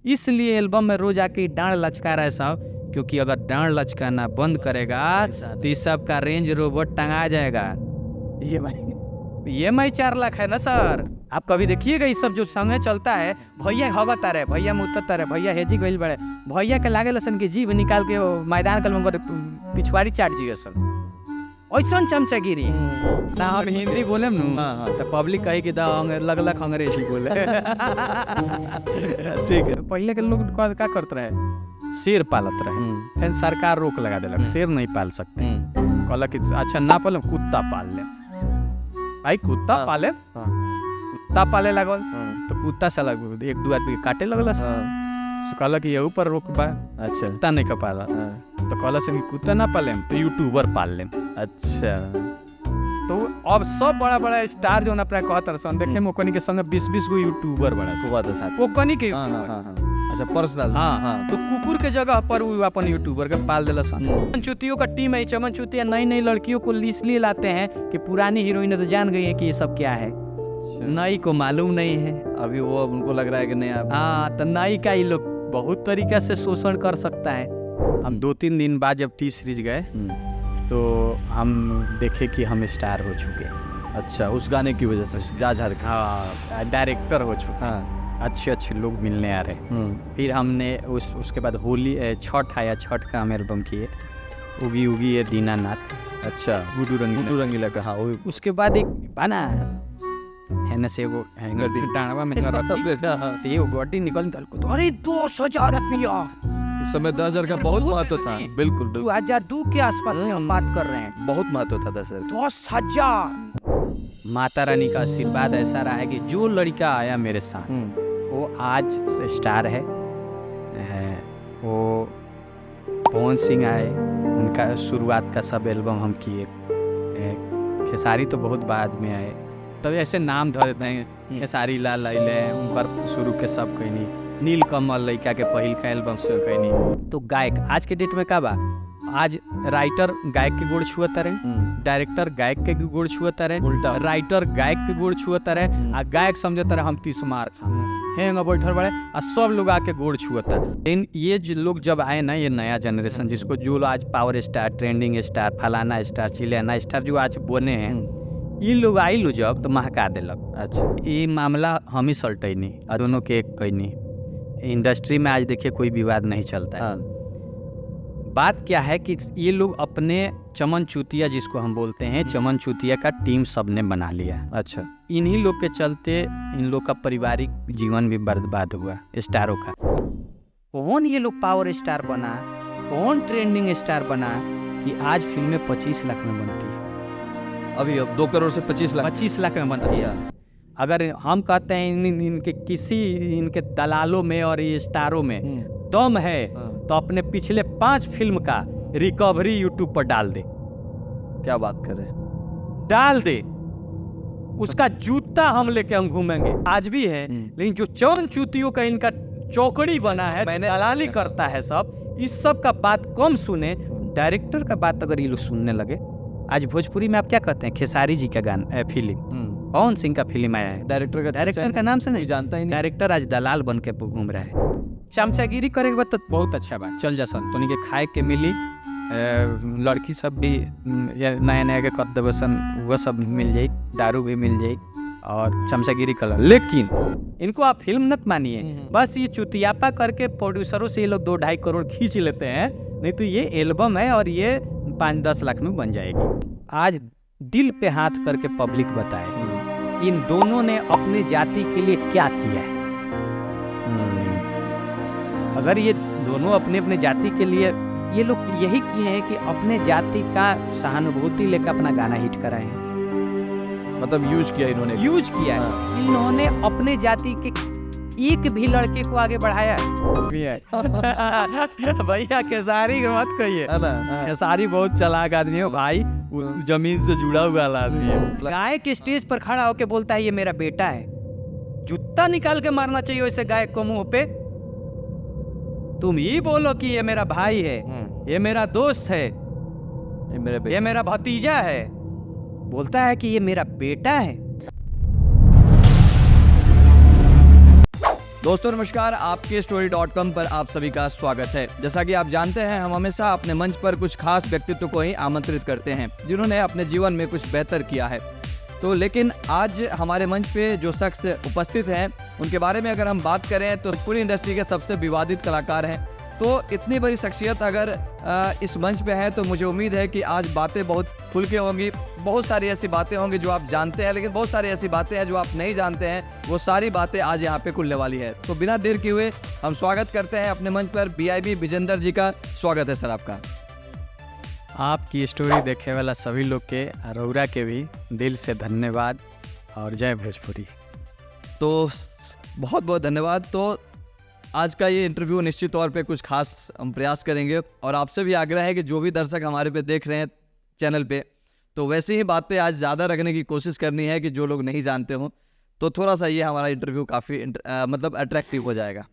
इसलिए एल्बम में रोज आके डांड लचका रहा है साहब, क्योंकि अगर डांड लचकाना बंद करेगा तो इस सब का रेंज रोवर टंगा जाएगा। EMI 4 लाख है ना सर। आप कभी देखिएगा ये सब जो समय चलता है, भैया हवता रहे, भैया मुतता रहे, भैया हेजी गइल बड़े, भैया के लागे लसन के जीभ निकाल के मैदान कल में पिछवाड़ी चाट जिए सन, ऐसा चमचागिरी ना। हम हिंदी बोले तो पब्लिक कहे कि लगलक अंग्रेजी बोले। ठीक है, पहले के लोग क्या करते रहे, शेर पालत रहे, फिर सरकार रोक लगा दिलक, शेर नहीं पाल सकते, कहलक अच्छा ना पाले कुत्ता पाल ले। भाई कुत्ता पाले, कुत्ता पाले लगल तो कुत्ता साला एक दो आदमी काटे लगल, कहलक ये ऊपर रोक बा, अच्छा कुत्ता नहीं का पाला, तो कहला से कुत्ता ना पाले तो यूट्यूबर पाल ले। अच्छा, तो अब सब बड़ा बड़ा स्टार जो अपना कहता सन, देखे ओकनी के संग 20-20 गो यूट्यूबर बड़ा सुबह तो साथ ओकनी के। अच्छा पर्सनल, हाँ, तो कुकुर के जगह पर वो अपन यूट्यूबर के पाल देला सन। चमन चुतियों का टीम है, चमन चुतिया नई नई लड़कियों को इसलिए लाते हैं कि पुरानी हीरोइन तो जान गई है कि ये सब क्या है, नई को मालूम नहीं है अभी, वो अब उनको लग रहा है कि नहीं। हाँ, तो नई का ये लोग बहुत तरीका से शोषण कर सकता है। हम 2-3 दिन बाद जब टी सीरीज गए तो हम देखे कि हम स्टार हो चुके। अच्छा, उस गाने की वजह से जा झार, हाँ, डायरेक्टर हो चुके, हाँ, अच्छे लोग मिलने आ रहे। फिर हमने उसके बाद होली छठ आया, छठ का हम एल्बम किए, उगी उगी ये दीनानाथ। अच्छा, गुडू रंगीला का, हाँ। उसके बाद एक बना है ना से वो हैंगर डांडवा में ये बॉडी निकल तो अरे 2000 रुपया, इस समय 10,000 का बहुत महत्व था। बिल्कुल 2002 के आसपास में हम बात कर रहे हैं, बहुत महत्व था 10,000। माता रानी का आशीर्वाद ऐसा रहा है कि जो लड़का आया मेरे साथ वो आज स्टार है। वो पवन सिंह आए, उनका शुरुआत का सब एल्बम हम किए। खेसारी तो बहुत बाद में आए, तब ऐसे नाम धर देते हैं, खेसारी लाल अइले, उनकर शुरू के सब कहीं, नील कमल लड़का के पहिल का एल्बम से कहीं। तो गायक आज के डेट में का बा, आज राइटर गायक के गोड़ छुअत रहे, डायरेक्टर गायक के गोड़ छुअत रहे, उल्टा राइटर गायक के गोड़ छुअत रहे, आ गायक समझता रहे हम 30 मार खा हैंग बैठल बड़े, आ सब लोग आके गोड़ छुअता। लेकिन ये लोग जब आए ना, ये नया जनरेशन जिसको जो आज पावर स्टार, ट्रेंडिंग स्टार, फलाना स्टार, चिलाना स्टार जो आज बने हैं, ये लोग आई लो जब तो महका दिलक। अच्छा, ये मामला हम ही सल्टैनी, दोनों के एक कैनी। इंडस्ट्री में आज देखिए कोई विवाद नहीं चलता है। बात क्या है कि ये लोग अपने चमन चुतिया, जिसको हम बोलते हैं चमन चुतिया का टीम सबने बना लिया। अच्छा, इन्हीं लोग के चलते इन लोग का पारिवारिक जीवन भी बर्बाद हुआ स्टारों का। कौन ये लोग पावर स्टार बना, कौन ट्रेंडिंग स्टार बना कि आज फिल्में 25 लाख में बनती है। अभी अब 2 करोड़ से 25 लाख में बनती है। अगर हम कहते हैं इनके दलालों में और ये स्टारों में दम है तो अपने पिछले 5 फिल्म का रिकवरी यूट्यूब पर डाल दे। क्या बात कर रहे हैं, डाल दे, उसका जूता हम लेके हम घूमेंगे। आज भी है, लेकिन जो चमन चूतियों का इनका चौकड़ी बना है, दलाली करता है सब, इस सब का बात कम सुने, डायरेक्टर का बात अगर ये लोग सुनने लगे। आज भोजपुरी में आप क्या कहते हैं, खेसारी जी का गाना फिल्म, पवन सिंह का फिल्म आया है, डायरेक्टर का नाम से नहीं जानता ही नहीं। डायरेक्टर आज दलाल बन के घूम रहा है। चमचागिरी करे के बाद तो बहुत अच्छा बात, चल जा सन तो के खाए के मिली, लड़की सब भी नया नया के कर देवे सन, वो सब मिल जाए, दारू भी मिल जाए और चमचागिरी कर। लेकिन इनको आप फिल्म मत मानिए, बस ये चुतियापा करके प्रोड्यूसरों से ये लोग 2-2.5 करोड़ खींच लेते हैं, नहीं तो ये एल्बम है और ये 5-10 लाख में बन जाएगी। आज दिल पे हाथ करके पब्लिक बताए इन दोनों ने अपने जाति के लिए क्या किया है। अगर ये दोनों अपने अपने जाति के लिए, ये लोग यही किए हैं कि अपने जाति का सहानुभूति लेकर अपना गाना हिट कराए हैं, मतलब यूज किया है। इन्होंने अपने जाति के एक भी लड़के को आगे बढ़ाया भैया खेसारी को मत कहिए, खेसारी बहुत चालाक आदमी है भाई, जमीन से जुड़ा हुआ आदमी है। गाय के स्टेज पर खड़ा होके बोलता है ये मेरा बेटा है, जूता निकाल के मारना चाहिए वैसे गाय को मुंह पे। तुम ही बोलो कि ये मेरा भाई है, ये मेरा दोस्त है, ये मेरा भतीजा है, बोलता है कि ये मेरा बेटा है। दोस्तों नमस्कार, आपके story.com पर आप सभी का स्वागत है। जैसा कि आप जानते हैं, हम हमेशा अपने मंच पर कुछ खास व्यक्तित्व को ही आमंत्रित करते हैं जिन्होंने अपने जीवन में कुछ बेहतर किया है। तो लेकिन आज हमारे मंच पे जो शख्स उपस्थित हैं उनके बारे में अगर हम बात करें तो पूरी इंडस्ट्री के सबसे विवादित कलाकार हैं। तो इतनी बड़ी शख्सियत अगर इस मंच पे है तो मुझे उम्मीद है कि आज बातें बहुत खुल के होंगी। बहुत सारी ऐसी बातें होंगी जो आप जानते हैं, लेकिन बहुत सारी ऐसी बातें हैं जो आप नहीं जानते हैं। वो सारी बातें आज यहाँ पे खुलने वाली है। तो बिना देर किए हुए हम स्वागत करते हैं अपने मंच पर BIB विजेंदर जी का। स्वागत है सर आपका। आपकी स्टोरी देखने वाला सभी लोग के, अरोरा के भी दिल से धन्यवाद और जय भोजपुरी। तो बहुत बहुत धन्यवाद। तो आज का ये इंटरव्यू निश्चित तौर पे कुछ खास हम प्रयास करेंगे और आपसे भी आग्रह है कि जो भी दर्शक हमारे पे देख रहे हैं चैनल पे, तो वैसे ही बातें आज ज़्यादा रखने की कोशिश करनी है कि जो लोग नहीं जानते हों, तो थोड़ा सा ये हमारा इंटरव्यू काफ़ी मतलब अट्रैक्टिव हो जाएगा।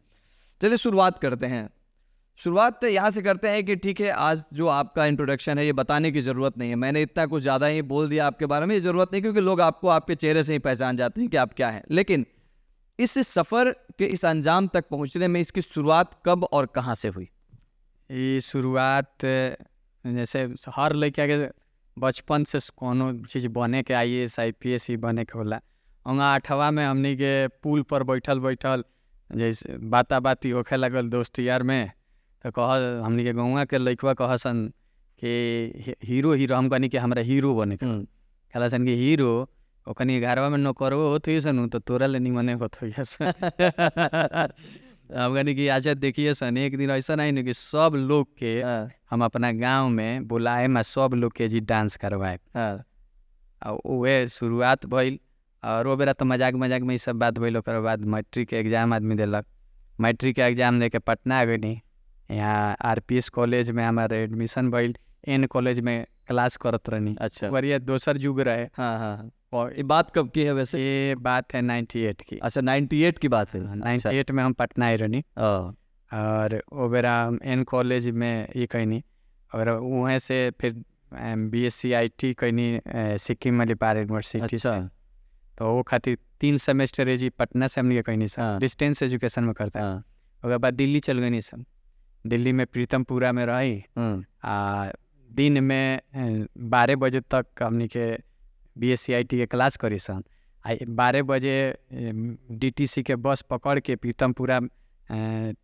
चलिए शुरुआत करते हैं। शुरुआत यहाँ से करते हैं कि ठीक है, आज जो आपका इंट्रोडक्शन है ये बताने की ज़रूरत नहीं है। मैंने इतना कुछ ज़्यादा ही बोल दिया आपके बारे में, ये ज़रूरत नहीं, क्योंकि लोग आपको आपके चेहरे से ही पहचान जाते हैं कि आप क्या हैं। लेकिन इस सफ़र के इस अंजाम तक पहुँचने में इसकी शुरुआत कब और कहाँ से हुई? ये शुरुआत जैसे हर लड़का के बचपन से कोनो चीज़ बने के IAS IPS ही बने के होला। वहाँ 8वां में हमनी के पुल पर बैठल जैसे बाती होखे लगल दोस्त यार में, तो कह हमनी के गौवा के लड़कवा कहसन कि हीरो हम कहनी कि हमरा हीरो बने के कहला सन कि हीरो ओकनी घरवा में नौकरो होत हुई सन तो तोरा ले निमने होत हुई सन। हम कहनी कि अच्छा देखिए सन, एक दिन ऐसा नहीं कि सब लोग के हम अपना गांव में बुलाए में सब लोग के जी डांस करवाए। और वह शुरुआत भइल और वो बेरा तो मजाक में ये सब बात भइल। ओकर बाद मैट्रिक के एग्जाम आदमी दिलक। मैट्रिक के एग्जाम दे के पटना आ गई। यहाँ RPS कॉलेज में हमारे एडमिशन भइल। N कॉलेज में क्लास करत रहनी। अच्छा, और ये दोसर युग रहे। हाँ। और ये बात कब की है वैसे? ये बात है 98 की। अच्छा, 98 की बात है। 98 में हम पटना आई रहनी। और वो बेरा हम N कॉलेज में ये कहनी और वहाँ से फिर BSc IT कहनी सिक्किम मणिपाल यूनिवर्सिटी। अच्छा। तो वो खातिर 3 सेमेस्टर है जी पटना से हमने कहनी सर डिस्टेंस एजुकेशन में करता है। उसके बाद दिल्ली चल गई सब। दिल्ली में प्रीतमपुरा में रही। दिन में 12 बजे तक हमने के BSc IT के क्लास करी सन। 12 बजे DTC के बस पकड़ के प्रीतमपुरा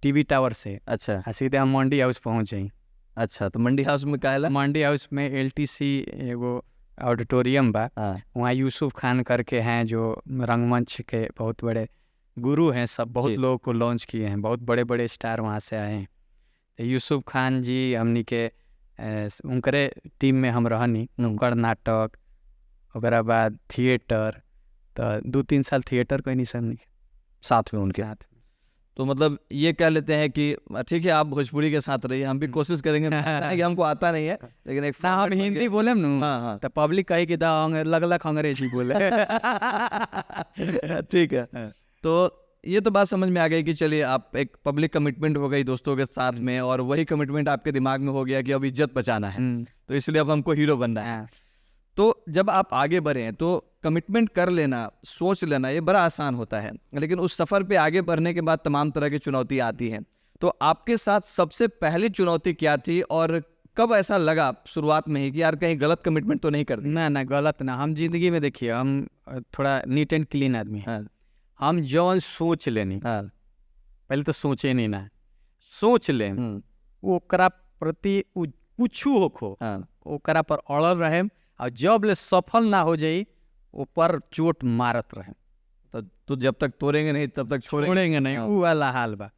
TV टावर से अच्छा सीधे हम मंडी हाउस पहुँच जाई। अच्छा, तो मंडी हाउस में काहेला? मंडी हाउस में LTC एगो ऑडिटोरियम बा। वहाँ यूसुफ खान करके हैं जो रंगमंच के बहुत बड़े गुरु हैं। सब बहुत लोगों को लॉन्च किए हैं, बहुत बड़े बड़े स्टार वहाँ से आए हैं। तो यूसुफ खान जी हमनी के उनकरे टीम में हम रहनी। उनकर नाटक ओकरा बाद थिएटर, तो 2-3 साल थिएटर कहनी सब साथ में उनके हाथ। तो मतलब ये कह लेते हैं कि ठीक है आप भोजपुरी के साथ रहिए, हम भी कोशिश करेंगे कि हमको आता नहीं है, लेकिन एक ना हम हिंदी बोले ना तो पब्लिक कहे कि अलग अंग्रेजी बोले। ठीक है। तो ये तो बात समझ में आ गई कि चलिए आप एक पब्लिक कमिटमेंट हो गई दोस्तों के साथ में, और वही कमिटमेंट आपके दिमाग में हो गया कि अब इज्जत बचाना है, तो इसलिए अब हमको हीरो बनना है। तो जब आप आगे बढ़े हैं तो कमिटमेंट कर लेना, सोच लेना, ये बड़ा आसान होता है, लेकिन उस सफ़र पे आगे बढ़ने के बाद तमाम तरह की चुनौतियाँ आती हैं। तो आपके साथ सबसे पहली चुनौती क्या थी और कब ऐसा लगा शुरुआत में ही कि यार कहीं गलत कमिटमेंट तो नहीं कर दी? ना गलत ना। हम जिंदगी में देखिए हम थोड़ा नीट एंड क्लीन आदमी हैं। हम जौन सोच लेनी पहले तो सोचे नहीं ना, सोच ले ओकरा प्रति कुछ होखो ओकरा पर अड़ल रहे, और जब ले सफल ना हो जाई ऊपर चोट मारत रहे। तो जब तक तोड़ेंगे नहीं तब तक छोड़ेंगे नहीं, वो वाला हाल बा।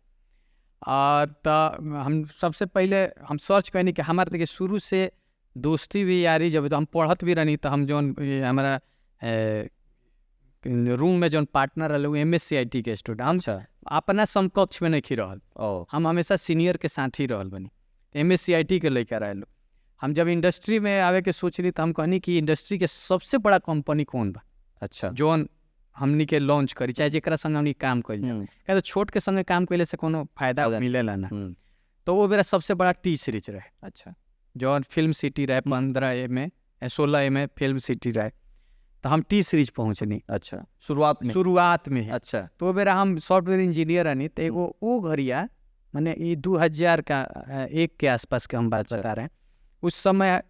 और तो हम सबसे पहले हम सर्च करनी कि हमारे देखिए शुरू से दोस्ती भी यारी, जब तो हम पढ़त भी रहनी तो हम जौन हमारा रूम में जौन पार्टनर रहे वो MSc IT के स्टूडेंट। हम अपना समकक्ष में नहीं रहल, हम हमेशा सीनियर के साथ ही रहल बनी। MSc IT के लेकर रहे। हम जब इंडस्ट्री में आवे के सोच रही तो हम कहनी कि इंडस्ट्री के सबसे बड़ा कंपनी कौन बा। अच्छा, जौन हमनी के लॉन्च करी, चाहे जेकरा संग हमनी काम करी। क्या तो छोट के संगे काम कैले से कोनो फायदा मिलेला ना। तो वो मेरा सबसे बड़ा T-Series रहे। अच्छा, जौन फिल्म सिटी रहे 15A में 16A में फिल्म सिटी रहे। तो हम टी सीरीज पहुँचनी अच्छा, शुरुआत में। शुरुआत में ही। अच्छा, तो बेरा हम सॉफ्टवेयर इंजीनियर हनी तो एगो वो घड़िया मैंने ये 2000 का एक के आसपास के हम बात अच्छा। बता रहे हैं। उस समय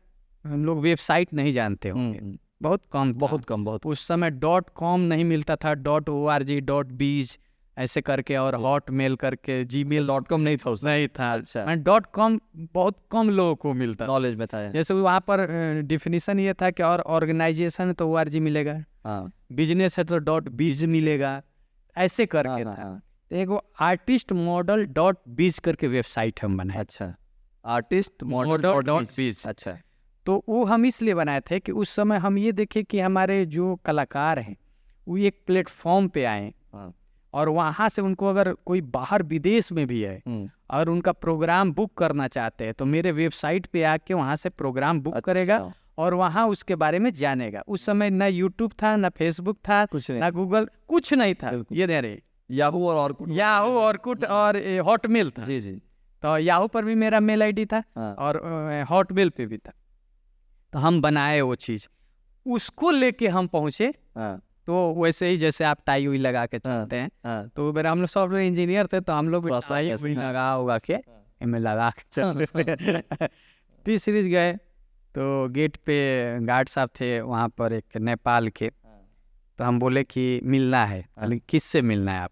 हम लोग वेबसाइट नहीं जानते होंगे, बहुत कम था। बहुत कम, बहुत उस समय .com नहीं मिलता था, .org, .biz ऐसे करके, और हॉटमेल करके, gmail.com नहीं था उसमें। नहीं था। अच्छा, मैं .com बहुत कम लोगों को मिलता था। नॉलेज में था। जैसे वहाँ पर डिफिनीशन ये था कि और ऑर्गेनाइजेशन है तो .org मिलेगा, हाँ, बिजनेस है तो .biz मिलेगा, ऐसे करके हाँ, था। हाँ। तो एगो आर्टिस्ट मॉडल .biz करके वेबसाइट हम बनाए। अच्छा, आर्टिस्ट मॉडल मॉडल .biz। अच्छा, तो वो हम इसलिए बनाए थे कि उस समय हम ये देखे कि हमारे जो कलाकार हैं वो एक प्लेटफॉर्म पे आए, हाँ, और वहाँ से उनको अगर कोई बाहर विदेश में भी है और उनका प्रोग्राम बुक करना चाहते हैं तो मेरे वेबसाइट पे आके वहाँ से प्रोग्राम बुक करेगा और वहाँ उसके बारे में जानेगा। उस समय ना यूट्यूब था, ना फेसबुक था, कुछ नहीं, ना गूगल, कुछ नहीं था। ये दे रहे याहू और ऑर्कुट, याहू, ऑर्कुट और हॉटमेल था। जी जी। तो याहू पर भी मेरा मेल आईडी था और हॉटमेल पे भी था। तो हम बनाए वो चीज़, उसको लेके हम पहुँचे। तो वैसे ही जैसे आप टाई हुई लगा के चलते हैं, तो मेरा हम लोग सॉफ्टवेयर इंजीनियर थे तो हम लोग टाई हुई लगा होगा के इनमें लगा के चलते थे। टी सीरीज गए तो गेट पे गार्ड साहब थे वहाँ पर एक नेपाल के, तो हम बोले कि मिलना है। किससे मिलना है आप?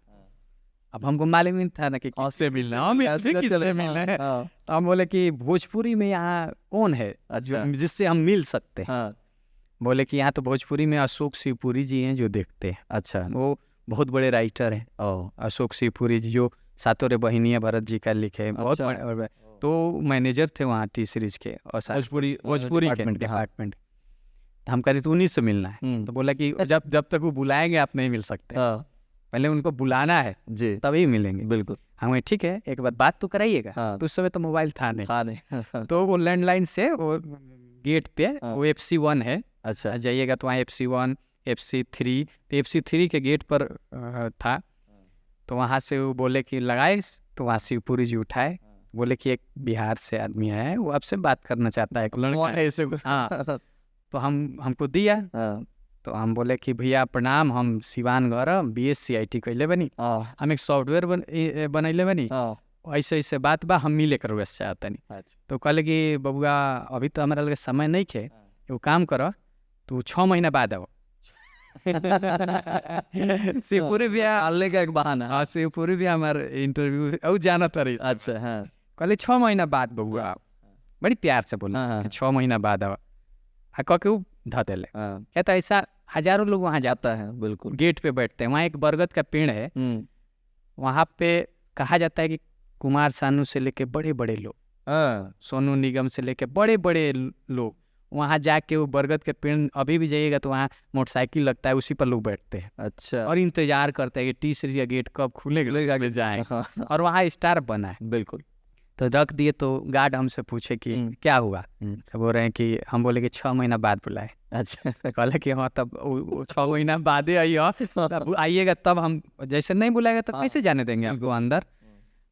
अब हमको मालूम नहीं था ना कि किससे मिलना है, किससे मिलना है। तो हम बोले कि भोजपुरी में यहाँ कौन है जिससे हम मिल सकते हैं? बोले कि यहाँ तो भोजपुरी में अशोक शिवपुरी जी हैं जो देखते हैं। अच्छा, वो बहुत बड़े राइटर हैं। अशोक शिवपुरी जी जो सातों रे बहिनिया भरत जी का लिखे हैं, बहुत बड़े। तो मैनेजर थे वहाँ टी सीरीज के और भोजपुरी डिपार्टमेंट। हम कह रहे तो उन्हीं से मिलना है। तो बोला कि जब तक वो बुलाएंगे आप नहीं मिल सकते, पहले उनको बुलाना है जी, तभी मिलेंगे। बिल्कुल। हमें ठीक है, एक बार बात तो कराइएगा। तो उस समय तो मोबाइल था नहीं। तो वो लैंडलाइन से वो गेट पे वो FC1 है। अच्छा, जाइएगा तो वहाँ FC1, FC3, तो FC3 के गेट पर था। तो वहाँ से वो बोले कि लगाए, तो वहाँ शिवपुरी जी उठाए, बोले कि एक बिहार से आदमी है, वो आपसे बात करना चाहता है, लड़का है ऐसे। हाँ, तो हमको दिया। तो हम बोले कि भैया प्रणाम, हम सिवान गौर BSc IT कैले बनी, हम एक सॉफ्टवेयर बनैले बनी, ऐसे ऐसे बात बा, हम मिले कर वैसे चाहता नहीं। तो कहले कि बबुआ अभी तो हमारा लगे समय नहीं खे, वो काम करो तू 6 महीना बाद आओ। शिवपुरी भी आने का एक बहाना। हाँ, शिवपुरी भी हमारे इंटरव्यू और जाना था रही। अच्छा, हाँ, कहले 6 महीना बाद बबुआ, बड़ी प्यार से बोला 6 महीना बाद आओ। कह के वो ढा देले। कहता ऐसा हजारों लोग वहाँ जाता है, बिल्कुल गेट पे बैठते हैं। वहाँ एक बरगद का पेड़ है, वहाँ पे कहा जाता है कि कुमार सानू से लेके बड़े बड़े लोग, सोनू निगम से लेके बड़े बड़े लोग वहाँ जाके वो बरगद के पेड़, अभी भी जाइएगा तो वहाँ मोटरसाइकिल लगता है, उसी पर लोग बैठते हैं। अच्छा, और इंतजार करते हैं कि टी सीरीज का गेट कब खुलेगा जाएंगे। और वहाँ स्टार बना है। बिल्कुल। तो रख दिए। तो गार्ड हमसे पूछे कि क्या हुआ, तो बोल रहे हैं कि हम बोले कि 6 महीना बाद बुलाए। अच्छा, कहले कि हाँ तब 6 महीना बाद आइए, तब आइएगा, तब हम जैसे नहीं बुलाएगा तो कैसे जाने देंगे आपको अंदर।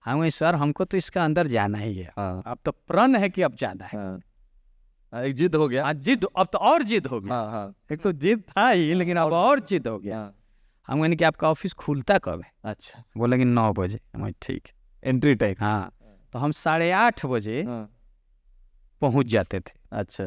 हम सर हमको तो इसका अंदर जाना ही है, अब तो प्रण है कि अब जाना है। एक जिद हो गया, जिद, अब तो और जिद हो गया। एक तो जिद था ही, लेकिन अब और जिद हो गया। हम कहने कि आपका ऑफिस खुलता कब है? अच्छा, बोले कि 9 बजे। हम ठीक, एंट्री टाइम। हाँ, तो हम 8:30 बजे पहुंच जाते थे। अच्छा,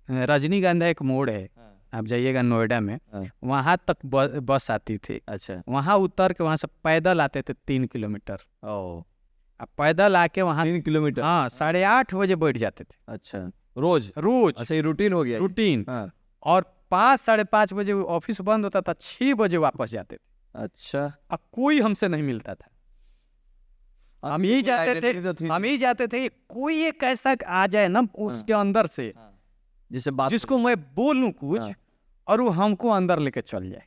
रजनीगंधा एक मोड़ है, आप जाइएगा नोएडा में, वहां तक बस आती थी। अच्छा, वहां उतर के वहां से पैदल आते थे 3 किलोमीटर। अब पैदल आके वहां 3 किलोमीटर, हाँ, 8:30 बजे बैठ जाते थे। अच्छा, रोज। अच्छा, ये रूटीन हो गया, रूटीन। और 5, 5:30 बजे ऑफिस बंद होता था, 6 बजे वापस जाते थे। अच्छा, अब कोई हमसे नहीं मिलता था, हम ही जाते थे। कोई एक ऐसा आ जाए ना उसके अंदर से, जिसे बात, जिसको मैं बोलूं कुछ और वो हमको अंदर लेके चल जाए।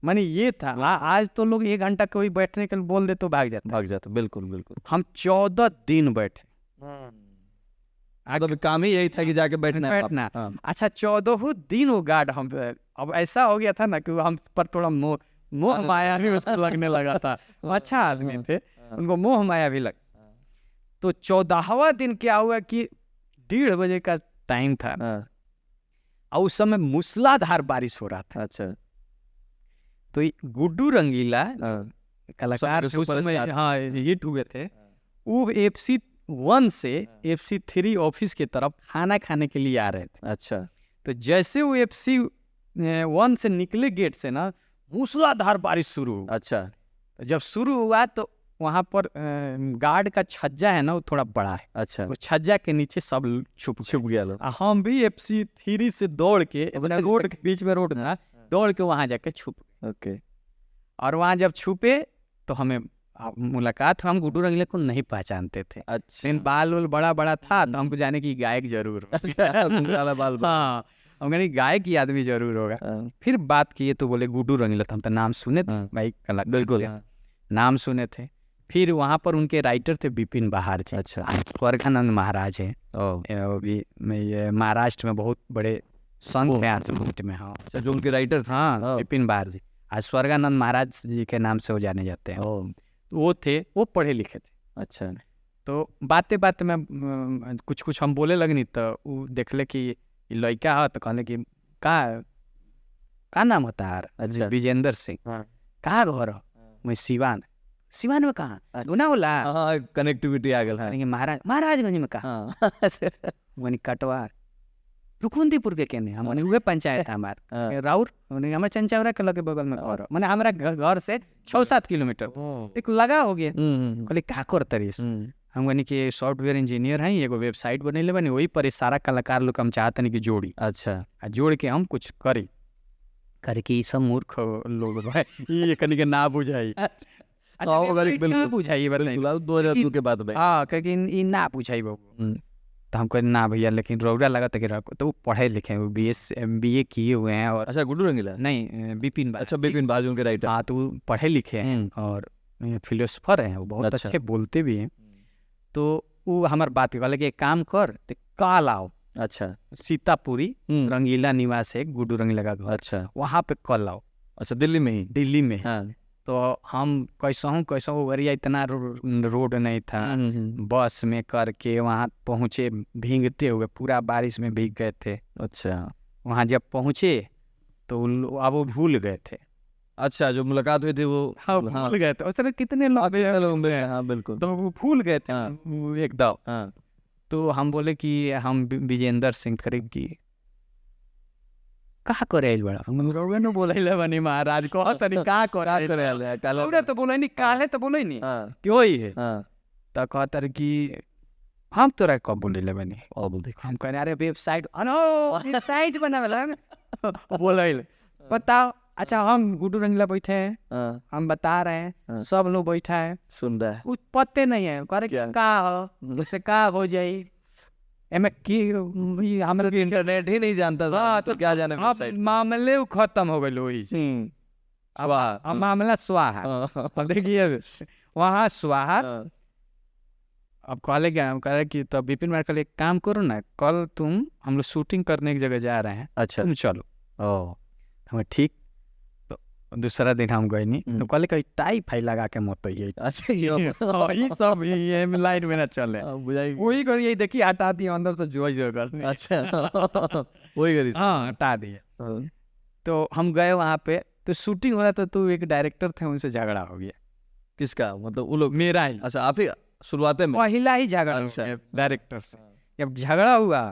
माने ये था। आज तो लोग 1 घंटा कोई बैठने के लिए बोल दे तो भाग जाता। बिल्कुल बिल्कुल। हम 14 दिन बैठे। तो काम ही यही था कि जाके बैठना। अच्छा, 14 दिन वो गार्ड हम, अब ऐसा हो गया था ना कि हम पर थोड़ा मोह माया भी उसको लगने लगा था। अच्छा आदमी थे, उनको मोह माया भी लग। तो 14वां दिन क्या हुआ कि 1:30 बजे का टाइम था, और उस समय मूसलाधार बारिश हो रहा था। अच्छा। तो ये गुड्डू रंगीला हाँ, कलाकार थे उस समय, सुपरस्टार। हाँ हिट हुए थे। वो FC1 से FC3 ऑफिस की तरफ खाना खाने के लिए आ रहे थे। अच्छा। तो जैसे वो FC1 से निकले गेट से ना, मूसलाधार बारिश शुरू हुआ। अच्छा। जब शुरू हुआ तो वहाँ पर गार्ड का छज्जा है ना, वो थोड़ा बड़ा है। अच्छा। वो छज्जा के नीचे सब छुप छुप गया लोग। हम भी FC3 से दौड़ के अपना रोड के बीच में रोड था, दौड़ के वहाँ जाके छुप। ओके। और वहाँ जब छुपे तो हमें मुलाकात हुआ। हम गुड्डू रंगीला को नहीं पहचानते थे, अच्छा। लेकिन बाल उल बड़ा बड़ा था तो हमको जाने की गायक जरूर होगा। अच्छा, घुंघराला बाल। हाँ, हम कहीं गायक ही आदमी जरूर होगा। हाँ, फिर बात किए तो बोले गुड्डू रंगीला, तो हम तो नाम सुने थे हाँ, भाई, कलाकार बिल्कुल। थे, हाँ, नाम सुने थे। फिर वहाँ पर उनके राइटर थे विपिन बहार जी। अच्छा। स्वर्गानंद महाराज हैं, ओ, वो भी ये महाराष्ट्र में बहुत बड़े संत ओ। हैं आज के में। हाँ अच्छा, जो उनके राइटर थे। हाँ, विपिन बहार जी आज स्वर्गानंद महाराज जी के नाम से वो जाने जाते हैं। ओ, वो थे, वो पढ़े लिखे थे। अच्छा। तो बातें बातें में कुछ कुछ हम बोले लगनी, तो वो देखले कि ये लड़का है, तो कहले कि का नाम होता है? अच्छा। विजेंद्र सिंह। हाँ, कहाँ घर हो? मैं सिवान। सिवान में कहाँ? गुना होला। हाँ, कनेक्टिविटी आ गया। हाँ, महाराजगंज में कहाँ? हाँ, वनी कटवार रुकुंदीपुर के केने हम उहे पंचायत हमार हाँ। राउर हमारे चंचावरा के लगे बगल में घर माने हमारा घर से 6-7 किलोमीटर एक लगा हो गया। कहले का कर तरीस हम कहनी कि सॉफ्टवेयर इंजीनियर हैं, एगो वेबसाइट बनैले बनी, वही पर सारा कलाकार लोग हम चाहते नहीं कि जोड़ी। अच्छा। आ जोड़ के हम कुछ करी करे कि सब मूर्ख लोग है, ये कनी के ना बुझाई। अच्छा बिल्कुल बुझाई बताइए 2002 के बाद में। हाँ, कहे कि ना बुझाई बाबू। तो हम कहे ना भैया, लेकिन रौरा लगा था कि तो वो पढ़े लिखे हैं, वो BA किए हुए हैं। और अच्छा, गुड्डू रंगीला नहीं, विपिन बहार। अच्छा, विपिन बहार उनके राइटर। हाँ, तो वो पढ़े लिखे हैं और फिलोसफर हैं, वो बहुत अच्छा। अच्छे बोलते भी हैं। तो वो हमारे बात कहले कि एक काम कर, तो कल आओ। अच्छा। सीतापुरी रंगीला निवास है गुड्डू रंगीला का घर, अच्छा। वहाँ पे कल आओ। अच्छा, दिल्ली में ही। दिल्ली में। हाँ। तो हम कैसा गरिया, इतना रोड नहीं था, बस में करके वहाँ पहुँचे, भीगते हुए पूरा बारिश में भीग गए थे। अच्छा। वहाँ जब पहुँचे तो अब वो भूल गए थे। अच्छा, जो मुलाकात हुई थी वो। हाँ, भूल गए थे। उस समय कितने लोग हैं। हाँ, बिल्कुल। तो वो भूल गए थे एकदम। हाँ। तो हम बोले कि हम विजेंद्र सिंह करीब की का करे बड़ा, हम रोवे न बोले बनी महाराज को तनी का करे काले तो बोले नहीं, काले तो बोले नहीं। हाँ। क्यों ही है? हाँ। तो कहतर कि हम तोरा कब बोले बनी? और बोल देख हम कह अरे वेबसाइट वेबसाइट बनावेला बोले बताओ। अच्छा, हम गुड्डू रंगीला बैठे हैं, हाँ, हम बता रहे हैं, हाँ। सब लोग बैठा है, सुन रहा है। कुछ पते नहीं है, करे क्या? का हो जैसे का हो जाई एमे की हमरा क्योंकि इंटरनेट ही नहीं जानता था। हाँ, तो क्या जाने अब वेबसाइट। मामले उ खत्म हो गए वही से। अब स्वाहा। मामला स्वाहा। हाँ। अब देखिए वहाँ स्वाहा। हाँ। अब कहले क्या, हम कह रहे कि तो विपिन भाई कल एक काम करो ना, कल हम लोग शूटिंग करने की जगह जा रहे हैं, अच्छा। तुम चलो। ओ, हमें ठीक। तो दूसरा दिन हम गए नहीं, तो कहले कहीं टाई फाई लगा के मत ये अच्छा, ये सब ये लाइन में ना चले। बुझाई। वही कर यही देखिए हटा दिए अंदर से जो कर। अच्छा, वही करी। हाँ, हटा दिए। तो हम गए वहाँ पे, तो शूटिंग हो रहा था, तो एक डायरेक्टर थे, उनसे झगड़ा हो गया। किसका? मतलब वो लोग। मेरा ही। अच्छा, आप ही शुरुआत में। पहला ही झगड़ा। अच्छा। डायरेक्टर से जब झगड़ा हुआ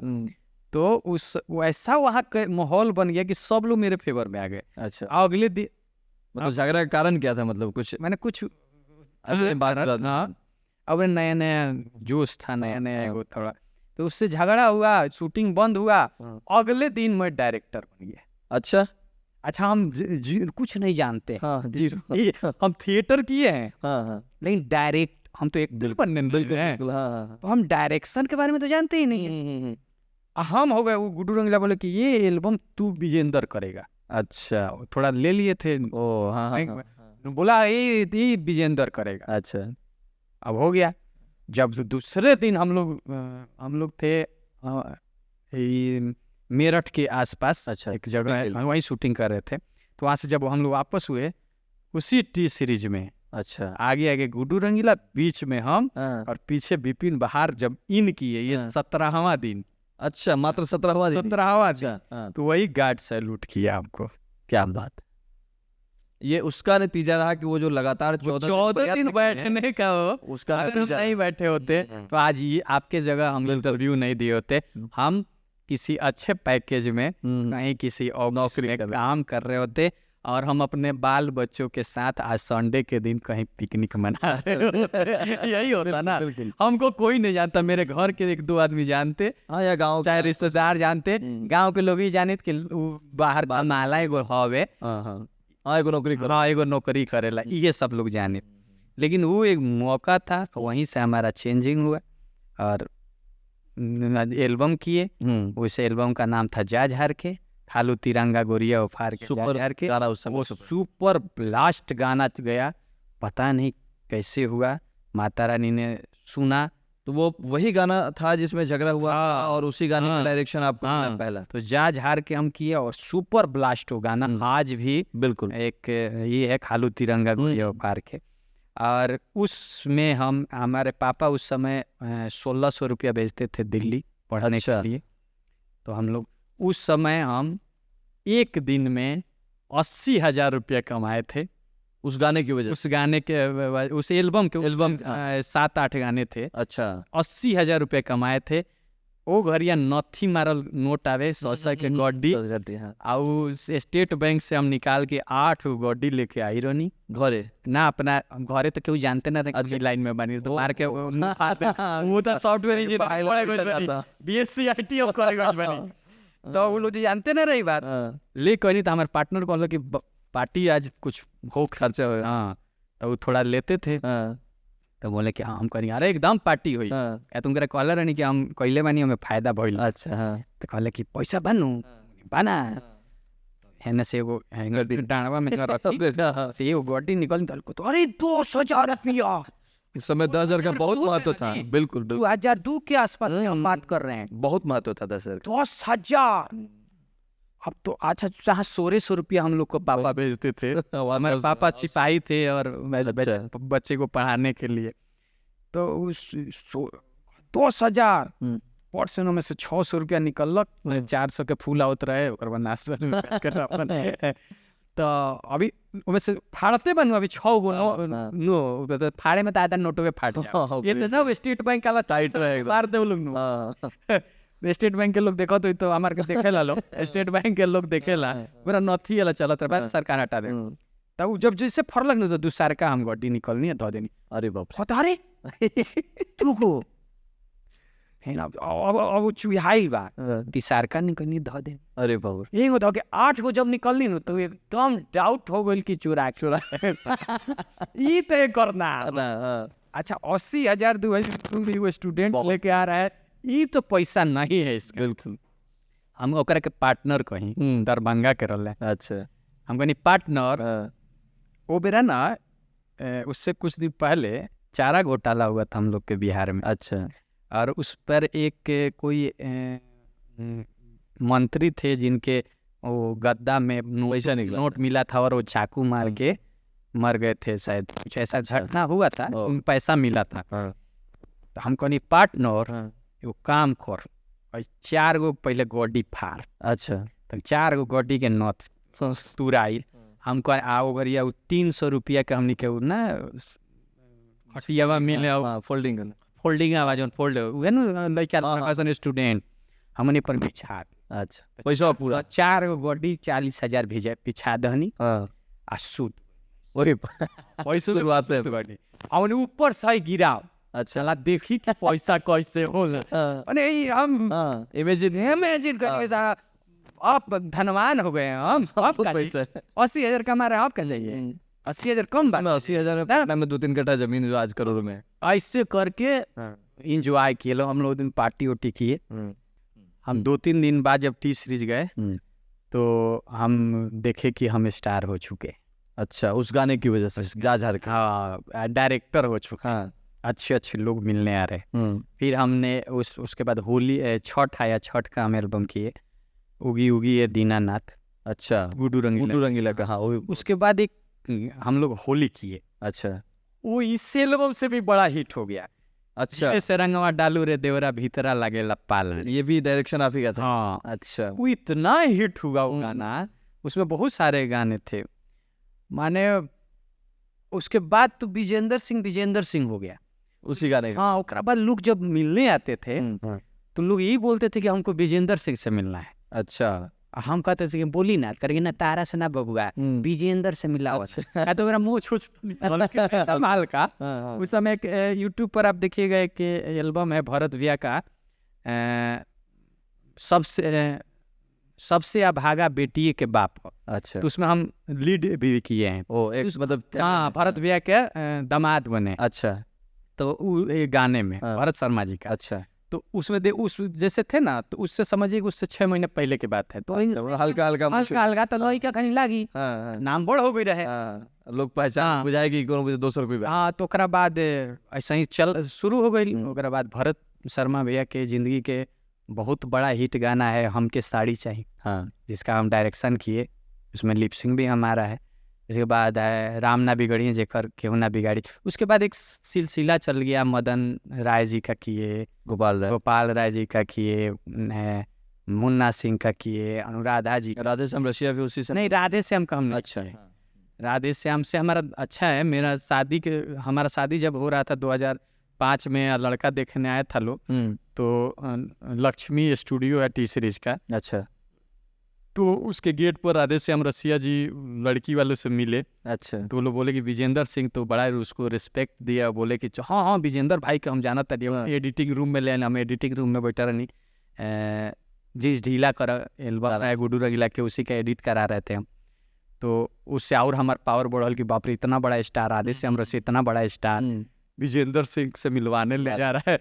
तो उस वैसा वहाँ का माहौल बन गया कि सब लोग मेरे फेवर में आ गए। अच्छा। अगले दिन मतलब झगड़ा का कारण क्या था? मतलब कुछ मैंने कुछ बात। हाँ, अब नया नया जोश था, नया नया एगो थोड़ा, तो उससे झगड़ा हुआ, शूटिंग बंद हुआ। अगले दिन मैं डायरेक्टर बन गया। अच्छा। अच्छा, हम कुछ नहीं जानते। हाँ, जीरो। हम थिएटर किए हैं। हाँ, हाँ, लेकिन डायरेक्ट हम तो एक दिल बनने बिल्कुल, हैं, बिल्कुल। हाँ, तो हम डायरेक्शन के बारे में तो जानते ही नहीं है। हम हो गए, वो गुड्डू रंगीला बोले कि ये एल्बम तू विजेंद्र करेगा। अच्छा। थोड़ा ले लिए थे। ओ, हाँ, हाँ, बोला ये विजेंद्र करेगा। अच्छा। अब हो गया। जब दूसरे दिन हम लोग थे मेरठ के आसपास। अच्छा, एक जगह है, वहीं शूटिंग कर रहे थे। तो वहाँ से जब हम लोग वापस हुए, उसी टी सीरीज में अच्छा, आगे आगे गुड्डू रंगीला, बीच में हम, और पीछे विपिन बहार जब इन किए, ये 17वां दिन। अच्छा, मात्र 17वां दिन? 17वां दिन। अच्छा, हाँ, तो वही गार्ड सैल्यूट किया हमको। क्या बात है। ये उसका नतीजा रहा कि वो जो लगातार 14 दिन बैठने का हो, उसका अगर हम नतीजा नहीं बैठे होते तो आज ये आपके जगह हम इंटरव्यू नहीं दिए होते। हम किसी अच्छे पैकेज में कहीं किसी ऑफिस में काम कर रहे होते और हम अपने बाल बच्चों के साथ आज संडे के दिन कहीं पिकनिक मना रहे होते। यही होता ना। हमको कोई नहीं जानता, मेरे घर के 1-2 आदमी जानते, हाँ, या गाँव चाहे रिश्तेदार जानते, गांव के लोग ही जाने कि उ बाहर माला एगो हवे, हाँ, एगो नौकरी कर। हाँ एगो नौकरी करेला, ये सब लोग जाने। लेकिन वो एक मौका था, वहीं से हमारा चेंजिंग हुआ और एल्बम किए। उस एल्बम का नाम था जा झार के, खालू तिरंगा गोरिया उफार के, सुपर जा झार के। गाना उस समय, वो सुपर ब्लास्ट गाना गया, पता नहीं कैसे हुआ, माता रानी ने सुना। तो वो वही गाना था जिसमें झगड़ा हुआ हाँ, था और उसी गाने का हाँ, डायरेक्शन आपको मिला हाँ, पहला। तो जा झार के हम किए और सुपर ब्लास्ट हो गाना आज भी बिल्कुल। एक ये है खालू तिरंगा गोरिया उफार के। और उसमें हमारे पापा उस समय 1600 रुपया भेजते थे दिल्ली पढ़ने के लिए। तो हम लोग उस समय हम एक दिन में 80,000 रुपया कमाए थे उस गाने की वजह उस गाने के उस एल्बम के। 7-8 गाने थे। अच्छा, 80,000 रुपया कमाए थे। ओ घरिया नथी मारल नोट आवे 100 के गड्डी, और स्टेट बैंक से हम निकाल के 8 गड्डी लेके आई रहनी घरे ना। अपना घरे तो क्यों जानते ना रहे लाइन में बनी तो मार के वो तो software engineer BSc IT of college बनी, तो वो लोग जानते ना रही बात। ले कोई नहीं, तो हमारे पार्टनर कहल कि पार्टी आज कुछ हो खर्चा हो। हाँ, तो वो थोड़ा लेते थे। तो बोले कि हाँ हम करेंगे, अरे एकदम पार्टी हुई। या तुम कह कहले रहनी कि हम कैले बानी, हमें फायदा भइल। अच्छा, हाँ, तो कहले कि पैसा बनू बना है से एगो डांडवा में रखी एगो गड्डी निकल तो अरे 10,000 रुपया। इस समय 10,000 का बहुत महत्व था। बिल्कुल, 2002 के आसपास हम बात कर रहे हैं, बहुत महत्व था 10,000। 10,000। अब तो अच्छा, जहाँ 1600 रुपया हम लोग को पापा भेजते थे। हमारे पापा सिपाही थे और बच्चे को पढ़ाने के लिए। तो उस 10,000 पर्सन में से 600 रुपया निकलक, 400 के फूल आवत रहे नाश्ता। तो अभी उसमें से फाड़ते बनू अभी 6 गो नो तो फाड़े में तो आधा नोटो में फाट ये तो सब स्टेट बैंक वाला टाइट रहे मार दे लोग। स्टेट बैंक के लोग देखो तो हमारे के देखेला लोग, स्टेट बैंक के लोग देखेला मेरा नथी वाला चलत रहा, सरकार हटा दे। तब जब जैसे फरलक न तो दूसर का हम गड्डी निकलनी है धो देनी। अरे बाप, अरे तू को है ना, अब चुहाई बा तीसर का निकलनी धो दे। अरे बाप, एक धो के 8 गो जब निकलनी न तो एकदम डाउट हो गई कि चुरा ये तो करना। अच्छा 80,000 दू स्टूडेंट लेके आ रहा है, ये तो पैसा नहीं है इसका। बिल्कुल। हम ओकरा के पार्टनर कहीं दरभंगा के रहले। अच्छा, हम कहनी पार्टनर वो बेरा ना उससे कुछ दिन पहले चारा घोटाला हुआ था हम लोग के बिहार में। अच्छा, और उस पर एक कोई मंत्री थे जिनके वो गद्दा में पैसा निकला नोट मिला था और वो चाकू मार के मर गए थे शायद, कुछ ऐसा घटना हुआ था, पैसा मिला था। तो हम कहनी पार्टनर वो काम कर, 4 गो पहले गड्डी फाड़। अच्छा, तो 4 गो गड्डी के नथ तुराई। हम कह आओ गरिया 300 रुपया के हमनी के ना खटियावा मिले फोल्डिंग आवाज फोल्ड उहे न लइका स्टूडेंट हमने पर बिछा। अच्छा, पैसा पूरा 4 गो गड्डी 40,000 भेजे बिछा दहनी आ सूत वही पैसा शुरुआत से गड्डी हमने ऊपर से गिराओ। अच्छा ला देखी कि पैसा कैसे होला। अरे हम इमेजिन करके सारा आप धनवान हो गए हम। आप पैसा 80,000 कमा रहे हैं, आप क्या चाहिए 80,000 कम बात। 80,000 में 2-3 कट्ठा जमीन जो आज करोड़ में ऐसे करके इंजॉय किए लो हम लोग। दिन पार्टी उटी किए हम। 2-3 दिन बाद जब टी सीरीज गए तो हम देखे कि हम स्टार हो चुके। अच्छा, उस गाने की वजह से जा झार के। हाँ, डायरेक्टर हो चुका। हाँ, अच्छे लोग मिलने आ रहे। फिर हमने उसके बाद होली छठ आया, छठ का हम एल्बम किए, उगी उगी ये दीनानाथ। अच्छा, गुड्डू रंगीला का। हाँ, उसके बाद एक हम लोग होली किए। अच्छा, वो इस एल्बम से भी बड़ा हिट हो गया। अच्छा, ऐसे रंगवा डालू रे देवरा भीतरा लगेला पालन। ये भी डायरेक्शन आप ही का था? हाँ, अच्छा। वो इतना हिट हुआ वो गाना, उसमें बहुत सारे गाने थे। माने उसके बाद तो विजेंद्र सिंह हो गया उसी गाने का? हाँ, ओकरा बाद लोग जब मिलने आते थे तो लोग यही बोलते थे कि हमको विजेंद्र सिंह से मिलना है। अच्छा। हम कहते थे कि बोली ना करेंगे ना, तारा से ना बबुआ, विजेंद्र से मिला हुआ था। तो मेरा मुंह छूछ माल का। उस समय एक यूट्यूब पर आप देखिएगा एक एल्बम है भरत भैया का, सबसे अभागा बेटी के बाप। अच्छा। तो उसमें हम लीड भी किए हैं। ओ, एक मतलब हाँ, भरत भैया के दामाद बने। अच्छा। तो ये गाने में भरत शर्मा जी का। अच्छा। तो उसमें उस जैसे थे ना, तो उससे समझिए कि उससे 6 महीने पहले की बात है। तो हल्का हल्का तो लोही का कहीं लागी, नाम बड़ हो गई रहे, लोग पहचान बुझाएगी कोई दोसर कोई। हाँ, तो ओकरा बाद ऐसा ही चल शुरू हो गई। ओकरा बाद भरत शर्मा भैया के जिंदगी के बहुत बड़ा हिट गाना है हमके साड़ी चाहिए, हाँ, जिसका हम डायरेक्शन किए, उसमें लिपसिंग भी हमारा है। उसके बाद है राम ना बिगड़िए जेकर केहू ना बिगाड़ी। उसके बाद एक सिलसिला चल गया, मदन राय जी का किए, गोपाल राय जी का किए, मुन्ना सिंह का किए, अनुराधा जी। राधे श्याम रसिया भी उसी से? नहीं, राधे श्याम का हम नहीं। अच्छा। राधे श्याम से हमारा अच्छा है। हमारा शादी जब हो रहा था 2005 में, लड़का देखने आया था लोग, तो लक्ष्मी स्टूडियो है टी सीरीज का। अच्छा। तो उसके गेट पर राधे श्याम रसिया जी लड़की वालों से मिले। अच्छा। तो वो लोग बोले कि विजेंद्र सिंह, तो बड़ा उसको रिस्पेक्ट दिया, बोले कि हाँ हाँ विजेंद्र भाई का हम जाना था। एडिटिंग रूम में ले, हम एडिटिंग रूम में बैठा रहनी, जिस ढीला कर एल्बम है गुड्डू रंगीला के, उसी का एडिट करा रहे थे हम। तो उससे और हमारा पावर बढ़ल कि बाप रे, इतना बड़ा स्टार राधे श्याम रसिया, इतना बड़ा स्टार विजेंद्र सिंह से मिलवाने ले जा रहा है।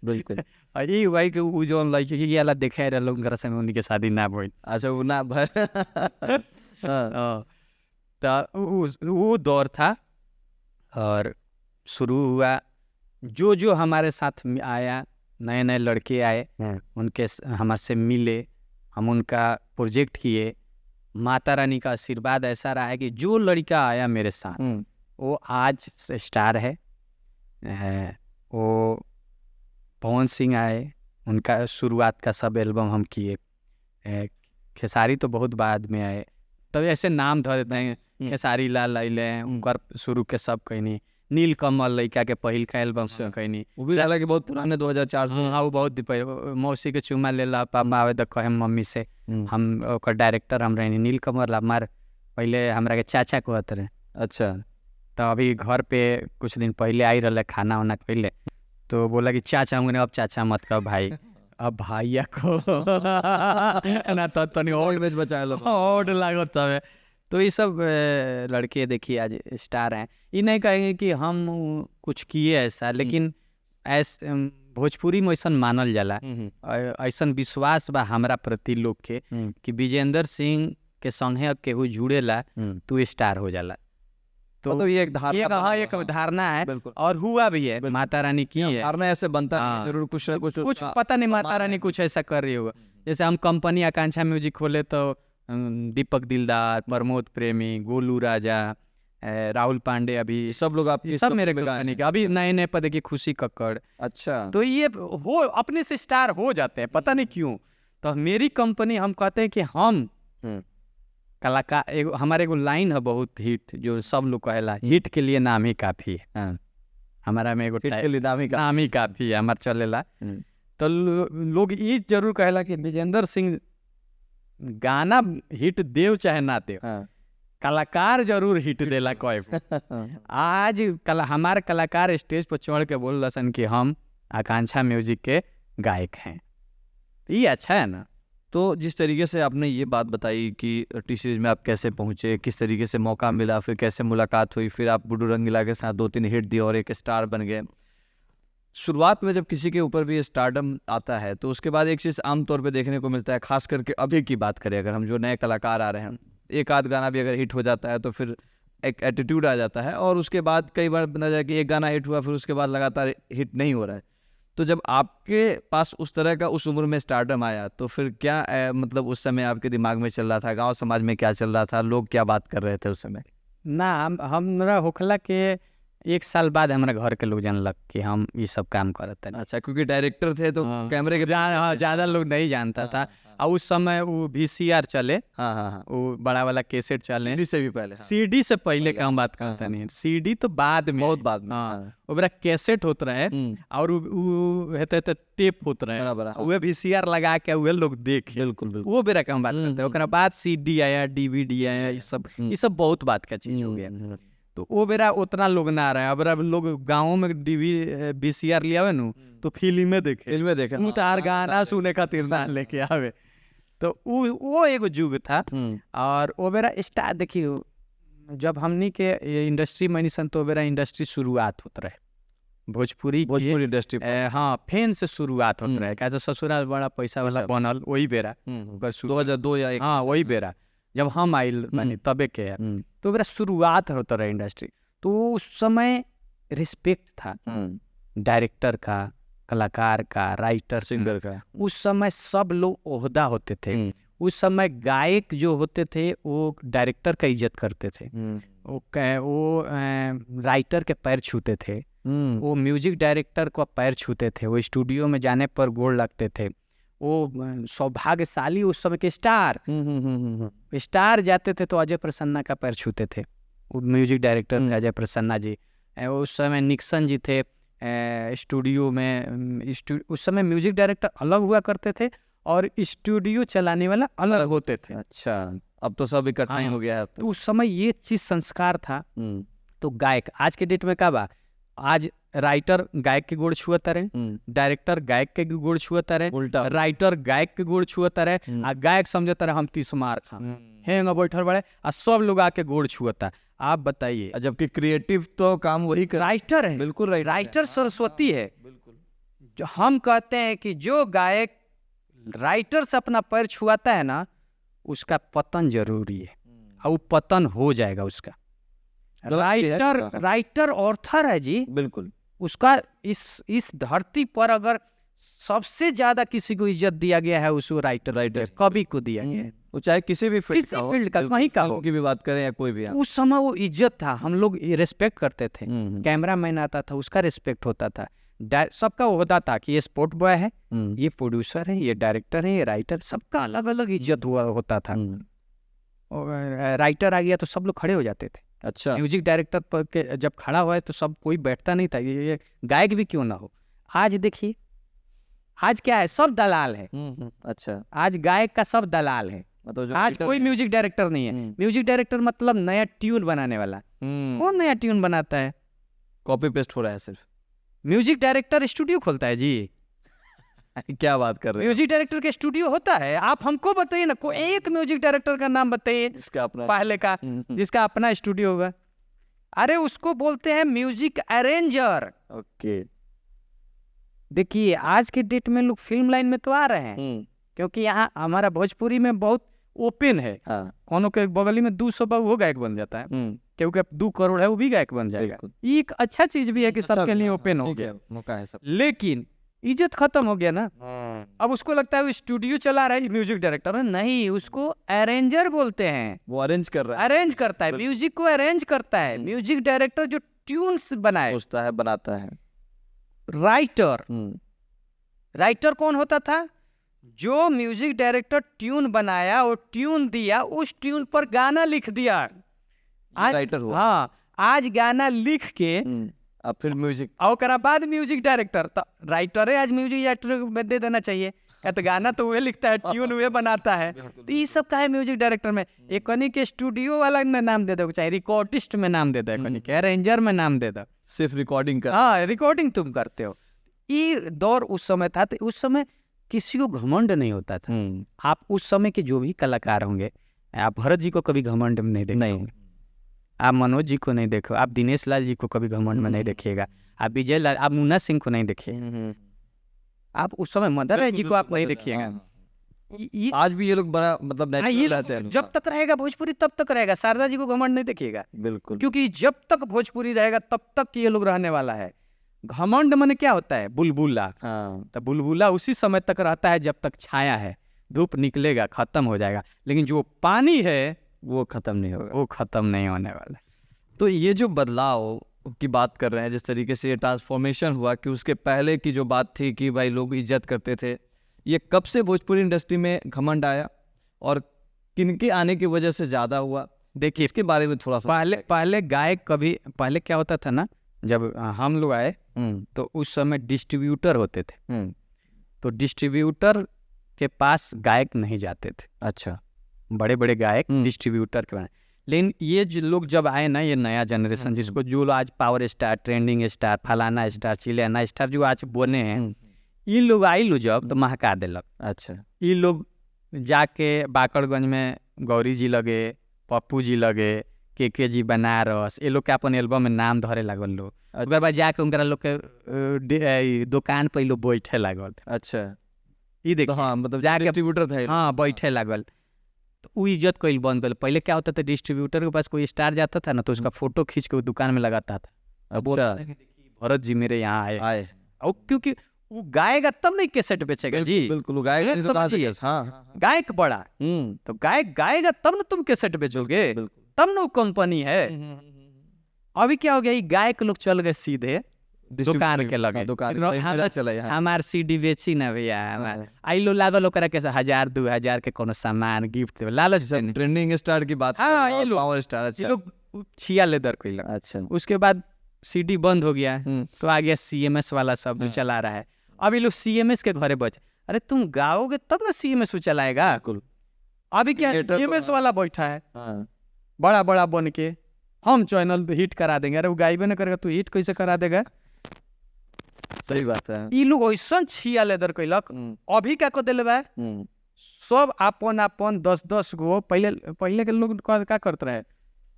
बिल्कुल। यही हुआ कि वो जो लड़के की वाला देखे रहे लोग, घर से में उनकी शादी ना भइल। अच्छा, वो ना भर। तो वो दौर था। और शुरू हुआ, जो हमारे साथ आया, नए नए लड़के आए, उनके हमसे मिले, हम उनका प्रोजेक्ट किए। माता रानी का आशीर्वाद ऐसा रहा है कि जो लड़का आया मेरे साथ वो आज स्टार है। वो पवन सिंह आए, उनका शुरुआत का सब एल्बम हम किए। खेसारी तो बहुत बाद में आए, तो ऐसे नाम धर देते हैं, खेसारी लाल अइले, उनकर शुरू के सब कहनी। नीलकमल लड़का के पहिल का एल्बम से कहनी, वो भी हालांकि बहुत पुराने 2004 से। हाँ, वो बहुत मौसी के चुमा ले ला, पापा आवे तो कहे मम्मी से। हम ओकर डायरेक्टर हम रहनी। नीलकमल हमार पहले हमरा के चाचा कहते रहे। अच्छा। तो अभी घर पे कुछ दिन पहले आई रहा खाना वाना पहले, तो बोला कि चाचा हूँ। अब चाचा मत कहो भाई, अब भैया को ना तो तनी और में बचा लो, और लागत हमें। तो ये सब लड़के देखिए आज स्टार हैं। ये नहीं कहेंगे कि हम कुछ किए ऐसा, लेकिन ऐसे भोजपुरी में ऐसा मानल जाला, ऐसा विश्वास बा हमरा प्रति लोग के कि विजेंद्र सिंह के संगे अब केहू जुड़ेला तो स्टार हो जाला। तो ये एक धारणा है, और हुआ भी है। माता रानी की है धारणा, ऐसे बनता है जरूर कुछ ना कुछ पता नहीं, माता रानी कुछ ऐसा कर रही होगा। जैसे हम कंपनी आकांक्षा म्यूजिक खोले तो दीपक दिलदार, प्रमोद प्रेमी, गोलू राजा, राहुल पांडे, अभी सब लोग आप सब मेरे कंपनी के। अभी नए नए पर देखिए खुशी कक्कड़। अच्छा। तो ये हो अपने से स्टार हो जाते हैं, पता नहीं क्यों। तो मेरी कंपनी, हम कहते हैं कि हम कलाकार, हमारे एगो लाइन है बहुत हिट, जो सब लोग कहेला हिट के लिए नाम ही काफी है। हमारा में एगो हिट के लिए नाम ही काफी है, हमारा चलेला। तो लोग ये जरूर कहेला कि विजेंद्र सिंह गाना हिट देव चाहे ना देव, कलाकार जरूर हिट देला कोई। आज हमारे कलाकार स्टेज पर चढ़ के बोल रसन कि हम आकांक्षा म्यूजिक के गायक हैं। ये अच्छा है ना। तो जिस तरीके से आपने ये बात बताई कि टी सीरीज में आप कैसे पहुंचे, किस तरीके से मौका मिला, फिर कैसे मुलाकात हुई, फिर आप गुड्डू रंगीला के साथ 2-3 हिट दिए और एक स्टार बन गए। शुरुआत में जब किसी के ऊपर भी स्टारडम आता है तो उसके बाद एक चीज़ आमतौर पे देखने को मिलता है, खास करके अभी की बात करें अगर हम, जो नए कलाकार आ रहे हैं, एक आध गाना भी अगर हिट हो जाता है तो फिर एक एटीट्यूड आ जाता है, और उसके बाद कई बार बना जाए कि एक गाना हिट हुआ फिर उसके बाद लगातार हिट नहीं हो रहा है। तो जब आपके पास उस तरह का उस उम्र में स्टारडम आया तो फिर क्या मतलब उस समय आपके दिमाग में चल रहा था, गांव समाज में क्या चल रहा था, लोग क्या बात कर रहे थे उस समय? ना, हमरा होखला के 1 साल बाद हमारे घर के लोग जानलक कि हम ये सब काम करते हैं। अच्छा, क्योंकि डायरेक्टर थे तो कैमरे के ज़्यादा लोग नहीं जानता था। और उस समय वो VCR चले, हाँ हाँ हाँ, वो बड़ा वाला कैसेट चले, CD से भी पहले, हाँ। CD से पहले का हम बात करते नहीं, CD तो बाद में, बहुत बाद में, हाँ। वो बड़ा कैसेट होत रहे और वो हेते टेप होत रहे, बराबर, हाँ। वो VCR लगा के उहे लोग देखे, बिल्कुल बिल्कुल, वो बेरा का हम बात करते हैं। ओकरा बाद CD आया, DVD आया, ये सब बहुत बात का चीज हो गया। तो वो बेरा उतना लोग ना रहे। अब लोग गाँव में VCR ले आवे नु तो फिल्में देखे, उ तार गाना सुने खातिर ना लेके आवे। तो वो एगो युग था। और वो बेरा स्टार देखियो, जब हमनी के इंडस्ट्री में निसन तो बेरा इंडस्ट्री शुरुआत होत रहे भोजपुरी इंडस्ट्री, हाँ, फैन से शुरुआत होत रहे। कैसे ससुराल बड़ा पैसा वाला बनल वही बेरा 2002 या 1, हाँ वही बेरा जब हम आइल बनी तबे के है। तो बेरा शुरुआत होता रहा इंडस्ट्री। तो उस समय रिस्पेक्ट था डायरेक्टर का, कलाकार का, राइटर, सिंगर का। उस समय सब लोग ओहदा होते थे। उस समय गायक जो होते थे वो डायरेक्टर का इज्जत करते थे, वो राइटर के पैर छूते थे, वो म्यूजिक डायरेक्टर को पैर छूते थे, वो स्टूडियो में जाने पर गोड़ लगते थे। वो सौभाग्यशाली उस समय के स्टार जाते थे तो अजय प्रसन्ना का पैर छूते थे, वो म्यूजिक डायरेक्टर अजय प्रसन्ना जी। उस समय निक्सन जी थे स्टूडियो में। उस समय म्यूजिक डायरेक्टर अलग हुआ करते थे और स्टूडियो चलाने वाला अलग होते थे। अच्छा, अब तो सब इकट्ठा ही हो गया है। तो उस समय ये चीज संस्कार था। तो गायक आज के डेट में का बा, आज राइटर गायक के गोड़ छुअता रहे, डायरेक्टर गायक के गोड़ छुअता रहे, उल्टा राइटर गायक के गोड़ छुअता रहे, आ गायक समझता रहे हम 30 मार खा हेंगा बैठल बड़े, आ सब लोग आके गोड़ छुअता। आप बताइए, जबकि क्रिएटिव तो काम वही राइटर है। बिल्कुल राइटर सरस्वती है। जो हम कहते हैं कि जो गायक राइटर से अपना पैर छुआता है ना, उसका जरूरी है, और वो पतन हो जाएगा उसका। राइटर ऑर्थर है जी, बिल्कुल। उसका इस धरती पर अगर सबसे ज्यादा किसी को इज्जत दिया गया है उसको राइटर कवि को दिया गया है। वो चाहे किसी भी फील्ड का कहीं का हो, की भी बात करें या कोई भी। उस समय वो इज्जत था, हम लोग रेस्पेक्ट करते थे। कैमरा मैन आता था उसका रेस्पेक्ट होता था, सबका ओहदा था कि ये स्पोर्ट बॉय है, ये प्रोड्यूसर है, ये डायरेक्टर है, ये राइटर, सबका अलग अलग इज्जत होता था। राइटर आ गया तो सब लोग खड़े हो जाते थे। अच्छा, म्यूजिक डायरेक्टर पर के जब खड़ा हुआ है तो सब कोई बैठता नहीं था, ये गायक भी क्यों ना हो। आज देखिए, आज क्या है, सब दलाल है। अच्छा, आज गायक का सब दलाल है। मतलब आज कोई म्यूजिक डायरेक्टर नहीं है। म्यूजिक डायरेक्टर मतलब नया ट्यून बनाने वाला। कौन नया ट्यून बनाता है? कॉपी पेस्ट हो रहा है सिर्फ। म्यूजिक डायरेक्टर स्टूडियो खोलता है जी। क्या बात कर रहे हैं? म्यूजिक डायरेक्टर के स्टूडियो होता है? आप हमको बताइए ना, कोई एक म्यूजिक डायरेक्टर का नाम बताइए जिसका अपना पहले का, जिसका अपना स्टूडियो होगा। अरे उसको बोलते हैं म्यूजिक अरेंजर। ओके, देखिए आज के डेट में लोग फिल्म लाइन में तो आ रहे हैं, क्योंकि यहाँ हमारा भोजपुरी में बहुत ओपन है। कोनो के बगली में 200 बाबू वो गायक बन जाता है, क्योंकि 2 करोड़ है वो भी गायक बन जाएगा। ये एक अच्छा चीज भी है कि सबके लिए ओपन हो गया, मौका है सब। लेकिन इज्जत खत्म हो गया ना। अब उसको लगता है वो स्टूडियो चला रहा है, म्यूजिक डायरेक्टर है, नहीं, उसको अरेंजर बोलते हैं। वो अरेंज कर रहा है, अरेंज करता है, म्यूजिक को अरेंज करता है। म्यूजिक डायरेक्टर जो ट्यून्स बनाए, सोचता है, बनाता है। राइटर कौन होता था? जो म्यूजिक डायरेक्टर ट्यून बनाया और ट्यून दिया, उस ट्यून पर गाना लिख दिया। आज राइटर हुआ। हाँ, आज गाना लिख के अब फिर म्यूजिक, और बाद म्यूजिक डायरेक्टर, तो राइटर है आज म्यूजिक डायरेक्टर में दे देना चाहिए। क्या तो गाना तो वह लिखता है, ट्यून वह बनाता है। तो ये सब का है म्यूजिक डायरेक्टर में। एक कनी के स्टूडियो वाला में नाम दे दो, चाहे रिकॉर्डिस्ट में नाम दे दो, कनी के अरेंजर में नाम दे दो, सिर्फ रिकॉर्डिंग का। हाँ, रिकॉर्डिंग तुम करते हो। ये दौर उस समय था। तो उस समय किसी को घमंड नहीं होता था। आप उस समय के जो भी कलाकार होंगे, आप भरत जी को कभी घमंड में नहीं देखे होंगे, आप मनोज जी को नहीं देखो, आप दिनेश लाल जी को कभी घमंड में नहीं देखिएगा, आप विजय लाल, आप मुन्ना सिंह को नहीं देखिए, आप उस समय मदर राय जी को आप नहीं देखिएगा। आज भी ये लोग बड़ा मतलब नेचुरल रहते हैं। जब तक रहेगा भोजपुरी तब तक रहेगा। शारदा जी को घमंड नहीं देखिएगा, बिल्कुल, क्योंकि जब तक भोजपुरी रहेगा तब तक ये लोग रहने वाला है। घमंड मन क्या होता है? बुलबुला। तो बुलबुला उसी समय तक रहता है जब तक छाया है, धूप निकलेगा खत्म हो जाएगा, लेकिन जो पानी है वो खत्म नहीं होगा, वो खत्म नहीं होने वाला। तो ये जो बदलाव की बात कर रहे हैं, जिस तरीके से ये ट्रांसफॉर्मेशन हुआ कि उसके पहले की जो बात थी कि भाई लोग इज्जत करते थे, ये कब से भोजपुरी इंडस्ट्री में घमंड आया और किनके आने की वजह से ज़्यादा हुआ? देखिए, इसके बारे में थोड़ा सा पहले गायक कभी पहले क्या होता था ना, जब हम लोग आए तो उस समय डिस्ट्रीब्यूटर होते थे। तो डिस्ट्रीब्यूटर के पास गायक नहीं जाते थे। अच्छा, बड़े बड़े गायक डिस्ट्रीब्यूटर के पास। लेकिन ये जो लोग जब आए ना, ये नया जनरेशन जिसको जो आज पावर स्टार, ट्रेंडिंग स्टार, फलाना स्टार, चिलाना स्टार जो आज बने हैं, ये लोग आई लो जब तो महका देलक। अच्छा, ये लोग जाके बाकड़गंज में गौरी जी लगे, पप्पू जी लगे, के जी बनारस, ये लोग के अपन एल्बम में नाम धरे लागल लोग। ओकर बाद जाके उनकरा लोग के दुकान पे लोग बैठे लागल। अच्छा, ये देखिए, हाँ, मतलब जाके डिस्ट्रीब्यूटर था। हाँ बैठे लागल, तो वो इज्जत कईल बंद कर। पहले क्या होता था, डिस्ट्रीब्यूटर के पास कोई स्टार जाता था ना तो उसका फोटो खींच के वो दुकान में लगाता था। अब अच्छा, भरत जी मेरे यहाँ आए, और क्योंकि वो गाएगा तब नहीं कैसेट बेचेगा जी। बिल्कुल गायक नहीं तो कहाँ से? हाँ, गायक बड़ा तो गायक गाएगा तब ना तुम कैसेट बेचोगे, तब ना वो कंपनी है। अभी क्या हो गया, ये गायक लोग चल गए सीधे दुकान के लगे, हमार सीडी बेची ना भैया, हमार आई लो लागल ओकरा के 1000 2000 के कोनो सामान गिफ्ट देवे, लालच ट्रेंडिंग स्टार की बात। हाँ, ये लोग पावर स्टार। अच्छा, ये लोग छिया लेदर कोई। अच्छा, उसके बाद सीडी बंद हो गया तो आ गया सीएमएस वाला सब जो चला रहा है। अब ये लोग सीएमएस के घरे बचे। अरे तुम गाओगे तब ना सीएमएस चलाएगा। अभी क्या सीएमएस वाला बैठा है बड़ा बड़ा बन के, हम चैनल हिट करा देंगे। अरे वो गाइबे ना करेगा तो हिट कैसे करा देगा? सही बात है। ये लोग ऐसा छिया लेदर कैलक। अभी क्या को दिले बा, सब अपन अपन 10-10 गो। पहले के लोग क्या करते रहे,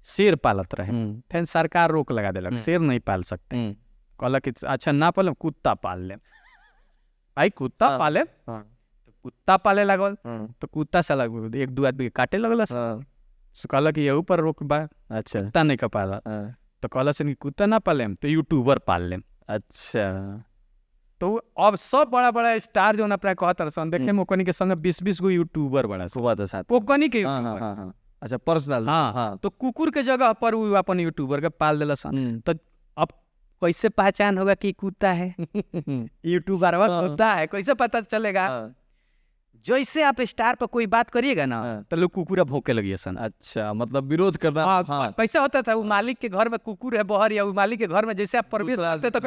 शेर पालत रहे, फिर सरकार रोक लगा देलक, शेर नहीं पाल सकते। कहलक कि अच्छा ना पाले, कुत्ता पाल ले। भाई कुत्ता पाले तो कुत्ता पाले लगल तो कुत्ता साला 1-2 आदमी के काटे लगल। कहलक कि यहू पर रोक बा। अच्छा, कुत्ता नहीं का पाला तो कहल से कुत्ता ना पाले तो यूट्यूबर पाल ले। अच्छा, तो अब सब बड़ा बड़ा स्टार जो अपना कहता रहे देखे मोकनी के संग 20-20 गो यूट्यूबर बड़ा मोकनी के। अच्छा, पर्सनल। हाँ, तो कुकुर के जगह पर वो अपन यूट्यूबर के पाल दिला। तो अब कैसे पहचान होगा कि कुत्ता है यूट्यूबर कुत्ता है, कैसे पता चलेगा? जैसे आप स्टार पर कोई बात करिएगा ना तो लोग कुकुरा भौंके लगिए सन। अच्छा, मतलब विरोध करना। हाँ, कैसे होता था, वो मालिक के घर में कुकुर है बहर, या वो मालिक के घर में जैसे आप प्रवेश करते तो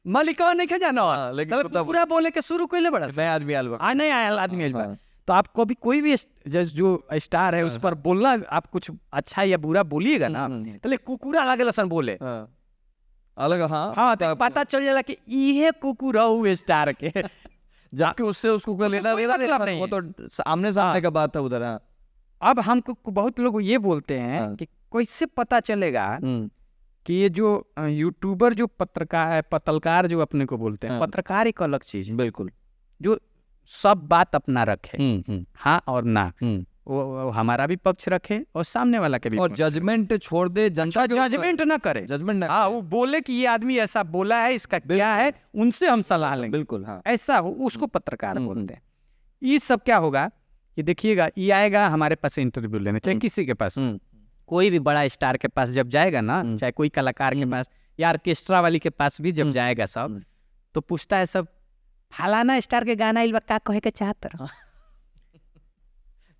मालिकवा नहीं खे जाना, लेकिन कुकुरा बोले के शुरू कैले बड़ा नया आदमी नहीं आया आदमी। तो आप कभी कोई भी जो स्टार है उस पर बोलना, आप कुछ अच्छा या बुरा बोलिएगा ना तो कुकुरा लगे सन बोले अलग। हाँ, तो पता चल जाला कि ये कुकुर है स्टार के, जाके उससे उसको लेना नहीं, वो तो आमने सामने का बात था उधर। अब हमको बहुत लोग ये बोलते हैं कि कैसे पता चलेगा कि ये जो यूट्यूबर जो पत्रकार जो अपने को बोलते हैं, पत्रकार एक अलग चीज, बिल्कुल, जो सब बात अपना रखे, हाँ और ना, वो हमारा भी पक्ष रखे और सामने वाला के भी, और जजमेंट छोड़ दे, जनता जजमेंट ना करे, जजमेंट ना। हाँ, वो बोले कि ये आदमी ऐसा बोला है, इसका क्या है, उनसे हम सलाह लेंगे। बिल्कुल, हाँ, ऐसा उसको पत्रकार बोलते हैं। ये सब क्या होगा कि देखिएगा, ये आएगा हमारे पास इंटरव्यू लेने, चाहे किसी के पास, कोई भी बड़ा स्टार के पास जब जाएगा ना, चाहे कोई कलाकार के पास या ऑर्केस्ट्रा वाली के पास भी जब जाएगा सब, तो पूछता है सब, फलाना स्टार के गाना इल्वा का कहे के चाहत रहा,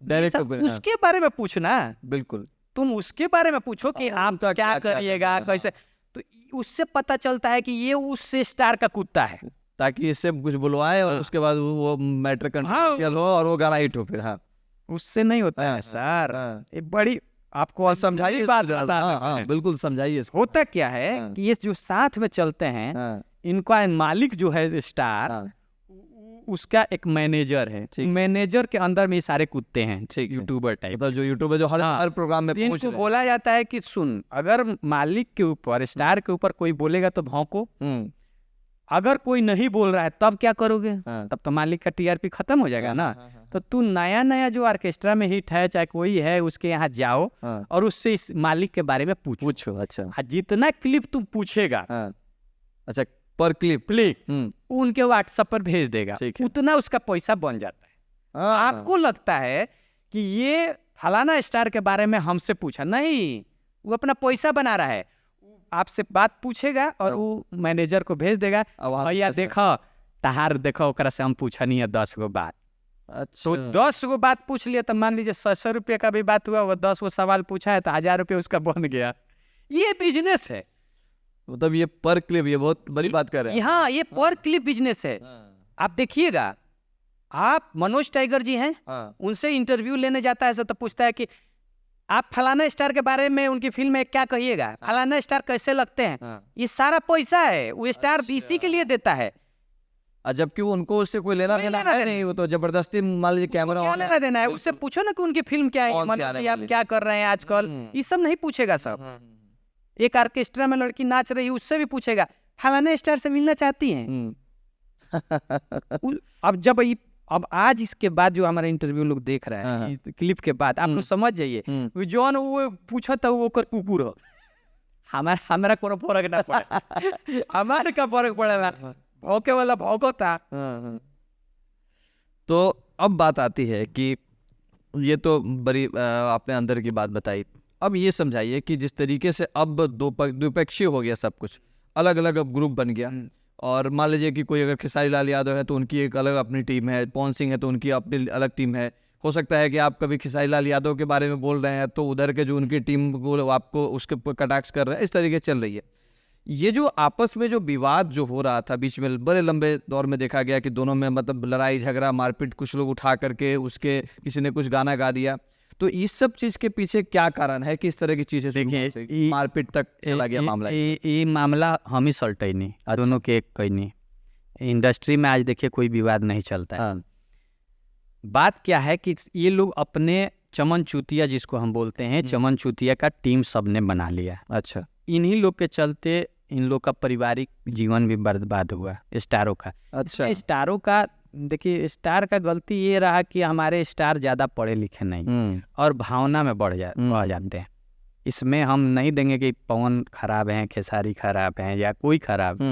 डायरेक्ट उसके बारे में पूछना। बिल्कुल, तुम उसके बारे में पूछो कि आप क्या करिएगा, कैसे, तो उससे पता चलता है कि ये उस स्टार का कुत्ता है, ताकि इससे कुछ बुलवाए और उसके बाद वो मैटर कंट्रोवर्शियल हो और वो गाना हिट हो फिर। हाँ, उससे नहीं होता है सर, ये बड़ी आपको समझाइए बात। बिल्कुल समझाइए। होता क्या है कि ये जो साथ में चलते हैं, इनका मालिक जो है स्टार, उसका एक मैनेजर है, मैनेजर के अंदर में सारे कुत्ते हैं, यूट्यूबर टाइप, मतलब जो यूट्यूबर जो हर प्रोग्राम में इनको बोला जाता है कि सुन, अगर मालिक के ऊपर, स्टार के ऊपर कोई बोलेगा तो भौंको, अगर कोई नहीं बोल रहा है तब क्या करोगे? तब तो मालिक का टीआरपी खत्म हो जाएगा ना। तो तू नया नया जो ऑर्केस्ट्रा में हिट है, चाहे कोई है, उसके यहाँ जाओ और उससे इस मालिक के बारे में पूछो। अच्छा, जितना क्लिप तुम पूछेगा, अच्छा, पर क्लिप उनके व्हाट्सएप पर भेज देगा, उतना उसका पैसा बन जाता है। आपको लगता है कि ये फलाना स्टार के बारे में हमसे पूछा, नहीं, वो अपना पैसा बना रहा है। आपसे बात पूछेगा और वो मैनेजर को भेज देगा, भैया देखो तहार देखो ओकरा से हम पूछनी है 10 गो बात। अच्छा, तो 10 गो बात पूछ लिया, तो मान लीजिए 100 रुपये का भी बात हुआ, वो 10 गो सवाल पूछा है तो 1000 रुपये उसका बन गया। ये बिजनेस है, मतलब ये पर क्लिप, ये बहुत बड़ी बात कर रहे हैं। हाँ ये पर क्लिप बिजनेस है। आप देखिएगा, आप मनोज टाइगर जी हैं, उनसे इंटरव्यू लेने जाता है तो पूछता है कि आप फलाना स्टार के बारे में उनकी फिल्म में क्या कहिएगा, फलाना स्टार कैसे लगते हैं। ये सारा पैसा है, वो स्टार इसी के लिए देता है। जबकि वो उनको उससे कोई लेना देना है नहीं, वो तो जबरदस्ती मान लीजिए कैमरा क्या लेना देना है। उससे पूछो ना कि उनकी फिल्म क्या है, कौन सी मनोज आने जी आप वाली क्या कर रहे हैं आजकल, ये सब नहीं पूछेगा। सब एक ऑर्केस्ट्रा में लड़की नाच रही है, उससे भी पूछेगा फलाना स्टार से मिलना चाहती हैं। अब आज इसके बाद जो हमारा इंटरव्यू लोग देख रहे हैं क्लिप के बाद, आप लोग समझ जाइए जौन वो पूछा था वो कुकुर हो। हमारा कोनो फर्क ना पड़े, हमारे का फर्क पड़ेगा, भौके वाला भौंकता। तो अब बात आती है कि ये तो बड़ी आपने अंदर की बात बताई। अब ये समझाइए कि जिस तरीके से अब द्विपक्षीय हो गया सब कुछ, अलग अलग अब ग्रुप बन गया, और मान लीजिए कि कोई अगर खेसारी लाल यादव है तो उनकी एक अलग अपनी टीम है, पवन सिंह है तो उनकी अपनी अलग टीम है। हो सकता है कि आप कभी खेसारी लाल यादव के बारे में बोल रहे हैं तो उधर के जो उनकी टीम वो आपको उसके कटाक्ष कर रहे हैं, इस तरीके चल रही है। ये जो आपस में जो विवाद जो हो रहा था बीच में, बड़े लंबे दौर में देखा गया कि दोनों में मतलब लड़ाई झगड़ा मारपीट, कुछ लोग उठा करके उसके किसी ने कुछ गाना गा दिया, तो इस सब चीज के पीछे क्या कारण है कि इस तरह की चीजें देखिए मारपीट तक चला गया मामला? ये मामला हम ही सल्टे नहीं, दोनों के एक कहीं नहीं। इंडस्ट्री में आज देखिए कोई विवाद नहीं चलता है। बात क्या है कि ये लोग अपने चमन चूतिया, जिसको हम बोलते हैं चमन चूतिया का टीम सबने बना लिया। अच्छा, इन्हीं लोग के चलते इन लोग का पारिवारिक जीवन भी बर्बाद हुआ स्टारों का। अच्छा, स्टारों का देखिए, स्टार का गलती ये रहा कि हमारे स्टार ज़्यादा पढ़े लिखे नहीं और भावना में बढ़ जाते हैं। इसमें हम नहीं देंगे कि पवन खराब हैं, खेसारी खराब हैं या कोई खराब,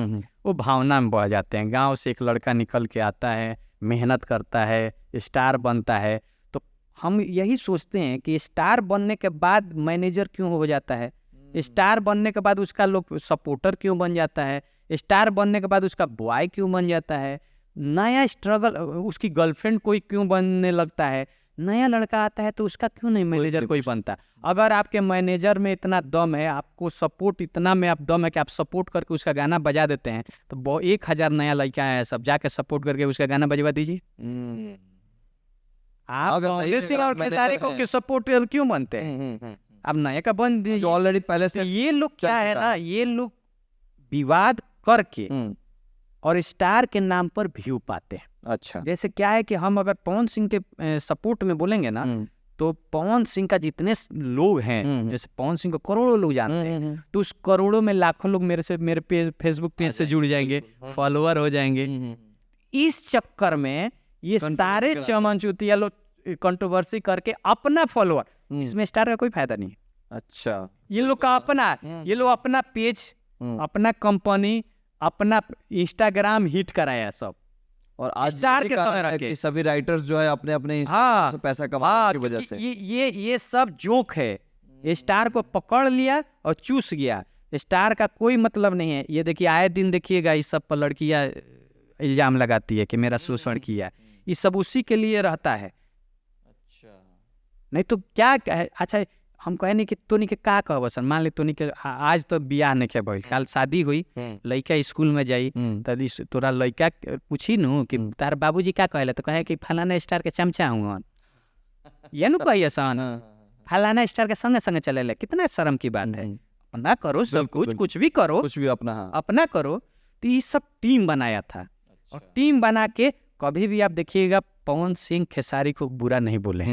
वो भावना में बढ़ जाते हैं। गांव से एक लड़का निकल के आता है, मेहनत करता है, स्टार बनता है, तो हम यही सोचते हैं कि स्टार बनने के बाद मैनेजर क्यों हो जाता है, स्टार बनने के बाद उसका लोग सपोर्टर क्यों बन जाता है, स्टार बनने के बाद उसका बॉय क्यों बन जाता है, नया स्ट्रगल उसकी गर्लफ्रेंड कोई क्यों बनने लगता है, नया लड़का आता है तो उसका क्यों नहीं मैनेजर कोई बनता। अगर आपके मैनेजर में इतना दम है, आपको सपोर्ट इतना में आप दम है कि आप सपोर्ट करके उसका गाना बजा देते हैं, तो 1000 नया लड़का है, सब जाके सपोर्ट करके उसका गाना बजवा दीजिए। आप सिंह और खेसारी को सपोर्टर क्यों बनते हैं? आप नया का बन दीजिए ऑलरेडी पहले से। ये लोग क्या है ना, ये लोग विवाद करके और स्टार के नाम पर व्यू पाते हैं। अच्छा, जैसे क्या है कि हम अगर पवन सिंह के सपोर्ट में बोलेंगे ना, तो पवन सिंह का जितने लोग हैं, जैसे पवन सिंह को करोड़ों लोग जानते हैं, तो उस करोड़ों में लाखों लोग मेरे पेज, फेसबुक पेज से जुड़ जाएंगे, फॉलोअर हो जाएंगे। इस चक्कर में ये सारे चमन चूतिया लोग कंट्रोवर्सी करके अपना फॉलोअर, इसमें स्टार का कोई फायदा नहीं है। अच्छा, ये लोग का अपना, ये लोग अपना पेज, अपना कंपनी, अपना इंस्टाग्राम हिट कराया सब, और आज स्टार के समय रखे कि सभी राइटर्स जो है अपने अपने से पैसा कमाने की वजह से ये सब जोक है। स्टार को पकड़ लिया और चूस गया, स्टार का कोई मतलब नहीं है। ये देखिए आए दिन देखिएगा इस सब पर लड़कियां इल्जाम लगाती है कि मेरा शोषण किया, ये सब उसी के लिए रहता है। अच्छा, नहीं तो क्या है। अच्छा, हम कहे नहीं कि तोनी के का कहब सन, मान ली तोनी के आज तो बियाह नहीं के भइल, कल शादी हुई, लड़का स्कूल में जाई, तो तोरा लड़का पूछी नु कि तार बाबूजी क्या कहले, तो कहे कि फलाना स्टार के चमचा हूँ, ये नु कहिए सन, फलाना स्टार के संगे संगे चले। कितना शर्म की बात है। अपना करो सब कुछ भी करो, कुछ भी अपना करो। तो ये सब टीम बनाया था, और टीम बना के कभी भी आप देखिएगा पवन सिंह खेसारी को बुरा नहीं बोले,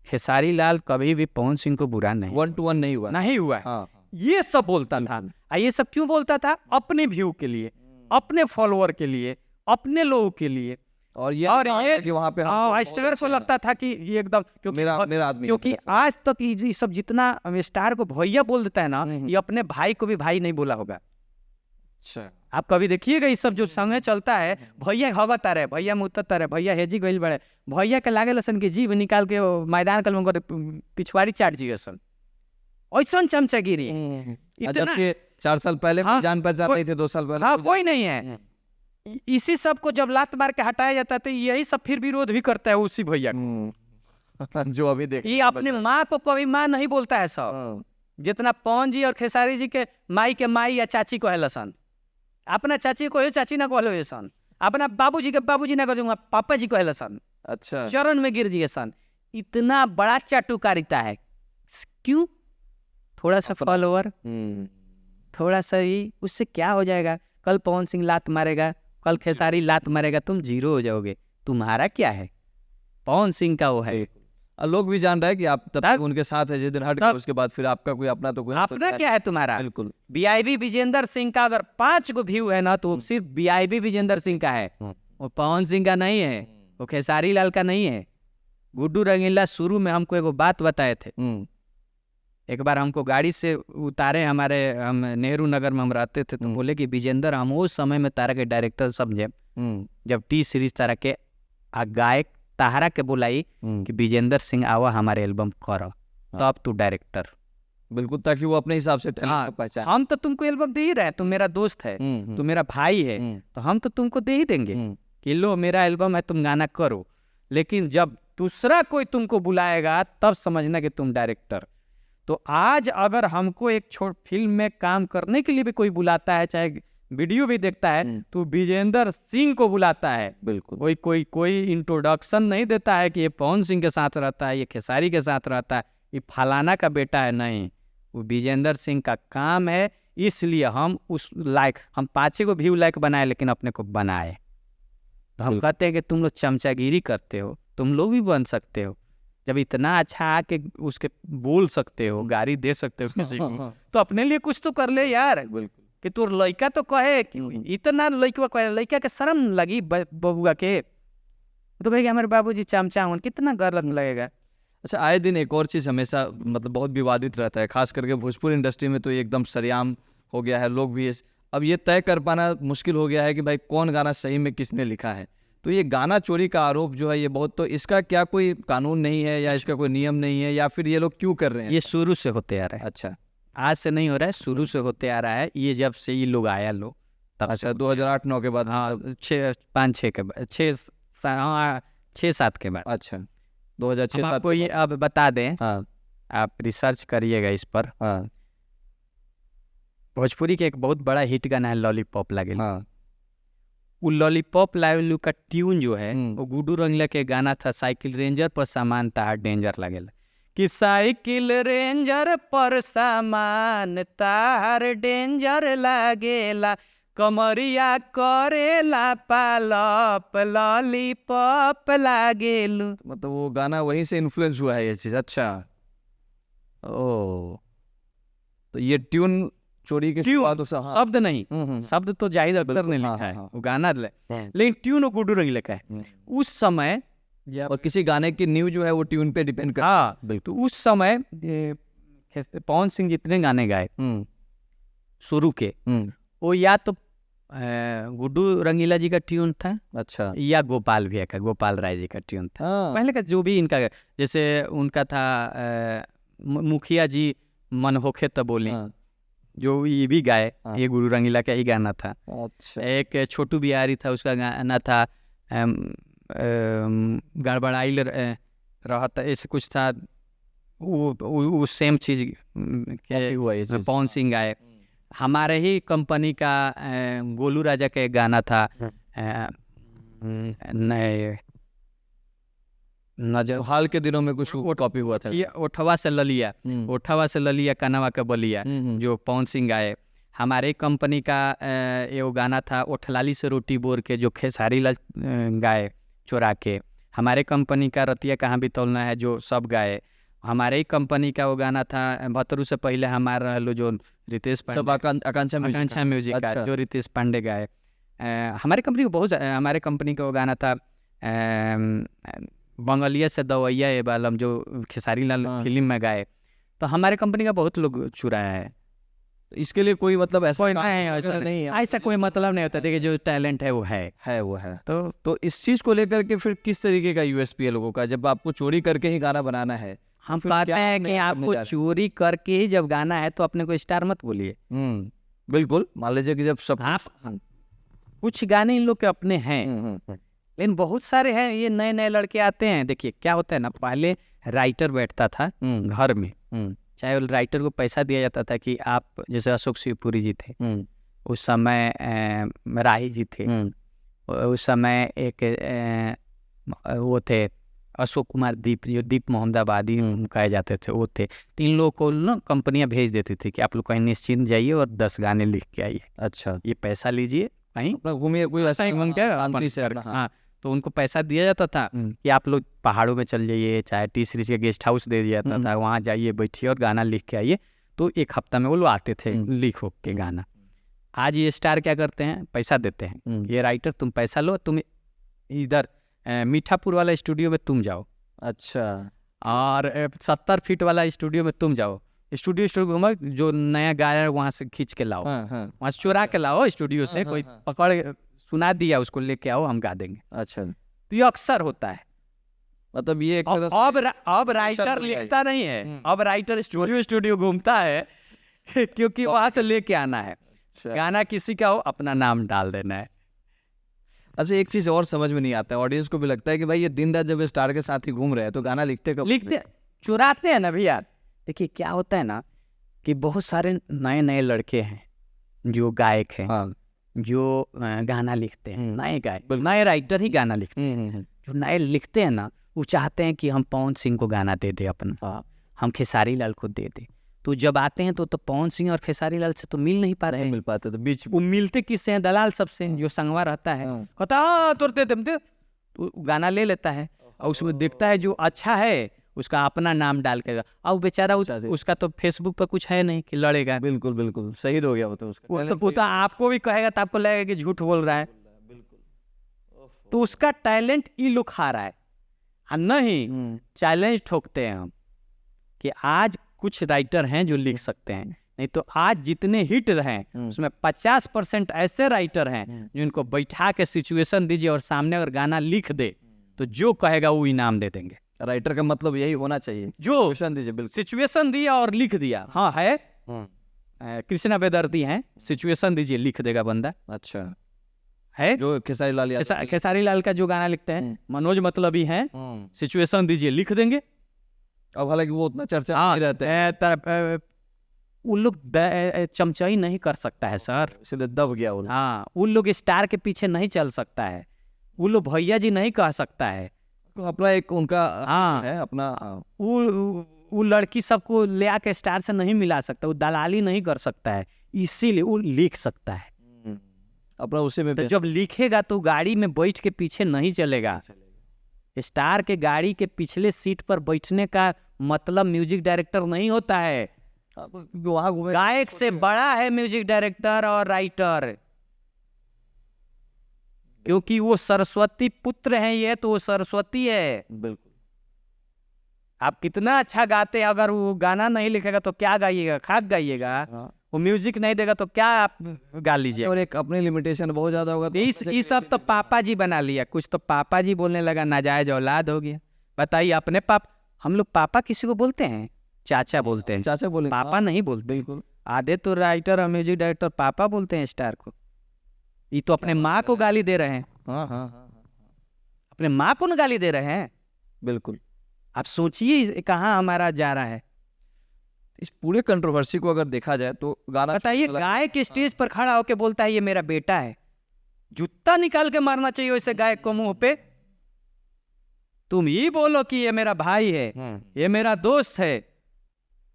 खेसारी लाल कभी भी पवन सिंह को बुरा नहीं, 1 to 1 नहीं हुआ। ये सब बोलता था। ये सब क्यों बोलता था? अपने व्यू के लिए, अपने फॉलोअर के लिए, अपने लोगों के लिए। और ये कि वहाँ पे स्टार को लगता था कि ये एकदम, मेरा आदमी, क्योंकि आज तक ये सब जितना स्टार को भैया बोल देता है ना, ये अपने भाई को भी भाई नहीं बोला होगा। अच्छा, आप कभी देखिएगा ये सब जो संगे चलता है, भैया हवता रहे, भैया मुतता रहे, भैया हेजी गइल बड़े, भैया के लागे लसन के जीभ निकाल के मैदान कल में पिछवाड़ी चाट जिए सन। ऐसा चमचागिरी इतना जबकि 4 साल पहले हाँ, जान पहचान नहीं थे, 2 साल पहले हाँ कोई नहीं है। इसी सब को जब लात मार के हटाया जाता है तो यही सब फिर विरोध भी करता है उसी भैया को। जो अभी देख ये अपने माँ को कभी माँ नहीं बोलता है सब, जितना पवन जी और खेसारी जी के माई या चाची को है लसन, अपना चाची को चाची ना कहलो ये सन, अपना बाबूजी के बाबूजी ना कहो, पापा जी को है लसन, अच्छा चरण में गिर जिए सन। इतना बड़ा चाटुकारिता है, क्यों? थोड़ा सा फॉलोवर, थोड़ा सा ही, उससे क्या हो जाएगा? कल पवन सिंह लात मारेगा, कल खेसारी लात मारेगा, तुम जीरो हो जाओगे। तुम्हारा क्या है? पवन सिंह का वो है। लोग भी जान रहे हैं कि आप तब तक उनके साथ है, जिस दिन हट गए उसके बाद फिर आपका कोई अपना तो कोई अपना क्या है तुम्हारा? बिल्कुल। बीआईबी विजेंद्र सिंह का अगर 5 गो व्यू है ना तो सिर्फ बीआईबी विजेंद्र सिंह का है, वो पवन सिंह का नहीं है, वो खेसारी लाल का नहीं है। गुड्डू रंगीला शुरू में हमको एगो बात बताए थे। एक बार हमको गाड़ी से उतारे, हम नेहरू नगर में हम रहते थे, तो बोले कि विजेंद्र, हम उस समय में तारा के डायरेक्टर समझे, जब टी सीरीज तारा के गायक तारा के बुलाई कि विजेंद्र सिंह आवा हमारे एल्बम करो, तो अब तू डायरेक्टर। बिल्कुल, ताकि वो अपने हिसाब से हाँ, पहचान। हम तो तुमको एल्बम दे ही रहे हैं, तुम मेरा दोस्त है, तुम मेरा भाई है, तो हम तो तुमको दे ही देंगे कि लो मेरा एल्बम है, तुम गाना करो। लेकिन जब दूसरा कोई तुमको बुलाएगा तब समझना कि तुम डायरेक्टर। तो आज अगर हमको एक छोट फिल्म में काम करने के लिए भी कोई बुलाता है, चाहे वीडियो भी देखता है, तो विजेंद्र सिंह को बुलाता है। बिल्कुल, कोई इंट्रोडक्शन नहीं देता है कि ये पवन सिंह के साथ रहता है, ये खेसारी के साथ रहता है, ये फलाना का बेटा है। नहीं, वो विजेंद्र सिंह का काम है। इसलिए हम उस लायक, हम 5 गो व्यू लायक बनाए, लेकिन अपने को बनाए। तो हम कहते हैं कि तुम लोग चमचागिरी करते हो, तुम लोग भी बन सकते हो। जब इतना अच्छा आके उसके बोल सकते हो, गाड़ी दे सकते हो किसी को, तो अपने लिए कुछ तो कर ले यार। बिल्कुल, कि तोर लड़का तो कहे कि इतना लड़का कहे, लड़का के शर्म लगी बबुआ के, तो कहेगा हमारे बाबूजी चमचा हूँ, कितना गलत लगेगा। अच्छा, आए दिन एक और चीज़ हमेशा मतलब बहुत विवादित रहता है, खास करके भोजपुरी इंडस्ट्री में तो ये एकदम सरेआम हो गया है। लोग भी अब ये तय कर पाना मुश्किल हो गया है कि भाई कौन गाना सही में किसने लिखा है। तो ये गाना चोरी का आरोप जो है ये बहुत, तो इसका क्या कोई कानून नहीं है या इसका कोई नियम नहीं है, या फिर ये लोग क्यों कर रहे हैं? ये शुरू से होते आ रहा है। अच्छा, आज से नहीं हो रहा है, शुरू से होते आ रहा है। ये जब से ये लोग आया लो तब। अच्छा, 2008-9 के बाद? हाँ, 5-6 के बाद, 6-7 के बाद। अच्छा, 2006-7 आपको ये अब बता दें, हाँ, आप रिसर्च करिएगा इस पर। हाँ, भोजपुरी के एक बहुत बड़ा हिट गाना है लॉलीपॉप लागेलू। हाँ, वो लॉलीपॉप लागेलू का ट्यून जो है वो गुड्डू रंगीला के गाना था, साइकिल रेंजर पर सामान तार डेंजर लागेला, कि साइकिल रेंजर पर सामान तार डेंजर लागेला, कमरिया करेला पालप लॉलीपॉप लागेलू। मतलब वो गाना वहीं से इन्फ्लुएंस हुआ है ये चीज़। अच्छा, ओ, तो ये ट्यून चोरी के बाद शब्द नहीं, शब्द तो जाहिद अख्तर ने लिखा है, वो गाना लेकिन ट्यून वो गुड्डू रंगीला का है। उस समय और किसी गाने की न्यू जो है वो ट्यून पे डिपेंड करता है। हाँ बिल्कुल। उस समय पवन सिंह जितने गाने गाए शुरू के, वो या तो गुड्डू रंगीला जी का ट्यून था, अच्छा, या गोपाल भैया का, गोपाल राय जी का ट्यून था। पहले का जो भी इनका, जैसे उनका था मुखिया जी मन होखे तो बोली, जो ये भी गाए, ये गुड्डू रंगीला का ही गाना था। अच्छा, एक छोटू बिहारी था, उसका गाना था गड़बड़ाइल रहता, ऐसे कुछ था। वो सेम चीज हुआ ये चीज। पवन सिंह गाए। हमारे ही कंपनी का गोलू राजा का एक गाना था, नजर, हाल के दिनों में कुछ कॉपी हुआ था, ये ओठवा से ललिया, ओठवा से ललिया कनवा का बलिया, जो पवन सिंह गाए। हमारे कंपनी का ये गाना था, ओठलाली से रोटी बोर के, जो खेसारी लाल गाए चुरा के। हमारे कंपनी का रतिया कहाँ भी तोलना है, जो सब गाए। हमारे ही कंपनी का वो गाना था, भतरू से पहले हमारा लो, जो रितेश पांडे, आकांक्षा म्यूजिक का, जो रितेश पांडे गाए। हमारे कंपनी को बहुत, हमारे कंपनी का वो गाना था बंगलिया से दवैया ए बालम, जो खेसारी लाल फिल्म में गाए। तो हमारे कंपनी का बहुत लोग चुराया है। इसके लिए कोई मतलब ऐसा नहीं, ऐसा कोई मतलब नहीं होता। देखिए, जो टैलेंट है वो है। तो इस चीज़ को लेकर के फिर किस तरीके का यूएसपी है लोगों का, जब आपको चोरी करके ही गाना बनाना है, हम फिर कहते क्या हैं अपने कि आप करने आपको जा रहे हैं? चोरी करके ही जब गाना है तो अपने को स्टार मत बोलिए। बिल्कुल, मान लीजिए कि जब सब आप कुछ गाने इन लोग के अपने हैं, हम्म, लेकिन बहुत सारे हैं ये नए नए लड़के आते हैं। देखिए क्या होता है ना, पहले राइटर बैठता था घर में, चाहे राइटर को पैसा दिया जाता था कि आप, जैसे अशोक शिवपुरी जी थे उस समय, राही जी थे उस समय, एक वो थे अशोक कुमार दीप, जो दीप मोहम्मदाबादी कहे जाते थे, वो थे। तो इन लोगों को ना कंपनियां भेज देती थी कि आप लोग कहीं निश्चिंत जाइए और 10 गाने लिख के आइए, अच्छा, ये पैसा लीजिए कहीं अपना घूमिए कोई ऐसा कहीं घूम के शांति अपन से कर, अपना, हाँ। तो उनको पैसा दिया जाता था कि आप लोग पहाड़ों में चल जाइए, चाहे टी सीरीज के गेस्ट हाउस दे दिया जाता था, वहाँ जाइए बैठिए और गाना लिख के आइए। तो एक हफ्ता में वो लोग आते थे लिखो के गाना। आज ये स्टार क्या करते हैं, पैसा देते हैं, ये राइटर तुम पैसा लो, तुम इधर मीठापुर वाला स्टूडियो में तुम जाओ, अच्छा, और 70 फीट वाला स्टूडियो में तुम जाओ, स्टूडियो घूमो, जो नया गाया है वहाँ से खींच के लाओ, वहाँ से चुरा के लाओ स्टूडियो से, कोई पकड़ सुना दिया उसको लेके आओ, हम गा देंगे। अच्छा, तो ये अक्सर होता है। मतलब ये एक तरह से अब राइटर लिखता नहीं है, अब राइटर स्टूडियो घूमता है क्योंकि वहां से लेके आना है, गाना किसी का हो अपना नाम डाल देना है। अच्छा, एक चीज और समझ में नहीं आता है, ऑडियंस को भी लगता है कि भाई ये दिन रात जब स्टार के साथ ही घूम रहे हैं तो गाना लिखते कब? लिखते चुराते हैं ना भैया। देखिए क्या होता है ना कि बहुत सारे नए नए लड़के हैं जो गायक हैं, हाँ, जो गाना लिखते हैं, नए गायक, नए राइटर ही गाना लिखते हैं। जो नए लिखते हैं ना, वो चाहते हैं कि हम पवन सिंह को गाना दे दे अपना, हम खेसारी लाल को दे दे। तो जब आते हैं तो पवन सिंह और खेसारी लाल से तो मिल नहीं पाते, नहीं मिल पाते, तो बीच वो मिलते किससे हैं, दलाल सबसे, जो संगवा रहता है, कहता हाँ तुरते दमते, तो गाना ले लेता है और उसमें देखता है जो अच्छा है उसका अपना नाम डाल के, और बेचारा उसका तो फेसबुक पर कुछ है नहीं कि लड़ेगा। बिल्कुल बिल्कुल शहीद हो गया वो तो उसका, वो तो आपको भी कहेगा तो आपको लगेगा कि झूठ बोल रहा है, तो उसका टैलेंट ई लोग खा रहा है। नहीं, चैलेंज ठोकते हैं हम कि आज कुछ राइटर हैं जो लिख सकते हैं, नहीं तो आज जितने हिट रहे उसमें 50% ऐसे राइटर हैं जो इनको बैठा के सिचुएशन दीजिए और सामने अगर गाना लिख दे तो जो कहेगा वो इनाम दे देंगे। राइटर का मतलब यही होना चाहिए, जो सिचुएशन दीजिए, बिल्कुल सिचुएशन दिया और लिख दिया। हाँ है, कृष्णा बेदर्दी हैं, सिचुएशन दीजिए लिख देगा बंदा। अच्छा है जो खेसारी लाल यादव खेसारी लाल का जो गाना लिखते हैं, मनोज मतलबी हैं, सिचुएशन दीजिए लिख देंगे। अब हालांकि वो उतना चर्चा नहीं रहते हैं, उन लोग चमचाई नहीं कर सकता है सर, इसलिए दब गया वो। हाँ, उन लोग स्टार के पीछे नहीं चल सकता है, उन लोग भैया जी नहीं कह सकता है, अपना एक उनका हाँ है अपना, वो लड़की सबको ले आके स्टार से नहीं मिला सकता, वो दलाली नहीं कर सकता है, इसीलिए वो लिख सकता है अपना उसी में। तो जब लिखेगा तो गाड़ी में बैठ के पीछे नहीं चलेगा। स्टार के गाड़ी के पिछले सीट पर बैठने का मतलब म्यूजिक डायरेक्टर नहीं होता है, वहां घूमे, गायक से बड़ा है म्यूजिक डायरेक्टर और राइटर, क्योंकि वो सरस्वती पुत्र हैं, ये तो वो सरस्वती है। बिल्कुल, आप कितना अच्छा गाते हैं, अगर वो गाना नहीं लिखेगा तो क्या गाइएगा, खाक गाइएगा। वो म्यूजिक नहीं देगा तो क्या आप गा लीजिए। और एक अपनी लिमिटेशन बहुत ज्यादा होगा तो इस सब तो पापा जी बना लिया, कुछ तो पापा जी बोलने लगा, नाजायज औलाद हो गया। बताइए अपने हम लोग पापा किसी को बोलते हैं, चाचा बोलते हैं, चाचा बोले, पापा नहीं बोलते। बिल्कुल, आधे तो राइटर और म्यूजिक डायरेक्टर पापा बोलते हैं स्टार को। ये तो अपने माँ को गाली दे रहे हैं, हाँ हाँ हाँ, अपने माँ को न गाली दे रहे हैं। बिल्कुल, आप सोचिए कहाँ हमारा जा रहा है। इस पूरे कंट्रोवर्सी को अगर देखा जाए तो गाना, बताइए गायक स्टेज पर खड़ा होके बोलता है ये मेरा बेटा है, जूता निकाल के मारना चाहिए वैसे गायक को मुंह पे। तुम ही बोलो कि ये मेरा भाई है, ये मेरा दोस्त है,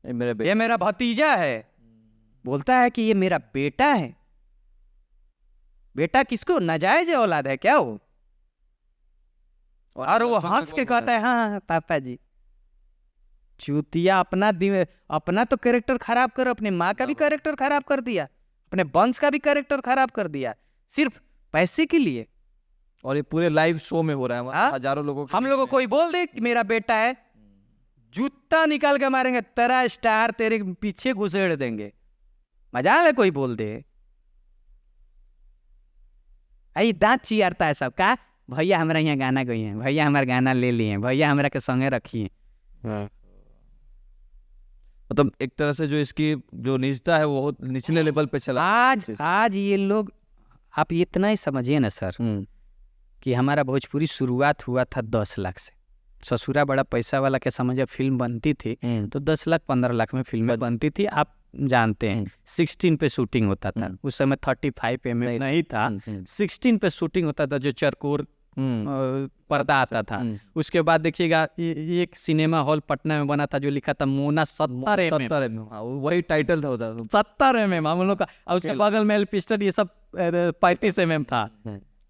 ये मेरा भतीजा है, बोलता है कि ये मेरा बेटा है। बेटा किसको, नाजायज औलाद है क्या वो? और वो हंस के कहता है हाँ पापा जी। चूतिया, अपना तो कैरेक्टर खराब कर, अपने माँ का भी कैरेक्टर खराब कर दिया, अपने वंश का भी कैरेक्टर खराब कर दिया, सिर्फ पैसे के लिए। और ये पूरे लाइव शो में हो रहा है, हजारों लोगों, हम लोगों को कोई बोल दे कि मेरा बेटा है, जूता निकाल के मारेंगे, तेरा स्टार तेरे पीछे घुसेड़ देंगे। मजाल है कोई बोल दे? आई दांत चियारता है सबका, भैया हमारा यहाँ गाना गई है, भैया हमारा गाना ले लिए, भैया हमारा के संगे रखिए। मतलब एक तरह से जो इसकी जो निजता है वो बहुत निचले लेवल पे चला। आज ये लोग, आप इतना ही समझिए ना सर कि हमारा भोजपुरी शुरुआत हुआ था 10 लाख से। ससुरा बड़ा पैसा वाला के समय जब फिल्म बनती थी तो 10 लाख 15 लाख में फिल्में बनती थी। आप जानते हैं 16 पे शूटिंग होता था उस समय, 35 mm नहीं था, 16 पे शूटिंग होता था, जो चरकोर पर्दा आता था। उसके बाद देखिएगा एक सिनेमा हॉल पटना में बना था जो लिखा था मोना 70 mm, वही टाइटल था 70 mm हम लोग का। और उसके बगल में एलपिस्टर, ये सब 35 mm था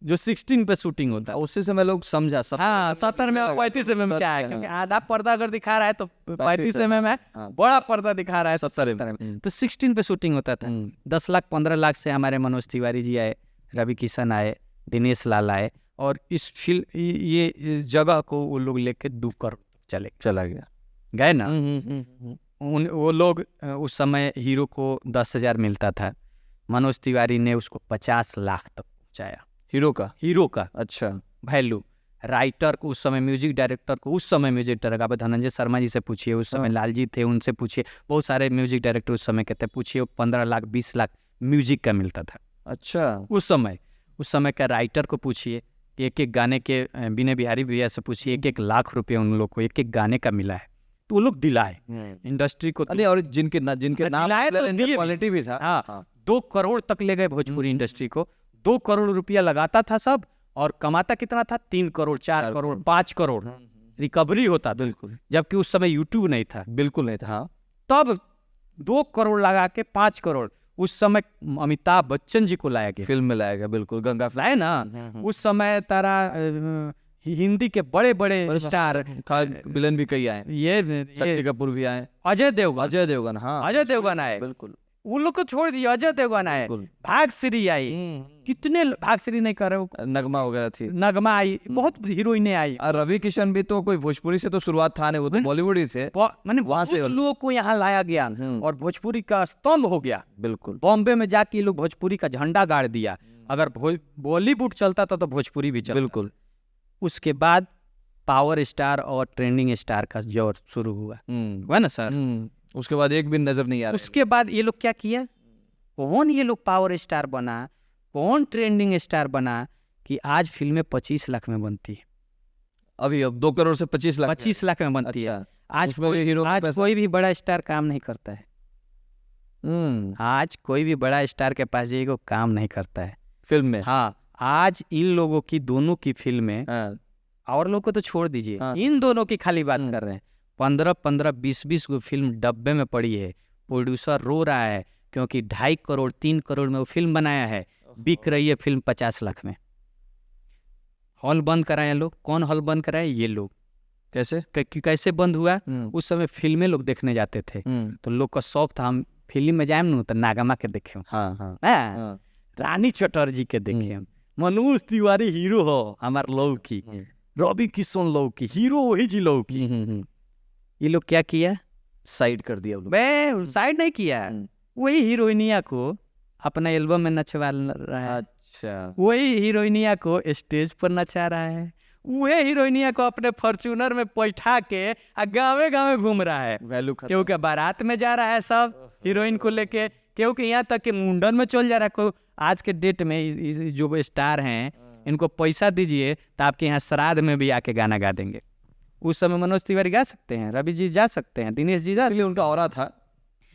जो 16 पे शूटिंग होता है। उससे से मैं लोग समझा 70 में 35 mm क्या है, क्योंकि आधा पर्दा अगर दिखा रहा है तो 35 mm है, बड़ा पर्दा दिखा रहा है 70 mm। तो 16 पे शूटिंग होता था। 10 लाख 15 लाख से हमारे मनोज तिवारी जी आए, रवि किशन आए, दिनेश लाल आए, और इस फिल्म ये जगह को वो लोग लेके 2 करोड़ चला गए ना। वो लोग उस समय हीरो को 10,000 मिलता था, मनोज तिवारी ने उसको 50 लाख तक पहुँचाया। हीरो का अच्छा वैल्यू। राइटर को उस समय, म्यूजिक डायरेक्टर को उस समय, म्यूजिक डायरेक्टर आप धनंजय शर्मा जी से पूछिए, उस समय लाल जी थे, उनसे पूछिए, बहुत सारे म्यूजिक डायरेक्टर उस समय कहते, पूछिए 15 लाख 20 लाख म्यूजिक का मिलता था। अच्छा उस समय का राइटर को पूछिए, एक एक गाने के, बीने बिहारी भैया से पूछिए, 1-1 लाख रुपए उन लोग को एक एक गाने का मिला है। तो वो लोग दिलाए इंडस्ट्री को। और जिनके नाम क्वालिटी भी था। हाँ 2 करोड़ तक ले गए भोजपुरी इंडस्ट्री को। 2 करोड़ रुपया लगाता था सब, और कमाता कितना था? 3 करोड़ 4 करोड़ 5 करोड़ रिकवरी होता। बिल्कुल, जबकि उस समय यूट्यूब नहीं था, बिल्कुल नहीं था। हाँ, तब 2 करोड़ लगा के 5 करोड़ उस समय अमिताभ बच्चन जी को लाया गया, फिल्म में लाया गया। बिल्कुल, गंगा लाए ना। उस समय तारा हिंदी के बड़े बड़े स्टार विलन भी कई आए, ये शक्ति कपूर भी आए, अजय देवगन। हाँ अजय देवगन आए। बिल्कुल, वो लोग को छोड़ दीजिए, अजय देवगन आए, भाग्यश्री आई, कितने भाग्यश्री नहीं कर रहे, नगमा वगैरह थी, नगमा आई, बहुत हीरोइनें आई। और रवि किशन भी तो कोई भोजपुरी से तो शुरुआत था नहीं, वो तो बॉलीवुड ही थे। मैंने वहां से लोगों को यहाँ लाया गया और भोजपुरी का स्तंभ हो गया। बिल्कुल, बॉम्बे में जाके ये लोग भोजपुरी का झंडा गाड़ दिया। अगर बॉलीवुड चलता था तो भोजपुरी भी चलता। बिल्कुल। उसके बाद पावर स्टार और ट्रेंडिंग स्टार का दौर शुरू हुआ ना सर। उसके बाद एक भी नजर नहीं आ रहा। उसके बाद ये लोग क्या किया, कौन ये लोग पावर स्टार बना, कौन ट्रेंडिंग स्टार बना, कि आज फिल्में 25 लाख में बनती है। अभी अब 2 करोड़ से 25 लाख में बनती है। आज आज कोई भी बड़ा स्टार काम नहीं करता है। आज कोई भी बड़ा स्टार के पास जाइए, काम नहीं करता है फिल्म में। हाँ, आज इन लोगों की, दोनों की फिल्में, और लोगों को तो छोड़ दीजिए, इन दोनों की खाली बात कर रहे हैं। 15-15, 20-20 को फिल्म डब्बे में पड़ी है। प्रोड्यूसर रो रहा है क्योंकि 2.5 करोड़ 3 करोड़ में वो फिल्म बनाया है, बिक रही है फिल्म 50 लाख में। हॉल बंद कराए लोग। कौन हॉल बंद कराए? ये लोग। कैसे बंद हुआ? उस समय फिल्में लोग देखने जाते थे, तो लोग का शौक था, हम फिल्म में जाए ना तो नागमा के देखे, रानी चटर्जी के देखे, मनोज तिवारी हीरो हो हमार लौ की, रवि किशन लौ की, हीरो वही जी लौ की। ये लोग क्या किया? साइड कर दिया। साइड नहीं किया, वही हीरोइनिया को अपना एल्बम में नचवा रहा है। अच्छा, वही हीरोइनिया को स्टेज पर नचा रहा है, वही हीरोइनिया को अपने फॉर्च्यूनर में बैठा के गाँव गाँव घूम रहा है। वैल्यू क्योंकि बारात में जा रहा है सब हीरोइन को लेके, क्योंकि यहाँ तक कि मुंडन में चल जा रहा है। को आज के डेट में जो स्टार हैं, इनको पैसा दीजिए तो आपके यहाँ श्राद्ध में भी आके गाना गा देंगे। उस समय मनोज तिवारी गा सकते हैं, रवि जी जा सकते हैं, दिनेश जी जा सकते हैं, उनका ऑरा था।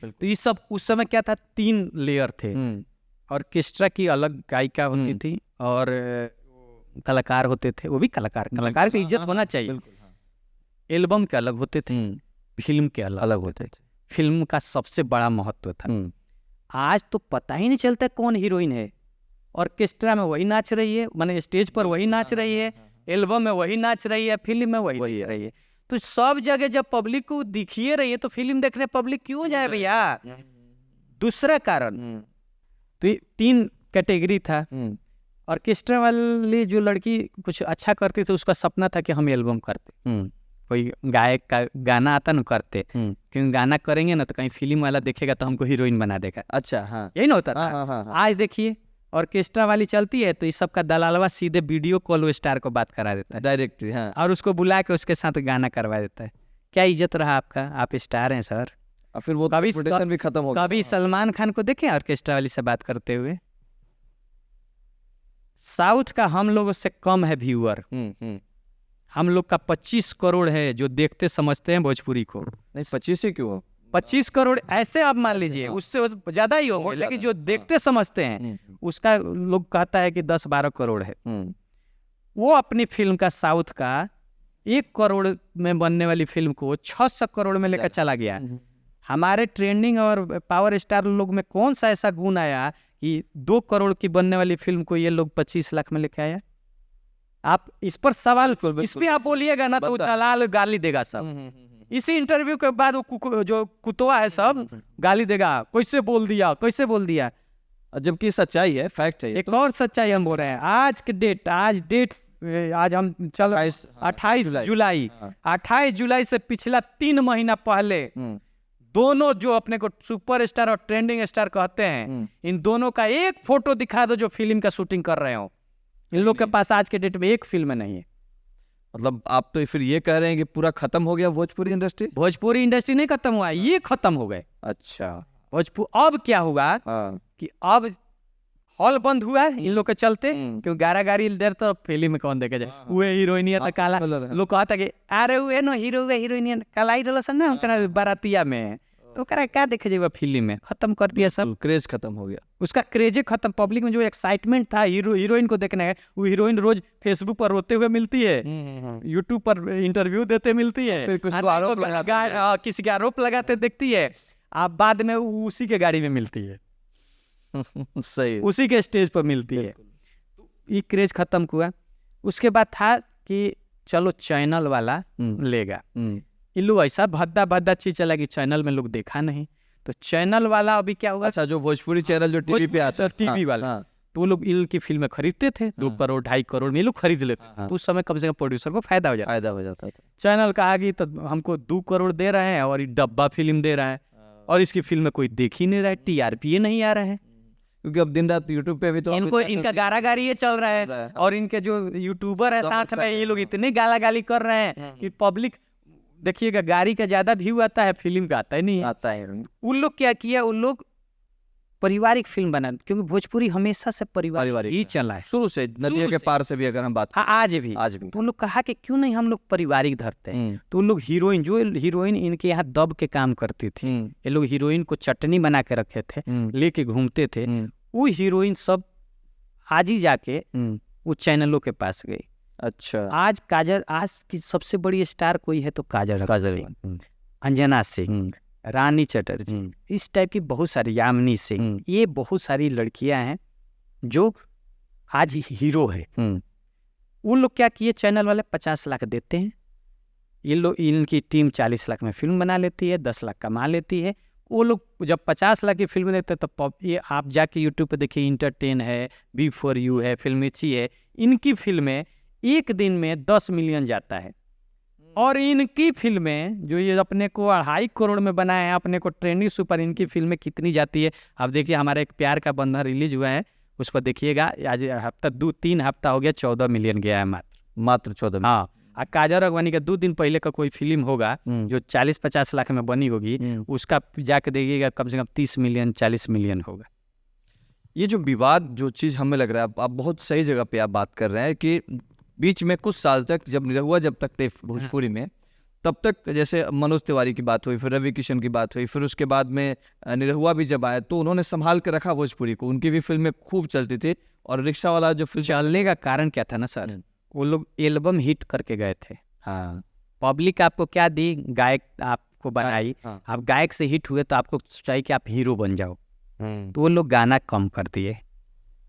तो ये सब उस समय क्या था, 3 लेयर थे। ऑर्केस्ट्रा की अलग गायिका होती थी, और कलाकार होते थे, वो भी कलाकार की इज्जत होना चाहिए। एल्बम के अलग होते थे, फिल्म के अलग होते थे। फिल्म का सबसे बड़ा महत्व था। आज तो पता ही नहीं चलता कौन हीरोइन है। ऑर्केस्ट्रा में वही नाच रही है, माने स्टेज पर वही नाच रही है, एल्बम में वही नाच रही है, फिल्म में वही रही है। तो सब जगह जब पब्लिक को दिखिए रही है, तो फिल्म देखने पब्लिक क्यों जाए भैया? दूसरा कारण, तो 3 कैटेगरी था। ऑर्केस्ट्रा वाली जो लड़की कुछ अच्छा करती थी, उसका सपना था कि हम एल्बम करते, कोई गायक का गाना आता ना करते, क्योंकि गाना करेंगे ना तो कहीं फिल्म वाला देखेगा तो हमको हीरोइन बना देगा। अच्छा, हाँ, यही ना होता था। आज देखिए ऑर्केस्ट्रा वाली चलती है तो इस सब का दलालवा सीधे वीडियो कॉल स्टार को बात करा देता है डायरेक्ट, और उसको बुला के उसके साथ गाना करवा देता है। क्या इज्जत रहा आपका? आप स्टार हैं सर। और फिर वो कभी रेपुटेशन भी खत्म हो गया। कभी सलमान खान को देखे ऑर्केस्ट्रा वाली से बात करते हुए? साउथ का हम लोगों से कम है व्यूअर। हम लोग का 25 करोड़ है जो देखते समझते हैं भोजपुरी को। नहीं 25 ही क्यों? 25 करोड़ ऐसे आप मान लीजिए, उससे ज़्यादा ही होंगे, बहुत लेकिन ज़्यादा, जो देखते समझते हैं उसका लोग कहता है कि 10-12 करोड़ है। वो अपनी फिल्म का साउथ का 1 करोड़ में बनने वाली फिल्म को 600 करोड़ में लेकर चला गया। हमारे ट्रेंडिंग और पावर स्टार लोग में कौन सा ऐसा गुण आया कि 2 करोड़ की बनने वाली फिल्म को ये लोग 25 लाख में लेके आया? आप इस पर सवाल, इस पे आप बोलिएगा ना तो वो दलाल गाली देगा सब। इसी इंटरव्यू के बाद वो जो कुतवा है सब गाली देगा, कैसे बोल दिया, कैसे बोल दिया। जबकि सच्चाई है, फैक्ट है। एक और सच्चाई हम बोल रहे हैं, आज के डेट, आज हम चल 28 जुलाई, 28 जुलाई से पिछला 3 महीना पहले दोनों जो अपने को सुपरस्टार और ट्रेंडिंग स्टार कहते हैं, इन दोनों का एक फोटो दिखा दो जो फिल्म का शूटिंग कर रहे हो। इन लोग के पास आज के डेट में एक फिल्म नहीं है। मतलब आप तो फिर ये कह रहे हैं कि पूरा खत्म हो गया भोजपुरी इंडस्ट्री? भोजपुरी इंडस्ट्री नहीं खत्म हुआ, ये खत्म हो गए। अच्छा, अब क्या हुआ कि अब हॉल बंद हुआ है इन लोग के चलते, क्यों गारी देर तो फिल्म में कौन देखे जाए। वो हीरोइनिया तो काला, लोग कहता कि अरे वो नो हीरो हीरोइनिया काला ही रहल सन ना बारातिया में, तो करा क्या देखे जाए फिल्म में, खत्म कर दिया सब, क्रेज खत्म हो गया, उसका क्रेजे खत्म। पब्लिक में जो एक्साइटमेंट था हीरोइन को देखने है, वो हीरोइन रोज फेसबुक पर रोते हुए मिलती है, यूट्यूब पर इंटरव्यू देते मिलती है, फिर किसी के आरोप लगाते देखती है, आप बाद में उसी के गाड़ी में मिलती है, सही, उसी के स्टेज पर मिलती है। ये क्रेज खत्म हुआ। उसके बाद था कि चलो चैनल वाला लेगा, ये लोग ऐसा भद्दा चीज चला कि चैनल में लोग देखा नहीं, तो चैनल वाला अभी क्या हुआ। अच्छा, जो भोजपुरी चैनल जो टीवी पे आता है, टीवी वाला, तो वो लोग इल की फिल्में खरीदते थे, 2 करोड़ 2.5 करोड़ में ये लोग खरीद लेते। तो उस समय कम से कम प्रोड्यूसर को फायदा हो जाता था। चैनल का आगे तो हमको 2 करोड़ दे रहे हैं और ये डब्बा फिल्म दे रहा है, और इसकी फिल्म में कोई देख ही नहीं रहा है, TRP नहीं आ रहा है, क्योंकि अब दिन रात यूट्यूब पे भी तो इनका गारा-गारी ये चल रहा है, और इनके जो यूट्यूबर है साथ में, ये लोग इतने गाला-गाली कर रहे हैं कि पब्लिक देखिएगा, गाड़ी का ज्यादा व्यू आता है, फिल्म का आता है नहीं आता है। उन लोग क्या किया, उन लोग पारिवारिक फिल्म बना, क्योंकि भोजपुरी हमेशा से पारिवारिक ही चला है शुरू से, नदिया के पार से भी अगर हम बात, हाँ आज भी। तो उन लोग कहा कि क्यों नहीं हम लोग पारिवारिक धरते हैं। तो उन लोग हीरोइन इनके यहाँ दब के काम करती थी, ये लोग हीरोइन को चटनी बना के रखे थे, लेके घूमते थे। वो हीरोइन सब आज ही जाके वो चैनलों के पास गई। अच्छा, आज की सबसे बड़ी स्टार कोई है तो काजल, अंजना सिंह, रानी चटर्जी, इस टाइप की बहुत सारी, यामिनी सिंह, ये बहुत सारी लड़कियां हैं जो आज हीरो है। उन लोग क्या किए, चैनल वाले 50 लाख देते हैं, ये लोग, इनकी टीम 40 लाख में फिल्म बना लेती है, 10 लाख कमा लेती है। वो लोग जब 50 लाख की फिल्म देखते हैं तो ये आप जाके यूट्यूब पे देखिए, इंटरटेन है, B4U है, फिल्मिची है, इनकी फिल्में एक दिन में 10 मिलियन जाता है। और इनकी फिल्में जो ये अपने को 2.5 करोड़ में बनाए हैं, अपने को ट्रेंडिंग सुपर, इनकी फिल्में कितनी जाती है आप देखिए। हमारा एक प्यार का बंधन रिलीज हुआ है, उस पर देखिएगा, आज हफ्ता 2-3 हफ्ता हो गया, 14 मिलियन गया है मात्र 14। हाँ, काजल राघवानी का 2 दिन पहले का कोई फिल्म होगा जो 40-50 लाख में बनी होगी, उसका जाके देखिएगा कम से कम 30 मिलियन 40 मिलियन होगा। ये जो विवाद, जो चीज़ हमें लग रहा है, आप बहुत सही जगह पे आप बात कर रहे हैं कि बीच में कुछ साल तक जब निरहुआ जब तक थे भोजपुरी में, तब तक जैसे मनोज तिवारी की बात हुई, फिर रवि किशन की बात हुई, फिर उसके बाद में निरहुआ भी जब आए तो उन्होंने संभाल के रखा भोजपुरी को, उनकी भी फिल्में खूब चलती थी। और रिक्शा वाला जो फिल्म चलने का कारण क्या था ना सर, वो लोग एल्बम हिट करके गए थे। हाँ, पब्लिक आपको क्या दी, गायक आपको बनाई, आप गायक से हिट हुए तो आपको चाहिए कि आप हीरो बन जाओ, तो वो लोग गाना कम कर दिए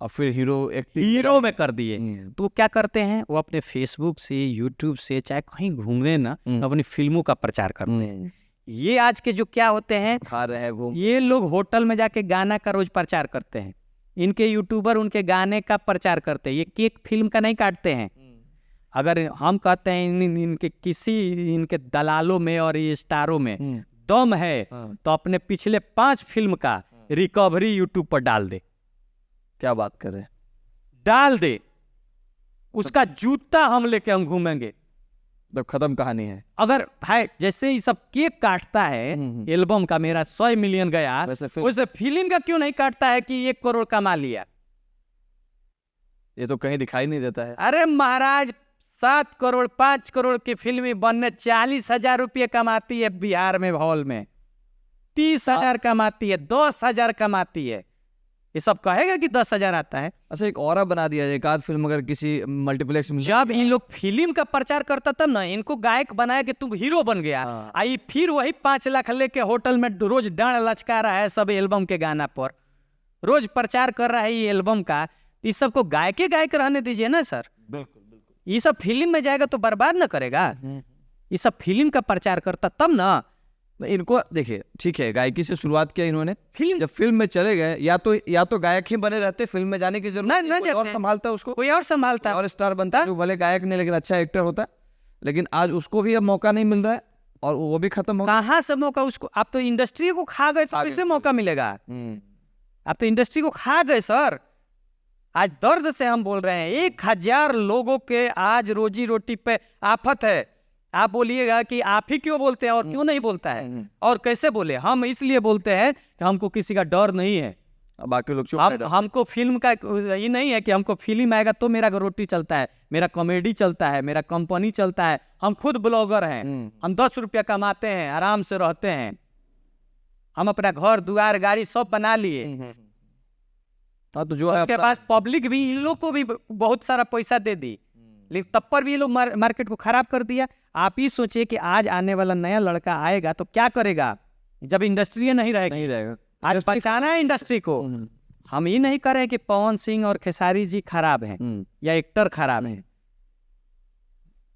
और फिर हीरो में कर दिए। तो वो क्या करते हैं, वो अपने फेसबुक से, यूट्यूब से, चाहे कहीं घूमने ना, अपनी फिल्मों का प्रचार करते हैं। ये आज के जो क्या होते हैं, खा रहे हैं वो, ये लोग होटल में जाके गाना का रोज प्रचार करते हैं, इनके यूट्यूबर उनके गाने का प्रचार करते हैं, ये केक फिल्म का नहीं काटते हैं। अगर हम कहते हैं इनके दलालों में और ये स्टारों में दम है, तो अपने पिछले 5 फिल्म का रिकवरी यूट्यूब पर डाल दे। क्या बात कर रहे हैं, डाल दे, उसका जूता हम लेके हम घूमेंगे। तो खत्म कहानी है। अगर भाई जैसे ये सब केक काटता है एल्बम का, मेरा 100 मिलियन गया, वैसे फिल्म का क्यों नहीं काटता है कि 1 करोड़ कमा लिया? ये तो कहीं दिखाई नहीं देता है। अरे महाराज 7 करोड़ 5 करोड़ की फिल्में बनने 40,000 रुपये कमाती है बिहार में, हॉल में 30,000 कमाती है, 10,000 कमाती है। ये सब कहेगा कि 10,000 आता है। अच्छा, एक और बना दिया जाए, एक आध फिल्म अगर किसी मल्टीप्लेक्स में, जब इन लोग फिल्म का प्रचार करता तब ना, इनको गायक बनाया कि तुम हीरो बन गया, आई फिर वही 5 लाख लेके होटल में रोज डांड लचका रहा है सब एल्बम के गाना पर, रोज प्रचार कर रहा है ये एल्बम का। इस सबको गायक रहने दीजिए ना सर। बिल्कुल बिल्कुल। ये सब फिल्म में जाएगा तो बर्बाद ना करेगा? ये सब फिल्म का प्रचार करता तब ना। इनको देखिए, ठीक है, गायकी से शुरुआत किया इन्होंने, फिल्म जब फिल्म में चले गए, या तो गायक ही बने रहते, फिल्म में जाने की जरूरत नहीं, कोई और संभालता उसको, कोई और संभालता और स्टार बनता, जो भले गायक नहीं लेकिन अच्छा एक्टर होता। लेकिन आज उसको भी अब मौका नहीं मिल रहा है और वो भी खत्म हो। कहाँ से मौका उसको? आप तो इंडस्ट्री को खा गए, तो कैसे मौका मिलेगा? आप तो इंडस्ट्री को खा गए सर। आज दर्द से हम बोल रहे हैं, 1,000 लोगों के आज रोजी रोटी पे आफत है। आप बोलिएगा कि आप ही क्यों बोलते हैं और क्यों नहीं बोलता है, और कैसे बोले? हम इसलिए बोलते हैं कि हमको किसी का डर नहीं है। बाकी लोग चुप। हमको फिल्म का ये नहीं है कि हमको फिल्म आएगा तो मेरा रोटी चलता है, मेरा कॉमेडी चलता है, मेरा कंपनी चलता है। हम खुद ब्लॉगर हैं, हम 10 रुपया कमाते हैं, आराम से रहते हैं, हम अपना घर दुआर गाड़ी सब बना लिए। हाँ, तो जो है उसके बाद पब्लिक भी इन लोग को भी बहुत सारा पैसा दे दी, लेकिन तब पर भी ये लोग मार्केट को खराब कर दिया। आप ही सोचिए कि आज आने वाला नया लड़का आएगा तो क्या करेगा जब इंडस्ट्री नहीं रहेगा। आज बचाना है इंडस्ट्री को। हम ये नहीं कर रहे कि पवन सिंह और खेसारी जी खराब हैं या एक्टर खराब हैं,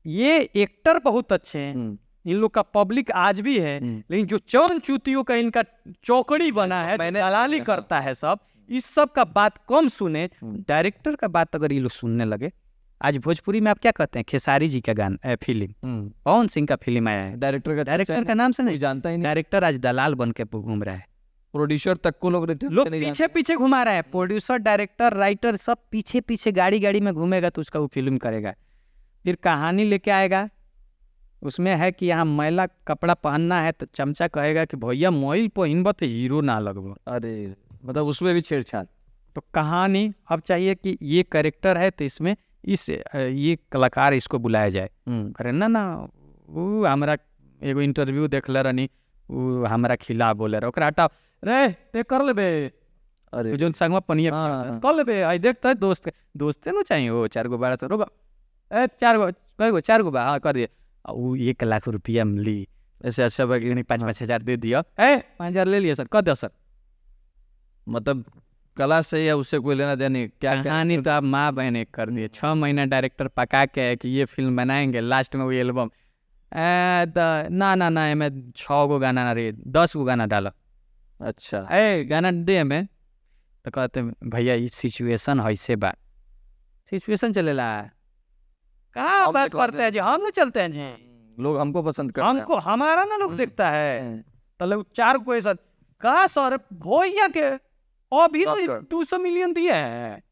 ये एक्टर बहुत अच्छे हैं, इन लोग का पब्लिक आज भी है। लेकिन जो चौन चूतियों का इनका चौकड़ी बना है, दलाली करता है सब, इस सब का बात कम सुने, डायरेक्टर का बात अगर ये लोग सुनने लगे। आज भोजपुरी में आप क्या कहते हैं? खेसारी जी का गाना फिल्म, पवन सिंह का फिल्म आया है, डायरेक्टर का नाम से नहीं जानता ही नहीं। डायरेक्टर आज दलाल बन के घूम रहा है, प्रोड्यूसर तक को लोग पीछे पीछे घुमा रहा है। प्रोड्यूसर, डायरेक्टर, राइटर सब पीछे पीछे गाड़ी में घूमेगा तो उसका वो फिल्म करेगा। फिर कहानी लेके आएगा, उसमें है कि यहाँ मैला कपड़ा पहनना है तो चमचा कहेगा कि भैया मोइल पहनब तो हीरो ना लगबो। अरे मतलब उसमें भी छेड़छाड़। तो कहानी अब चाहिए कि ये कैरेक्टर है तो इसमें ये कलाकार इसको बुलाया जाए। अरे ना वो हमारा एगो इंटरव्यू देखले रहनी, वो हमारा खिलाफ बोले रहे, ओकरा हटाओ रे ते कर लेबे। अरे जो संगवा पनिया कर लेबे, आई देखता है दोस्ते ना चाहिए वो 4 गो 12 रुपया, 4 गो बा, हाँ कर दिए। वो 1 लाख रुपया मिली, ऐसे अच्छा 5-5 हज़ार दे दिया, 5,000 ले लिया सर, कर दो सर। मतलब कला से या उससे कोई लेना देना नहीं। क्या कहानी तो आप माँ बहन कर दिए। 6 महीना डायरेक्टर पका के है कि ये फिल्म बनाएंगे, लास्ट में वो एल्बम ना मैं 6 गो गाना ना रे 10 गो गाना डालो। अच्छा गाना दे हमें तो कहते भैया ये सिचुएशन ऐसे बात सिचुएशन चलेला, कहाँ बात करते हैं जी, हम ना चलते हैं जी, लोग हमको पसंद करते हैं, हमको हमारा ना लोग देखता है। तो लोग 4 को ऐसा कहा सर भैया के अभी 200 मिलियन दिए हैं,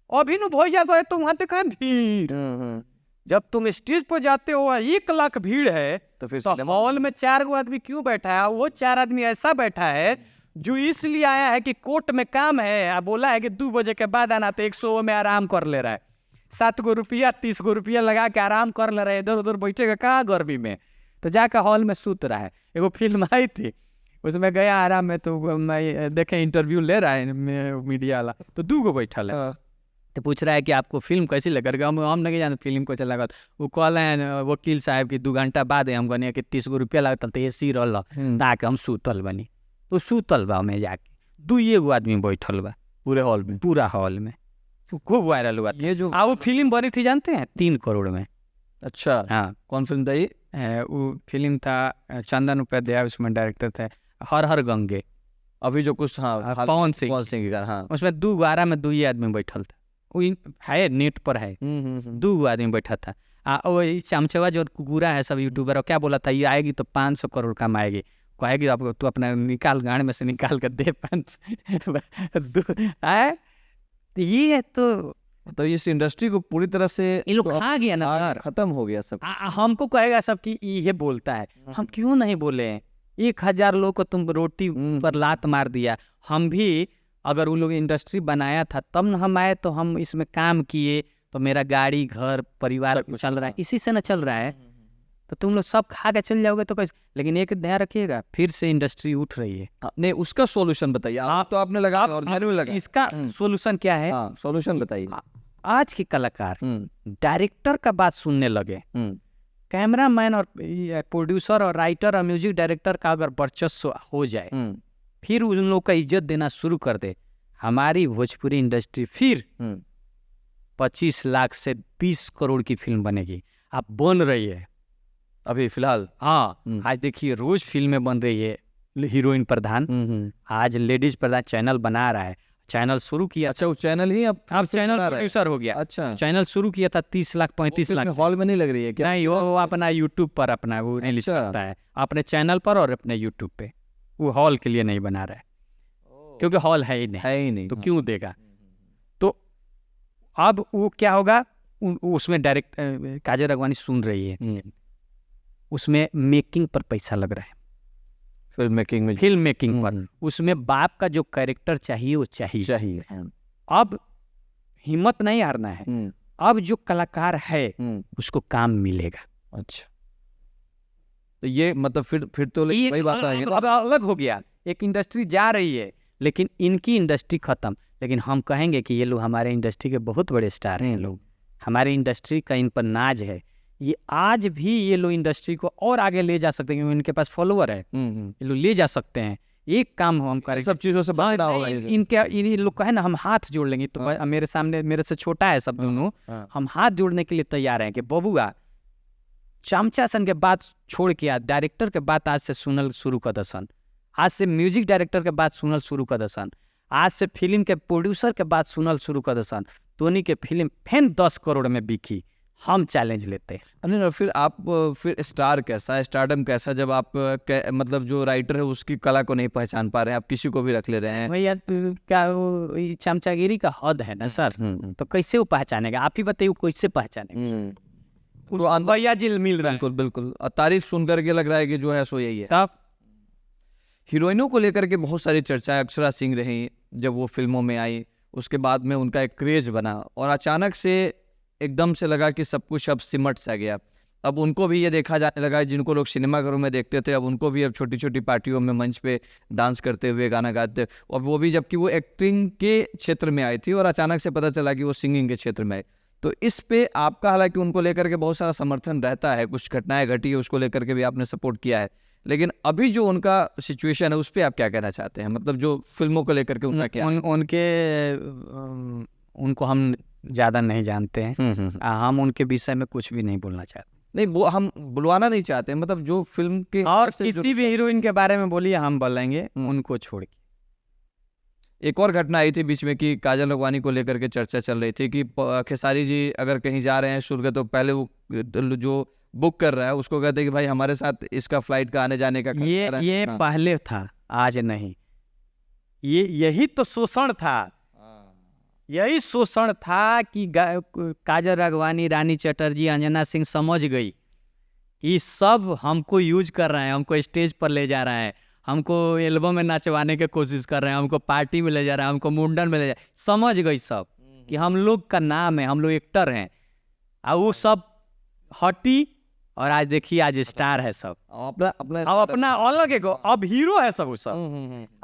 अभी नु भैया गए तो वहां देखा भीड़। जब तुम स्टेज पर जाते हो 1 लाख भीड़ है तो फिर हॉल में 4 गो आदमी क्यों बैठा है? वो 4 आदमी ऐसा बैठा है जो इसलिए आया है कि कोर्ट में काम है, बोला है कि 2 बजे के बाद आना, तो 100 में आराम कर ले रहा है, 7 गो रुपया 30 गो रुपया लगा के आराम कर ले रहा है, इधर उधर बैठेगा कहाँ गर्मी में, तो जाकर हॉल में सूत रहा है। एगो फिल्म आई थी उसमें गया आराम में, तो मैं देखे इंटरव्यू ले रहा है मीडिया वाला, तो 2 गो बैठल है, तो पूछ रहा है कि आपको फिल्म कैसी लग, हम नहीं जानते फिल्म कैसे लगा। वो कॉल है वकील साहब की 2 घंटा बाद हम कहने कि 30 गो रुपया लगता तो AC रहा ताकि हम सूतल बनी, तो सूतल बा में जाके 2 गो आदमी बैठल बा पूरा हॉल में खूब वायरल हुआ। ये जो वो फिल्म बनी थी जानते हैं 3 करोड़ में। अच्छा हाँ, कौन फिल्म था ये? वो फिल्म था चंदन उपाध्याय, उसमें डायरेक्टर थे, हर हर गंगे। अभी जो कुछ हाँ पवन सिंह हाँ, उसमें 2 गो आरा में 2 ही आदमी बैठल था, वो है नेट पर है, 2 गो आदमी बैठा था। वो चमचवा जो कुकुरा है सब यूट्यूबर, और क्या बोला था ये आएगी तो 500 करोड़ कमाएगी, कहेगी आपको तू अपना निकाल गाड़ में से निकाल कर दे 500 ये तो तो इस इंडस्ट्री को पूरी तरह से ये लोग खा गया ना सर। खत्म हो गया सब। हमको कहेगा सब कि ये बोलता है, हम क्यों नहीं बोले हैं? 1000 लोग को तुम रोटी पर लात मार दिया। हम भी अगर उन लोग इंडस्ट्री बनाया था तब न हम आए, तो हम इसमें काम किए, तो मेरा गाड़ी घर परिवार चल रहा है, इसी से न चल रहा है। तो तुम लोग सब खा के चल जाओगे तो कैसे? लेकिन एक ध्यान रखिएगा, फिर से इंडस्ट्री उठ रही है। नहीं, उसका सॉल्यूशन बताइए। आप तो आपने लगा और में लगा, इसका सॉल्यूशन क्या है? सॉल्यूशन बताइए। आज के कलाकार डायरेक्टर का बात सुनने लगे। कैमरामैन और प्रोड्यूसर और राइटर और म्यूजिक डायरेक्टर का अगर वर्चस्व हो जाए, फिर उन लोग का इज्जत देना शुरू कर दे, हमारी भोजपुरी इंडस्ट्री फिर 25 लाख से 20 करोड़ की फिल्म बनेगी। अब बन रही है अभी फिलहाल। हाँ, आज देखिए रोज फिल्में बन रही है, हीरोइन प्रधान, आज लेडीज प्रधान चैनल बना रहा है। चैनल शुरू किया, अच्छा, वो चैनल ही अब चैनल प्रोड्यूसर हो गया। अच्छा, चैनल शुरू किया था 30 लाख 35 लाख। हॉल में नहीं लग रही है क्या? नहीं, वो अपना यूट्यूब पर अपना वो रिलीज करता है, अपने चैनल पर और अपने यूट्यूब पे। वो हॉल के लिए नहीं बना रहा है, क्योंकि हॉल है ही नहीं, तो क्यों देगा? तो अब वो क्या होगा, उसमें डायरेक्ट काजल राघवानी सुन रही है, उसमें मेकिंग पर पैसा लग रहा है, फिल्म मेकिंग पर। उसमें बाप का जो कैरेक्टर चाहिए वो चाहिए। अब हिम्मत नहीं हारना है, अब जो कलाकार है उसको काम मिलेगा। अच्छा, तो ये मतलब फिर तो वही बात है, अब अलग हो गया। एक इंडस्ट्री जा रही है, लेकिन इनकी इंडस्ट्री खत्म। लेकिन हम कहेंगे कि ये लोग हमारे इंडस्ट्री के बहुत बड़े स्टार हैं, लोग हमारी इंडस्ट्री का इन पर नाज है। ये आज भी ये लोग इंडस्ट्री को और आगे ले जा सकते हैं, क्योंकि इनके पास फॉलोअर है, ये लोग ले जा सकते हैं। एक काम हम करें, सब चीजों से बचना होगा। इन लोग कहे ना हम हाथ जोड़ लेंगे, तो मेरे सामने मेरे से छोटा है सब दोनों, हम हाथ जोड़ने के लिए तैयार हैं कि बबुआ चमचा सन के बात छोड़ के आज डायरेक्टर के बात आज से सुनल शुरू कर दसन, आज से म्यूजिक डायरेक्टर के बात सुनल शुरू कर दसन, आज से फिल्म के प्रोड्यूसर के बात सुनल शुरू कर दसन। तोनी के फिल्म फिर 10 करोड़ में बिकी, हम चैलेंज लेते हैं। अनिल, फिर आप फिर स्टार कैसा है, स्टारडम कैसा, जब आप मतलब जो राइटर है उसकी कला को नहीं पहचान पा रहे हैं, आप किसी को भी रख ले रहे हैं? भैया क्या वो चमचागिरी का हद है ना सर, तो कैसे वो पहचानेगा? आप ही बताइए, वो कैसे पहचानेगा? भैया जी मिल रहा है। बिल्कुल बिल्कुल, तारीफ सुन करके लग रहा है कि जो है सो यही है। तब हीरोइनों को लेकर के बहुत सारी चर्चाएं अक्षरा सिंह रही, जब वो फिल्मों में आई उसके बाद में उनका एक क्रेज बना, और अचानक से एकदम से लगा कि सब कुछ अब सिमट सा गया। अब उनको भी ये देखा जाने लगा, जिनको लोग सिनेमाघरों में देखते थे, अब उनको भी अब छोटी छोटी पार्टियों में मंच पे डांस करते हुए गाना गाते, और वो भी जबकि वो एक्टिंग के क्षेत्र में आई थी, और अचानक से पता चला कि वो सिंगिंग के क्षेत्र में आई। तो इस पे आपका, हालांकि उनको लेकर के बहुत सारा समर्थन रहता है, कुछ घटनाएं घटी है उसको लेकर के भी आपने सपोर्ट किया है, लेकिन अभी जो उनका सिचुएशन है उस पर आप क्या कहना चाहते हैं? मतलब जो फिल्मों को लेकर के उनका क्या उनको हम ज़्यादा नहीं जानते हैं, हम उनके विषय में कुछ भी नहीं बोलना चाहते। नहीं, वो हम बुलवाना नहीं चाहते, मतलब जो फिल्म के और किसी भी हीरोइन के बारे में बोलिए, हम बोलेंगे उनको छोड़ के। एक और घटना आई थी बीच में कि काजल राघवानी को लेकर के चर्चा चल रही थी कि खेसारी जी अगर कहीं जा रहे हैं शुरू, तो पहले वो जो बुक कर रहा है उसको कहते हैं कि भाई हमारे साथ इसका फ्लाइट का आने जाने का ये पहले था, आज नहीं। यही तो शोषण था, यही शोषण था कि काजल राघवानी, रानी चटर्जी, अंजना सिंह समझ गई ये सब हमको यूज कर रहे हैं, हमको स्टेज पर ले जा रहे हैं, हमको एल्बम में नचवाने की कोशिश कर रहे हैं, हमको पार्टी में ले जा रहे हैं, हमको मुंडन में ले जा रहे हैं। समझ गई सब कि हम लोग का नाम है, हम लोग एक्टर हैं, और वो सब हटी, और आज देखिए आज स्टार है सब, अपना अलग है, अब हीरो है सब।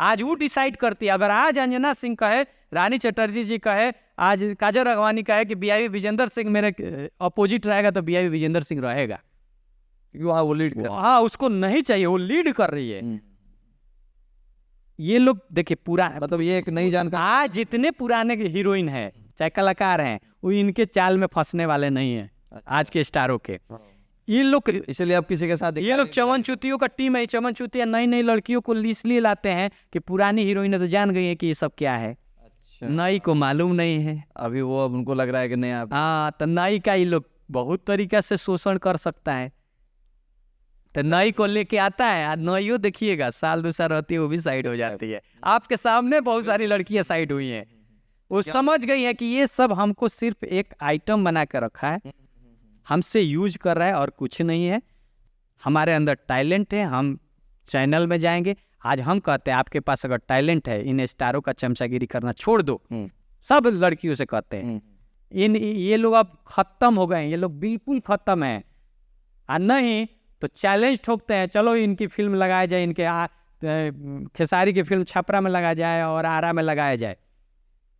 आज वो डिसाइड करती है। अगर आज अंजना सिंह कहे, रानी चटर्जी जी कहे, आज काजल राघवानी कहे कि बीआईबी विजेंद्र सिंह मेरे अपोजिट रहेगा, तो बीआईबी विजेंद्र सिंह रहेगा, क्योंकि वो लीड कर, हाँ उसको नहीं चाहिए, वो लीड कर रही है। ये लोग देखिए पूरा, मतलब ये एक नई जानकारी, आज जितने पुराने हीरोइन है चाहे कलाकार हैं, वो इनके चाल में फंसने वाले नहीं है आज के स्टारों के। ये लोग, इसलिए आप किसी के साथ, ये लोग चमन चुतियों का टीम है, चमन चुतिया नई नई लड़कियों को इसलिए लाते हैं कि पुरानी हीरोइन तो जान गई है कि ये सब क्या है। अच्छा, नई को मालूम नहीं है, अभी वो अब उनको लग रहा है कि नहीं आप, हाँ, तो नई का ये लोग बहुत तरीका से शोषण कर सकता है, तो नई को लेके आता है। नईयो देखिएगा साल 2 साल रहती है, वो भी साइड हो जाती है। आपके सामने बहुत सारी लड़कियां साइड हुई हैं, वो समझ गई है कि ये सब हमको सिर्फ एक आइटम बना के रखा है, हमसे यूज कर रहा है और कुछ नहीं है। हमारे अंदर टैलेंट है, हम चैनल में जाएंगे। आज हम कहते हैं आपके पास अगर टैलेंट है, इन स्टारों का चमचागिरी करना छोड़ दो। सब लड़कियों से कहते हैं ये लोग अब खत्म हो गए हैं, ये लोग बिल्कुल खत्म हैं। और नहीं तो चैलेंज ठोकते हैं, चलो इनकी फिल्म लगाया जाए, खेसारी की फिल्म छपरा में लगाया जाए और आरा में लगाया जाए,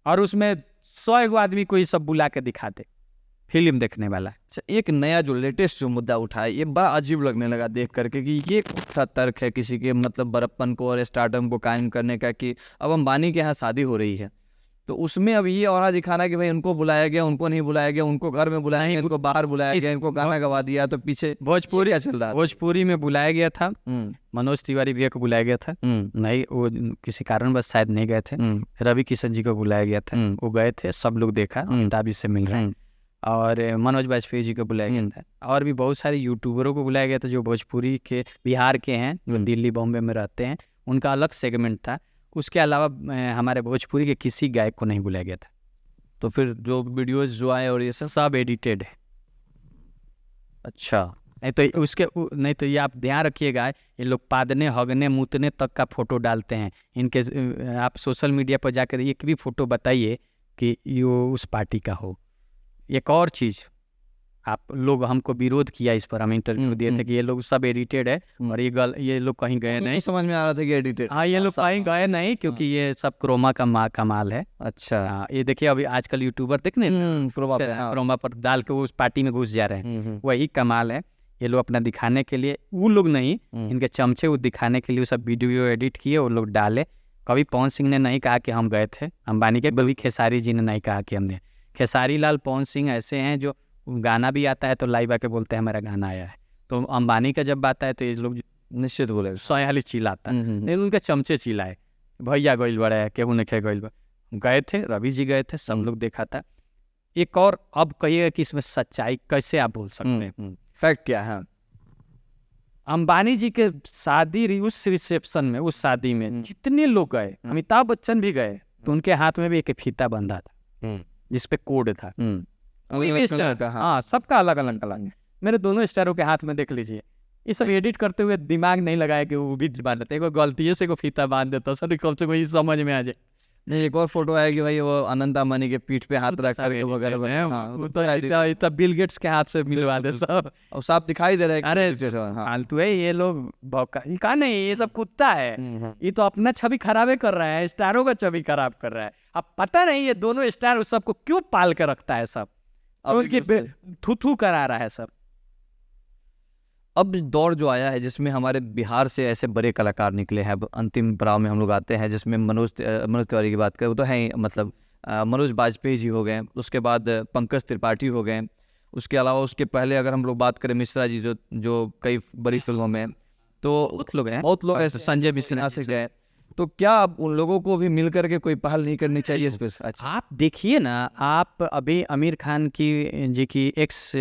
और उसमें 100 आदमी को ये सब बुला के दिखाते फिल्म देखने वाला। अच्छा, एक नया जो लेटेस्ट जो मुद्दा उठा है, ये बड़ा अजीब लगने लगा देख करके कि ये कौन-सा तर्क है किसी के मतलब बड़प्पन को और स्टारडम को कायम करने का कि अब अंबानी के यहाँ शादी हो रही है तो उसमें अब ये और दिखाना कि भाई उनको बुलाया गया, उनको नहीं बुलाया गया, उनको घर में बुलाया गया, इनको बाहर बुलाया गया, इनको गाना गवा दिया, तो पीछे भोजपुरी क्या चल रहा है? भोजपुरी में बुलाया गया था, मनोज तिवारी भैया को बुलाया गया था, नहीं वो किसी कारणवश शायद नहीं गए थे। रवि किशन जी को बुलाया गया था, वो गए थे, सब लोग देखा, अमिताभ से मिल रहे हैं। और मनोज वाजपेयी जी को बुलाया गया था, और भी बहुत सारे यूट्यूबरों को बुलाया गया था जो भोजपुरी के बिहार के हैं, जो दिल्ली बॉम्बे में रहते हैं, उनका अलग सेगमेंट था। उसके अलावा हमारे भोजपुरी के किसी गायक को नहीं बुलाया गया था। तो फिर जो वीडियोस जो आए और ये सब एडिटेड है। अच्छा, नहीं तो ये आप ध्यान रखिएगा, ये लोग पादने हगने मूतने तक का फोटो डालते हैं इनके। आप सोशल मीडिया पर जाकर एक भी फोटो बताइए कि ये उस पार्टी का हो। एक और चीज़, आप लोग हमको विरोध किया इस पर, हम इंटरव्यू दिए थे कि ये लोग सब एडिटेड है और ये लोग कहीं गए नहीं। समझ में आ रहा था कि एडिटेड। हाँ, ये लोग कहीं गए नहीं क्योंकि ये सब क्रोमा का कमाल है। अच्छा, ये देखिए अभी आजकल यूट्यूबर देखने क्रोमा पर डाल के उस पार्टी में घुस जा रहे हैं, वही कमाल है। ये लोग अपना दिखाने के लिए, वो लोग नहीं, इनके चमचे वो दिखाने के लिए वो सब वीडियो एडिट किए, वो लोग डाले। कभी पवन सिंह ने नहीं कहा कि हम गए थे अंबानी के, कभी खेसारी जी ने नहीं कहा कि हमने। खेसारी लाल पवन सिंह ऐसे हैं जो गाना भी आता है तो लाइव आके बोलते हैं हमारा गाना आया है। तो अंबानी का जब आता है तो ये लोग निश्चित बोले सयाली चिल्लाता है, नहीं उनके चमचे चिल्लाए, भैया गोइल बड़ा है, केहू ने खे गोइल गए थे, रवि जी गए थे, सब लोग देखा था। एक और अब कहिएगा कि इसमें सच्चाई कैसे आप बोल सकते हैं, फैक्ट क्या है? अंबानी जी के शादी, उस रिसेप्शन में, उस शादी में जितने लोग गए, अमिताभ बच्चन भी गए, तो उनके हाथ में भी एक फीता बंधा था जिसपे कोड था। हाँ, सबका अलग अलग कलर। मेरे दोनों स्टारों के हाथ में देख लीजिए, ये सब एडिट करते हुए दिमाग नहीं लगाया कि वो भी बांध देते, कोई गलती से कोई फीता बांध देता, सर कम से कोई समझ में आ जाए। नहीं, एक और फोटो है कि भाई वो अनंत अंबानी के पीठ पे हाथ रख कर वगैरह, तो बिल गेट्स के हाथ से मिलवा दे सब, और साफ दिखाई दे रहा है। अरे फालतू है ये लोग, का नहीं, ये सब कुत्ता है, ये तो अपना छवि खराबे कर रहा है, स्टारों का छवि खराब कर रहा है। अब पता नहीं ये दोनों स्टार उस सबको क्यों पाल कर रखता है, सब उनकी थू करा रहा है सब। अब दौर जो आया है जिसमें हमारे बिहार से ऐसे बड़े कलाकार निकले हैं, अंतिम पड़ाव में हम लोग आते हैं, जिसमें मनोज तिवारी की बात करें, वो तो है ही, मतलब मनोज वाजपेयी जी हो गए, उसके बाद पंकज त्रिपाठी हो गए, उसके अलावा उसके पहले अगर हम लोग बात करें मिश्रा जी जो कई बड़ी फिल्मों में, तो बहुत लोग ऐसे, संजय मिश्रा से गए। तो क्या अब उन लोगों को भी मिल करके कोई पहल नहीं करनी चाहिए इस पे? अच्छा, आप देखिए ना, आप अभी आमिर खान जी की एक्स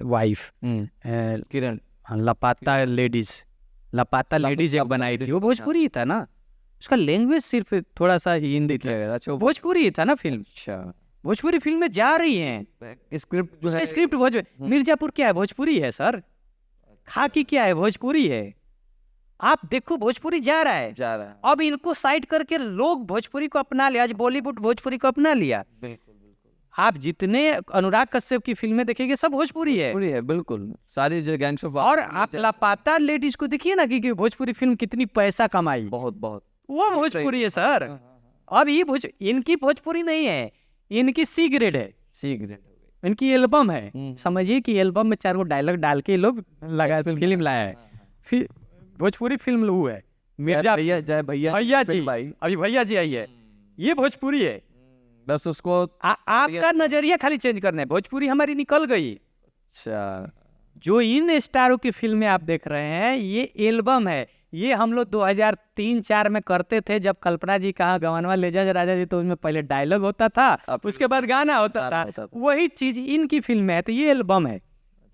वाइफ किरण, लापता लेडीज एक बनाई थी, वो भोजपुरी ही था ना, उसका लैंग्वेज सिर्फ थोड़ा सा हिंदी था, अच्छा भोजपुरी ही था ना फिल्म। अच्छा, भोजपुरी फिल्म में जा रही हैं, स्क्रिप्ट जो है, स्क्रिप्ट भोजपुरी। मिर्जापुर क्या है, भोजपुरी है सर। खाकी क्या है, भोजपुरी है। आप देखो भोजपुरी जा रहा है। अब इनको साइड करके लोग भोजपुरी को अपना लिया, आज बॉलीवुड भोजपुरी को अपना लिया। बिल्कुल। आप जितने अनुराग कश्यप की फिल्में देखेंगे सब भोजपुरी है, बिल्कुल, सारी जो गैंग्स। और आप लापता लेडीज को देखिए ना कि भोजपुरी फिल्म कितनी पैसा कमाई, बहुत, वो भोजपुरी है सर। अब ये इनकी भोजपुरी नहीं है, इनकी सी ग्रेड है, इनकी एल्बम है। समझिए कि एल्बम में 4 डायलॉग डाल के लोग लगा फिल्म लाया है, फिर भोजपुरी फिल्म वो है। मिर्जा भैया जी, अभी भैया जी आई है, ये भोजपुरी है। बस उसको आपका नजरिया खाली चेंज करना है, भोजपुरी हमारी निकल गई। अच्छा, जो इन स्टारों की फिल्में आप देख रहे हैं, ये एल्बम है। ये हम लोग 2003-4 में करते थे, जब कल्पना जी कहाँ गवानवा ले जा राजा जी, तो उसमें पहले डायलॉग होता था, उसके बाद गाना होता था। वही चीज इनकी फिल्म है, तो ये एल्बम है।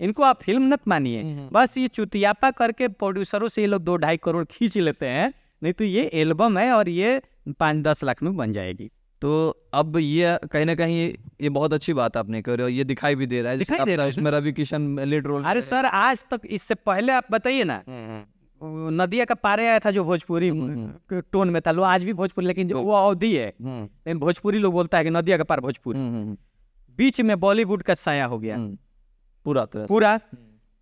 इनको आप फिल्म मत मानिए, बस ये चुतियापा करके प्रोड्यूसरों से ये लोग 2-2.5 करोड़ खींच लेते हैं, नहीं तो ये एल्बम है और ये 5-10 लाख में बन जाएगी। तो अब ये कहीं ना कहीं ये बहुत अच्छी बात आपने करी और ये दिखाई भी दे रहा है, दिखाई दे रहा है इसमें रवि किशन लीड रोल। अरे सर आज तक इससे पहले आप बताइए ना, वो नदिया का पारे आया था जो भोजपुरी टोन में था, लो आज भी भोजपुरी, लेकिन जो वो अवधि है, लेकिन भोजपुरी लोग बोलता है कि नदिया का पार भोजपुरी। बीच में बॉलीवुड का साया हो गया पूरा तरह से। पूरा।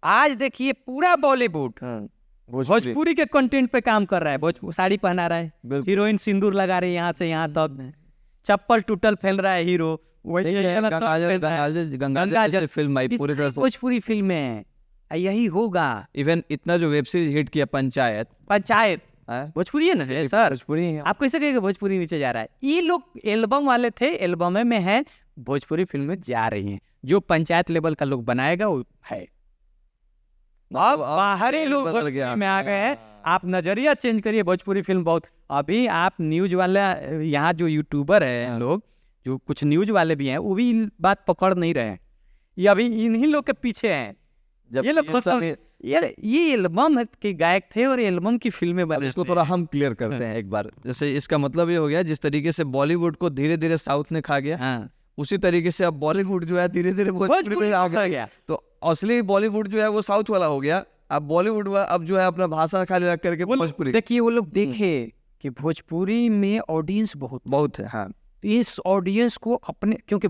आज देखिए पूरा बॉलीवुड भोजपुरी के कंटेंट पे काम कर रहा है, भोजपुरी साड़ी पहना रहा है, हीरोइन सिंदूर लगा रही है यहाँ से यहाँ तक, चप्पल टूटल फैल रहा है हीरो, गंगा जल फिल्म आई पूरी तरह से भोजपुरी फिल्म है, यही होगा। इवन इतना जो वेब सीरीज हिट किया पंचायत भोजपुरी है ना सर, भोजपुरी है। आप कैसे कहेंगे भोजपुरी नीचे जा रहा है? ये लोग एल्बम वाले थे, एल्बम में है, भोजपुरी फिल्में जा रही हैं, जो पंचायत लेवल का लोग बनाएगा वो है। अब बाहरी लोग में आ गए हैं, आप नजरिया चेंज करिए, भोजपुरी फिल्म बहुत। अभी आप न्यूज वाले यहाँ जो यूट्यूबर है लोग, जो कुछ न्यूज वाले भी हैं, वो भी बात पकड़ नहीं रहे हैं, ये अभी इन्हीं लोग के पीछे हैं। जब ये लोग ये एल्बम के गायक थे और एल्बम की फिल्में बने। इसको थोड़ा हम क्लियर करते हैं एक बार। जैसे इसका मतलब ये हो गया, जिस तरीके से बॉलीवुड को धीरे धीरे साउथ ने खा गया, उसी तरीके से अब बॉलीवुड जो है धीरे धीरे भोजपुरी में आ गया। तो असली बॉलीवुड जो है वो साउथ वाला हो गया। अब बॉलीवुड अब जो है अपना भाषा खाली रख करके भोजपुरी। देखिए वो लोग देखे कि भोजपुरी में ऑडियंस बहुत है। हाँ, इस ऑडियंस को अपने, क्योंकि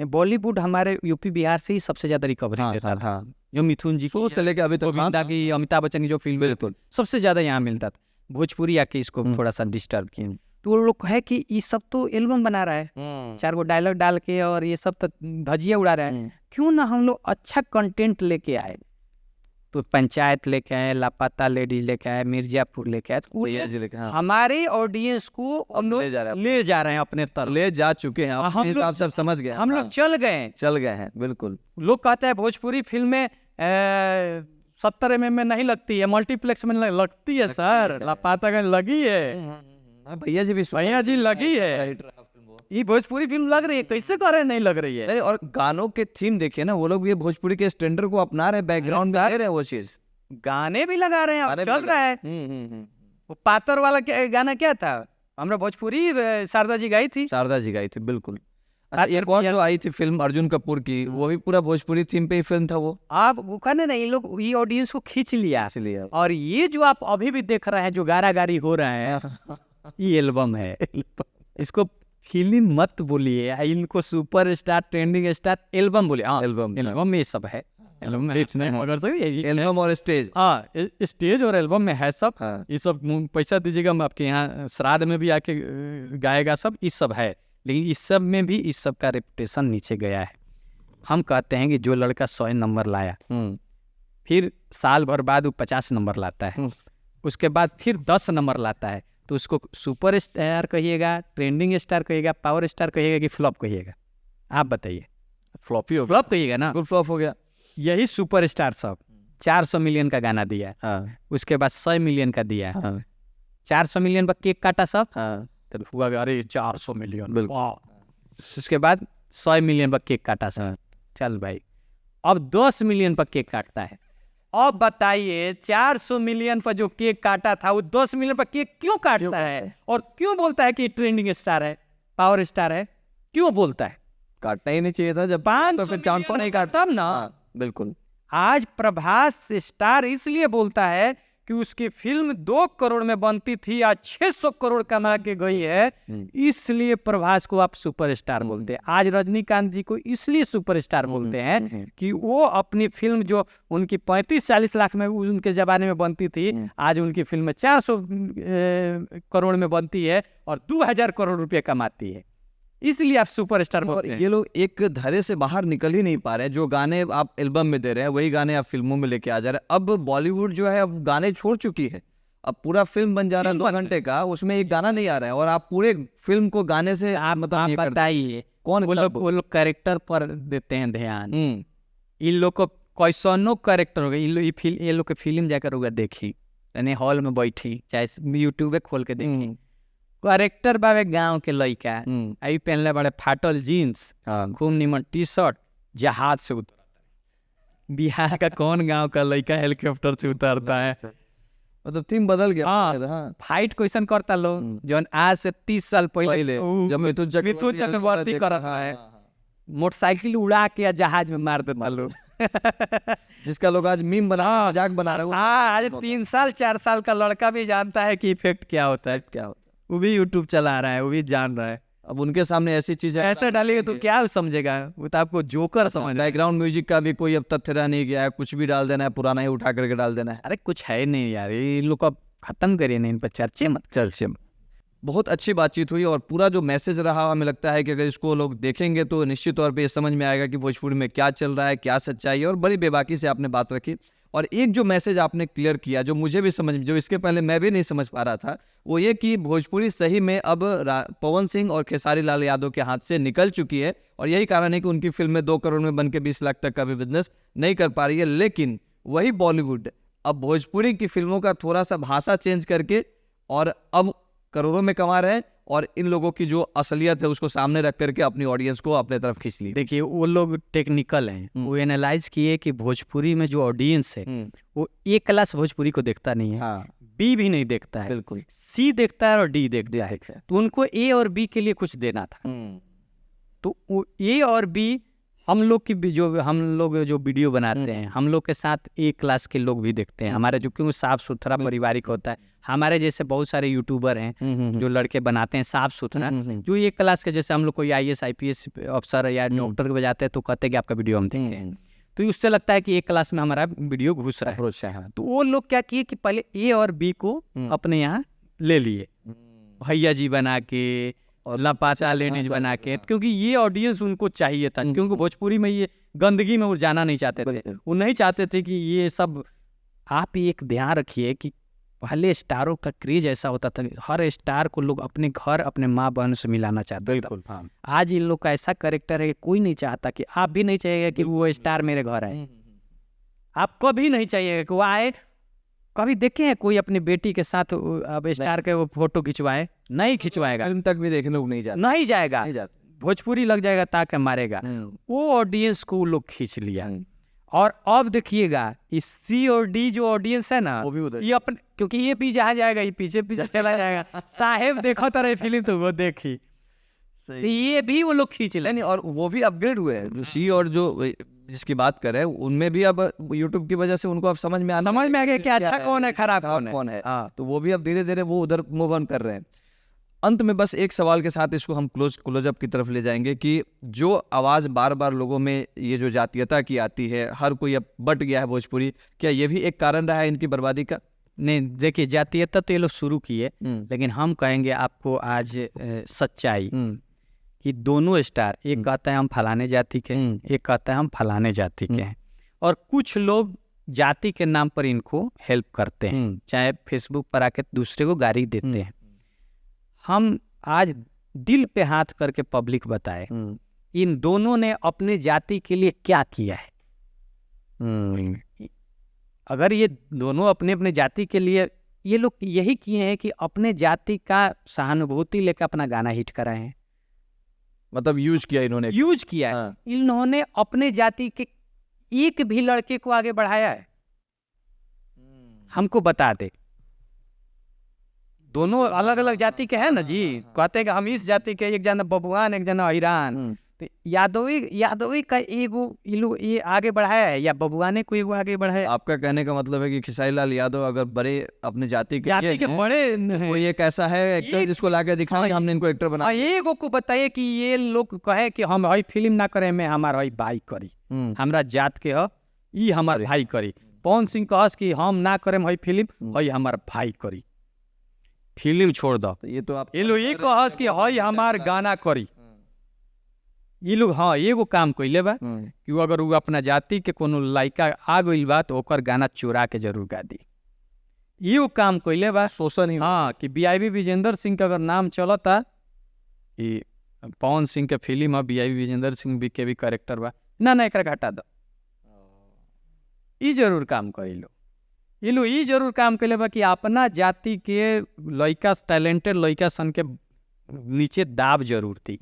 बॉलीवुड हमारे यूपी बिहार से ही सबसे ज्यादा रिकवरी देता था। जो मिथुन जी से लेके अभी तक की, अमिताभ बच्चन की जो फिल्म बिल्कुल सबसे ज्यादा यहाँ मिलता था, भोजपुरी आके इसको थोड़ा सा डिस्टर्ब किए। तो वो लोग है कि ये सब तो एल्बम बना रहा है, 4 गो डायलॉग डाल के, और ये सब तो धजिया उड़ा रहा है, क्यों ना हम लोग अच्छा कंटेंट लेके आए। तो पंचायत लेके आए, लापता लेडीज लेके आए, मिर्जापुर लेके आए, तो हमारे ऑडियंस को ले जा रहे हैं अपने तरफ, ले जा चुके हैं अपने हिसाब से, समझ गए हम लोग, चल गए हैं। बिल्कुल। लोग कहते हैं भोजपुरी फिल्में 70 mm में नहीं लगती है, मल्टीप्लेक्स में लगती है सर, लापतागंज लगी है, भैया जी लगी है, ये भोजपुरी फिल्म लग रही है, कैसे कह रहे हैं नहीं लग रही है? और गानों के थीम देखिए ना, वो लोग भी भोजपुरी के स्टैंडर्ड को अपना रहे हैं, बैकग्राउंड में दे रहे हैं, वो चीज गाने भी लगा रहे हैं, चल रहा है। वो पातर वाला गाना क्या था, हमरा भोजपुरी शारदा जी गाई थी, बिल्कुल। एक और जो आई थी फिल्म अर्जुन कपूर की, वो भी पूरा भोजपुरी थीम पे ही फिल्म था वो। आप वो कहने ना, ये लोग ये ऑडियंस को खींच लिया, और ये जो आप अभी भी देख रहे हैं, जो गारागारी हो रहा है, ये एल्बम है। इसको फिल्म मत बोलिए, इनको सुपरस्टार, ट्रेंडिंग स्टार एल्बम बोलिए। हाँ, एल्बम में ये सब है, एल्बम और स्टेज, हाँ स्टेज और एल्बम में है सब। ये सब पैसा दीजिएगा, हम आपके यहाँ श्राद्ध में भी आके गाएगा सब, इस सब है। लेकिन इस सब में भी इस सब का रेपुटेशन नीचे गया है। हम कहते हैं कि जो लड़का 100 नंबर लाया, फिर साल भर बाद वो 50 नंबर लाता है, उसके बाद फिर 10 नंबर लाता है, तो उसको सुपर स्टार कहिएगा, ट्रेंडिंग स्टार कहिएगा, पावर स्टार कहिएगा कि फ्लॉप कहिएगा? आप बताइए। फ्लॉप कहिएगा ना, फ्लॉप हो गया। यही सुपर स्टार सब 400 मिलियन का गाना दिया, उसके बाद 100 मिलियन का दिया, 400 मिलियन पर केक काटा सब, तब हुआ अरे 400 मिलियन, उसके बाद 100 मिलियन पर केक काटा सब, चल भाई अब 10 मिलियन पर केक काटता है। अब बताइए 400 मिलियन पर जो केक काटा था, वो 10 मिलियन पर केक क्यों काटता है, और क्यों बोलता है कि ट्रेंडिंग स्टार है, पावर स्टार है? क्यों बोलता है? काटना ही नहीं चाहिए था, जब 500 फिर 400 नहीं काटता ना। बिल्कुल। आज प्रभास स्टार इसलिए बोलता है कि उसकी फिल्म 2 करोड़ में बनती थी, आज 600 करोड़ कमा के गई है, इसलिए प्रभास को आप सुपरस्टार बोलते हैं। आज रजनीकांत जी को इसलिए सुपरस्टार बोलते हैं कि वो अपनी फिल्म जो उनकी 35-40 लाख में उनके जमाने में बनती थी, आज उनकी फिल्म 400 करोड़ में बनती है और 2000 करोड़ रुपये कमाती है, इसलिए आप सुपरस्टार बोलते हैं। ये लोग एक धरे से बाहर निकल ही नहीं पा रहे हैं। जो गाने आप एल्बम में दे रहे हैं, वही गाने आप फिल्मों में लेके आ जा रहे हैं। अब बॉलीवुड जो है अब गाने छोड़ चुकी है, अब पूरा फिल्म बन जा रहा है 2 घंटे का, उसमें एक गाना नहीं आ रहा है, और आप पूरे फिल्म को गाने से आप बताइए कौन वो लोग कैरेक्टर पर देते हैं ध्यान? इन लोग को कैसनो कैरेक्टर हो गया, ये लोग के फिल्म जाकर होगा देखी, यानी हॉल में बैठी, चाहे यूट्यूब खोल के देखी, कैरेक्टर बावे गांव के लड़का, आई पहनले बड़े फाटल जीन्स, खूब निमन टी-शर्ट, जहाज से उतरता है। बिहार का कौन गांव का लड़का हेलीकॉप्टर से उतरता है? मतलब थीम बदल गया। हाँ। हाँ फाइट क्वेश्चन करता लोग जौन आज से 30 साल पहले जब मिथुन चक्रवर्ती करता है, मोटरसाइकिल उड़ा के या जहाज में मार देता लोग। जिसका लोग आज मीम बना मजाक बना रहे हो। हाँ, आज 3 साल 4 साल का लड़का भी जानता है कि इफेक्ट क्या होता है, क्या होता वो भी यूट्यूब चला रहा है, वो भी जान रहा है। है। अब उनके सामने ऐसी चीजें ऐसे डालेंगे तो क्या समझेगा, वो तो आपको जोकर समझ। बैकग्राउंड म्यूजिक का भी कोई अब तथ्य रह नहीं गया है, कुछ भी डाल देना है, पुराना ही उठा करके डाल देना है। अरे कुछ है नहीं यार, ये लोग को खत्म करिए नहीं, इन पर चर्चे मत। चर्चे में बहुत अच्छी बातचीत हुई और पूरा जो मैसेज रहा हमें लगता है कि अगर इसको लोग देखेंगे तो निश्चित तौर पे ये समझ में आएगा कि भोजपुरी में क्या चल रहा है, क्या सच्चाई है। और बड़ी बेबाकी से आपने बात रखी और एक जो मैसेज आपने क्लियर किया जो मुझे भी समझ, जो इसके पहले मैं भी नहीं समझ पा रहा था, वो ये कि भोजपुरी सही में अब पवन सिंह और खेसारी लाल यादव के हाथ से निकल चुकी है और यही कारण है कि उनकी फिल्में 2 करोड़ में बन के 20 लाख तक का भी बिजनेस नहीं कर पा रही है। लेकिन वही बॉलीवुड अब भोजपुरी की फिल्मों का थोड़ा सा भाषा चेंज करके और अब करोड़ों में कमा रहे हैं और इन लोगों की जो असलियत है उसको सामने रख करके अपनी ऑडियंस को अपने तरफ खींच ली। देखिए वो लोग टेक्निकल हैं, वो एनालाइज किए कि भोजपुरी में जो ऑडियंस है वो ए क्लास भोजपुरी को देखता नहीं है, हाँ बी भी नहीं देखता है, बिल्कुल सी देखता है और डी देखता है। तो उनको ए और बी के लिए कुछ देना था। तो वो ए और बी हम लोग की हम लोग जो वीडियो बनाते हैं, हम लोग के साथ ए क्लास के लोग भी देखते हैं। हमारे जो क्योंकि साफ सुथरा पारिवारिक होता है, हमारे जैसे बहुत सारे यूट्यूबर हैं जो लड़के बनाते हैं साफ सुथरा, जो ए क्लास के जैसे हम लोग कोई IAS IPS अफसर या डॉक्टर के बजाते हैं तो कहते हैं कि आपका वीडियो हम देखें, तो उससे लगता है कि एक क्लास में हमारा वीडियो घुस रहा है। तो वो लोग क्या किए कि पहले ए और बी को अपने यहाँ ले लिए, भैया जी बना के और लापाचा लेनेज बना के, क्योंकि ये ऑडियंस उनको चाहिए था। क्योंकि भोजपुरी में ये गंदगी में वो जाना नहीं चाहते थे, वो नहीं चाहते थे कि ये सब। आप एक ध्यान रखिए कि पहले स्टारों का क्रेज ऐसा होता था, हर स्टार को लोग अपने घर अपने माँ बहन से मिलाना चाहते थे। बिल्कुल हाँ। आज इन लोग का ऐसा कैरेक्टर है कि कोई नहीं चाहता, कि आप भी नहीं चाहिएगा कि वो स्टार मेरे घर आए, आप कभी नहीं चाहिएगा कि वो आए। कभी देखे हैं कोई अपनी बेटी के साथ अब स्टार के वो फोटो खिंचवाए? नहीं खिंचवाएगा, फिल्म तक भी देखने लोग नहीं जाते, नहीं जाएगा, नहीं जाते। भोजपुरी लग जाएगा ताकि मारेगा। वो ऑडियंस को लोग खींच लिया। और अब देखिएगा इस सी और डी जो ऑडियंस है ना, वो भी उधर, ये अपने, क्योंकि ये भी जहाँ जाएगा ये पीछे पीछे चला जाएगा। साहेब देखो तरह फिल्म तो वो देखी, तो ये भी वो लोग खींच ले। नहीं, और वो भी अपग्रेड हुए हैं जो सी और जो जिसकी बात कर रहे हैं उनमें भी अब यूट्यूब की वजह से उनको अब समझ में आ गया कि अच्छा कौन है, खराब कौन है। हाँ, तो वो भी अब धीरे धीरे वो उधर मूव ऑन कर रहे हैं। अंत में बस एक सवाल के साथ इसको हम क्लोजअप की तरफ ले जाएंगे कि जो आवाज़ बार बार लोगों में ये जो जातीयता की आती है, हर कोई अब बट गया है भोजपुरी, क्या ये भी एक कारण रहा है इनकी बर्बादी का? नहीं, देखिए जातीयता तो ये लोग शुरू किए, लेकिन हम कहेंगे आपको आज सच्चाई कि दोनों स्टार, एक कहता है हम फलाने जाति के हैं, एक कहता है हम फलाने जाति के हैं, और कुछ लोग जाति के नाम पर इनको हेल्प करते हैं, चाहे फेसबुक पर आके दूसरे को गाली देते हैं। हम आज दिल पे हाथ करके पब्लिक बताए इन दोनों ने अपने जाति के लिए क्या किया है। अगर ये दोनों अपने अपने जाति के लिए, ये लोग यही किए हैं कि अपने जाति का सहानुभूति लेकर अपना गाना हिट कराए हैं, मतलब यूज किया है। हाँ। इन्होंने अपने जाति के एक भी लड़के को आगे बढ़ाया है? हमको बता दे। दोनों अलग अलग जाति के हैं ना जी, कहते हैं कि हम इस जाति के, एक जना बबुआन एक जना अहिरान, तो यादवी का एगो ये आगे बढ़ाया है या बबुआने को एगो आगे बढ़ाया? आपका कहने का मतलब है कि खेसारी लाल यादव अगर बड़े अपने जाति के बड़े, कोई एक ऐसा है एक्टर जिसको लाके दिखाओ कि हमने इनको एक्टर बनाया। एगो को बताइए कि ये लोग कहे कि हम हई फिल्म ना करे में हमारा हई भाई करी, हमरा जात के ह ई हमार भाई करी। पवन सिंह कहस कि हम ना करे हई फिल्म, हई हमार भाई करी। फिल्म छोड़ दो, ये तो आप ये लोग ये कहस कि हई हमार गाना करी। ये लोग हाँ एगो काम कइले बा कि अगर वो अपना जाति के कोनो लड़का आ गइल बा तो ओकर गाना चुरा के जरूर गा दी। ये काम कइले बा शोषण ही। हाँ, कि BIB विजेंद्र सिंह का अगर नाम चलता, ये पवन सिंह के फिल्म है, BIB विजेंद्र सिंह के भी कैरेक्टर बा, ना एक हटा दो। ये जरूर काम करी लो, ये लोग ये जरूर काम कइले बा कि अपना जाति के लड़का, टैलेंटेड लड़का सन के नीचे दाब जरूर थी।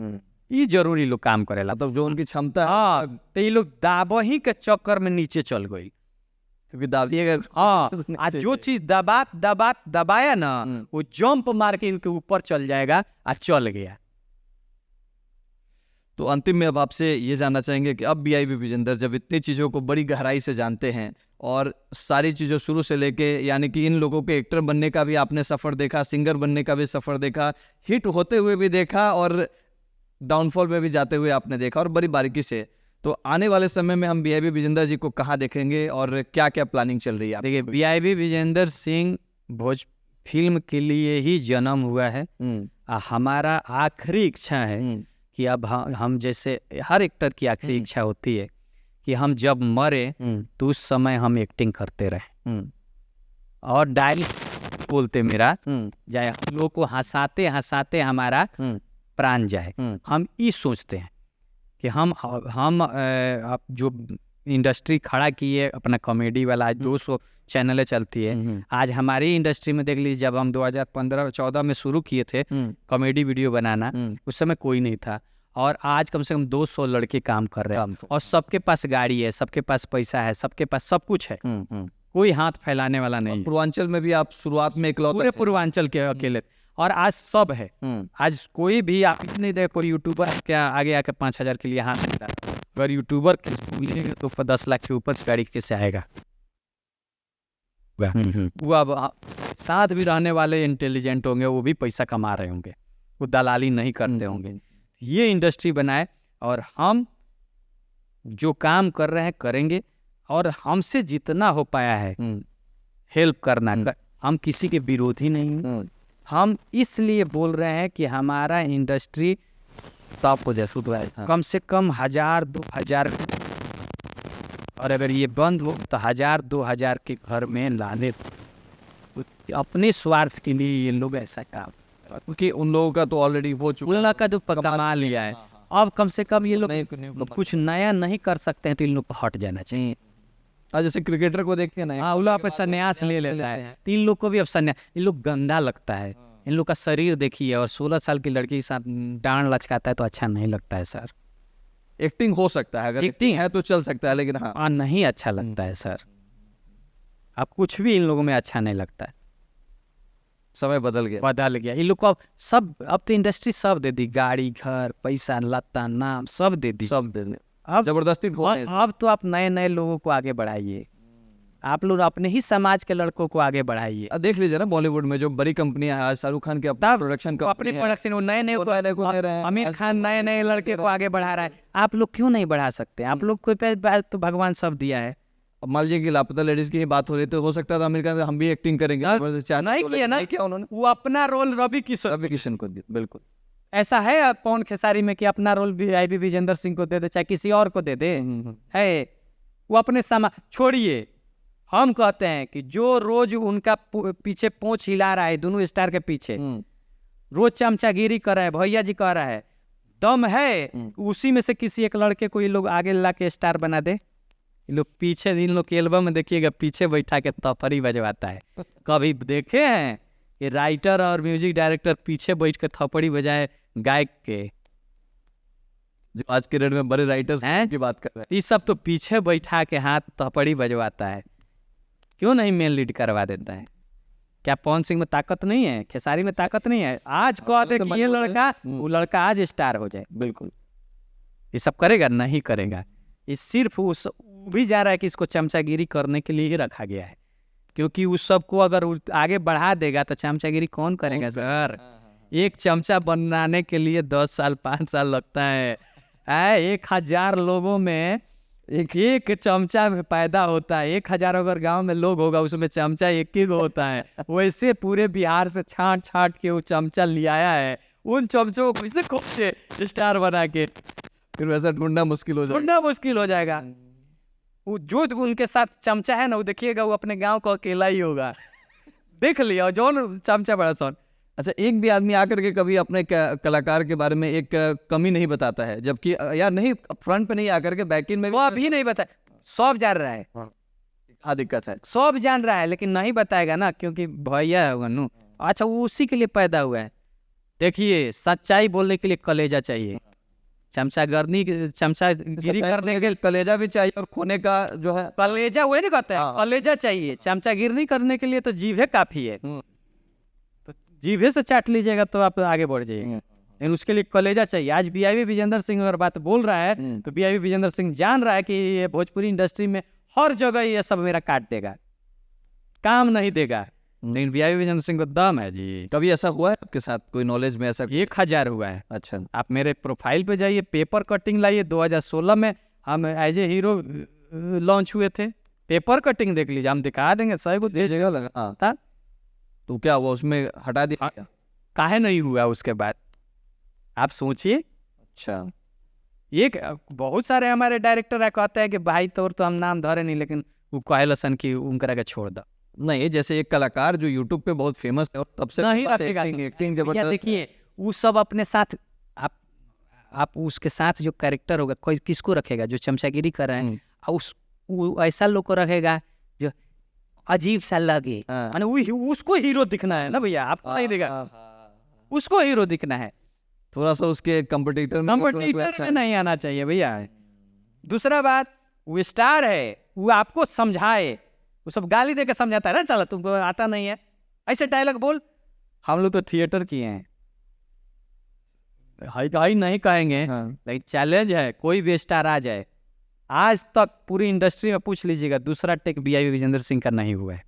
ये जरूरी लोग काम करेला, मतलब जो उनकी क्षमता है। हाँ, तो ये लोग दाब ही के चक्कर में नीचे चल गई। क्योंकि दाबिएगा हाँ, आज जो चीज दबाया ना, वो जंप मार के इनके ऊपर चल जाएगा और चल गया। तो अंतिम में अब आपसे ये जानना चाहेंगे कि अब बीआईबी विजेंदर जब इतनी चीज़ों को बड़ी गहराई से जानते हैं और सारी चीज़ों शुरू से लेके, यानी कि इन लोगों के एक्टर बनने का भी आपने सफ़र देखा, सिंगर बनने का भी सफ़र देखा, हिट होते हुए भी देखा और डाउनफॉल में भी जाते हुए आपने देखा और बड़ी बारीकी से, तो आने वाले समय में हम बीआईबी विजेंदर जी को कहाँ देखेंगे और क्या क्या प्लानिंग चल रही है? देखिए, बीआईबी विजेंदर सिंह भोज फिल्म के लिए ही जन्म हुआ है। हमारा आखिरी इच्छा है कि अब हम जैसे हर एक्टर की आखिरी इच्छा होती है कि हम जब मरे तो उस समय हम एक्टिंग करते रहे और डायलॉग बोलते मेरा जाए, हम लोग को हंसाते हंसाते हमारा प्राण जाए। हम ये सोचते हैं कि हम अब जो इंडस्ट्री खड़ा की है अपना कॉमेडी वाला, आज 200 चैनलें चलती है। आज हमारी इंडस्ट्री में देख लीजिए, जब हम 2015-14 में शुरू किए थे कॉमेडी वीडियो बनाना, उस समय कोई नहीं था और आज कम से कम 200 लड़के काम कर रहे हैं और सबके पास गाड़ी है, सबके पास पैसा है, सबके पास सब कुछ है, कोई हाथ फैलाने वाला नहीं। पूर्वांचल में भी आप शुरुआत में इकलौते पूरे पूर्वांचल के अकेले, और आज सब है। आज कोई भी आप नहीं देख, कोई यूट्यूबर क्या आगे आके 5,000 के लिए हाथ देता है, अगर यूट्यूबर तो 10 लाख के ऊपर गाड़ी कैसे आएगा? वो अब साथ भी रहने वाले इंटेलिजेंट होंगे, वो भी पैसा कमा रहे होंगे, वो दलाली नहीं करते होंगे। ये इंडस्ट्री बनाए और हम जो काम कर रहे हैं करेंगे और हमसे जितना हो पाया है हेल्प करना। हम किसी के विरोधी नहीं हैं, हम इसलिए बोल रहे हैं कि हमारा इंडस्ट्री टॉप हो जाए, कम से कम 1,000-2,000, और अगर ये बंद हो तो 1,000-2,000 के घर में लाने। अपने स्वार्थ के लिए ये लोग ऐसा काम, क्योंकि उन लोगों का तो ऑलरेडी हो चुका, उन लोगों का तो कमा लिया है। अब कम से कम ये लोग कुछ नया नहीं कर सकते हैं तो इन लोग को हट जाना चाहिए। जैसे क्रिकेटर को देखते हैं ना, हाँ, उन लोग पे संन्यास ले लेता है, तो इन लोग को भी अब संन्यास। इन लोग गंदा लगता है, इन लोग का शरीर देखिए, और 16 साल की लड़की के साथ डांड लचकाता है तो अच्छा नहीं लगता है सर। एक्टिंग हो सकता है, अगर एक्टिंग है तो चल सकता है, लेकिन हाँ नहीं अच्छा लगता है सर। अब कुछ भी इन लोगों में अच्छा नहीं लगता है। समय बदल गया इन लोग को अब तो इंडस्ट्री सब दे दी, गाड़ी, घर, पैसा, लत्ता, नाम सब दे दी। अब जबरदस्ती अब तो आप नए नए लोगों को आगे बढ़ाइए, आप लोग अपने ही समाज के लड़कों को आगे बढ़ाइए। देख लीजिए ना, बॉलीवुड में जो बड़ी कंपनियां हैं, शाहरुख खान के अपना प्रोडक्शन अपनी प्रोडक्शन, वो नए आमिर खान नए नए लड़के को आगे बढ़ा रहा है। आप लोग क्यों नहीं बढ़ा सकते? आप लोग को तो भगवान सब दिया है। अब मान लीजिए कि लापता लेडीज की बात हो रही तो हो सकता था अमेरिका से हम भी एक्टिंग करेंगे, नहीं किया ना, क्या उन्होंने वो अपना रोल रवि किशन को दिया। बिल्कुल ऐसा है पवन खेसारी में कि अपना रोल बीआईबी विजेंदर सिंह को दे दे, चाहे किसी और को दे दे, है वो अपने छोड़िए। हम कहते हैं कि जो रोज उनका पीछे पोंछ हिला रहा है, दोनों स्टार के पीछे रोज चमचागिरी कर रहा है, भैया जी कह रहा है, दम है उसी में से किसी एक लड़के को ये लोग आगे ला के स्टार बना दे। इन लोग पीछे, इन लोग के एल्बम में देखिएगा, पीछे बैठा के थप्पड़ी बजवाता है। कभी देखे हैं ये राइटर और म्यूजिक डायरेक्टर पीछे बैठ के थप्पड़ी बजाए गायक के? जो आज के डेट में बड़े राइटर्स हैं की बात कर रहे हैं, ये सब तो पीछे बैठा के हाथ थप्पड़ी बजवाता है। क्यों नहीं मेन लीड करवा देता है? क्या पवन सिंह में ताकत नहीं है? खेसारी में ताकत नहीं है? आज कहते कि ये लड़का, वो लड़का आज स्टार हो जाए। बिल्कुल ये सब करेगा? नहीं करेगा। ये सिर्फ उस भी जा रहा है कि इसको चमचागिरी करने के लिए ही रखा गया है, क्योंकि उस सबको अगर आगे बढ़ा देगा तो चमचागिरी कौन करेगा सर? एक चमचा बनाने के लिए 10 साल 5 साल लगता है। 1,000 लोगों में एक चमचा पैदा होता है। 1,000 अगर गांव में लोग होगा उसमें चमचा एक ही होता है। वैसे पूरे बिहार से छांट छांट के वो चमचा ले आया है। उन चमचों को कैसे खोजे स्टार बना के? फिर वैसा ढूंढना मुश्किल हो जाएगा। वो जो उनके साथ चमचा है ना, वो देखिएगा वो अपने गांव को अकेला ही होगा। देख लिया जो चमचा बड़ा सन। अच्छा, एक भी आदमी आकर के कभी अपने कलाकार के बारे में एक कमी नहीं बताता है, जबकि यार नहीं, फ्रंट पे नहीं आकर के बैक इन में वो अभी नहीं बताया। सब जान रहा है। हाँ, दिक्कत है, सब जान रहा है लेकिन नहीं बताएगा ना, क्योंकि भैया है वनु। अच्छा, वो उसी के लिए पैदा हुआ है। देखिए, सच्चाई बोलने के लिए कलेजा चाहिए। चमचागिरी करने के कलेजा भी चाहिए और खोने का जो है कलेजा वही नहीं कहते हैं, हाँ। कलेजा चाहिए। चमचागिरी करने के लिए तो जीभे काफी है, तो जीभे से चाट लीजिएगा तो आप आगे बढ़ जाइएगा, लेकिन उसके लिए कलेजा चाहिए। आज बीआईबी विजेंद्र सिंह अगर बात बोल रहा है तो बीआईबी विजेंद्र सिंह जान रहा है कि ये भोजपुरी इंडस्ट्री में हर जगह ये सब मेरा काट देगा, काम नहीं देगा, लेकिन बीआईबी विजेंद्र सिंह को दम है जी। कभी ऐसा हुआ है आपके साथ, कोई नॉलेज में ऐसा? 1000 हुआ है। अच्छा, आप मेरे प्रोफाइल पे जाइए, पेपर कटिंग लाइए, 2016 में हम एज ए हीरो लॉन्च हुए थे, पेपर कटिंग देख लीजिए, हम दिखा देंगे, सही को दे जगह लगा था। तो क्या हुआ, उसमें हटा दिया क्या? काहे नहीं हुआ उसके बाद, आप सोचिए। अच्छा, ये बहुत सारे हमारे डायरेक्टर कहते हैं कि भाई तोर तो हम नाम धरे नहीं, लेकिन वो कहलसन की उनकरा के छोड़ दो। नहीं, जैसे एक कलाकार जो यूट्यूब पे बहुत फेमस है और तब से नहीं रखेगा, एक्टिंग या जबरदस्त। देखिए वो सब अपने साथ, आप उसके साथ जो कैरेक्टर होगा, कोई किसको रखेगा जो चमचागिरी कर रहे हैं, वो ऐसा लोग को रखेगा जो अजीब सा लगे, माने उसको हीरो दिखना है ना भैया, आपको नहीं देगा, उसको हीरो दिखना है, थोड़ा सा उसके कंपटीटर में नहीं आना चाहिए भैया। दूसरा बात, वो स्टार है, वो आपको समझाए, वो सब गाली देकर समझाता है ना, चलो तुमको आता नहीं है, ऐसे डायलॉग बोल। हम लोग तो थिएटर किए हैं, हाई नहीं कहेंगे, लेकिन चैलेंज है, कोई भी स्टार आ जाए। आज तक पूरी इंडस्ट्री में पूछ लीजिएगा, दूसरा टेक बीआईबी विजेंद्र सिंह का नहीं हुआ है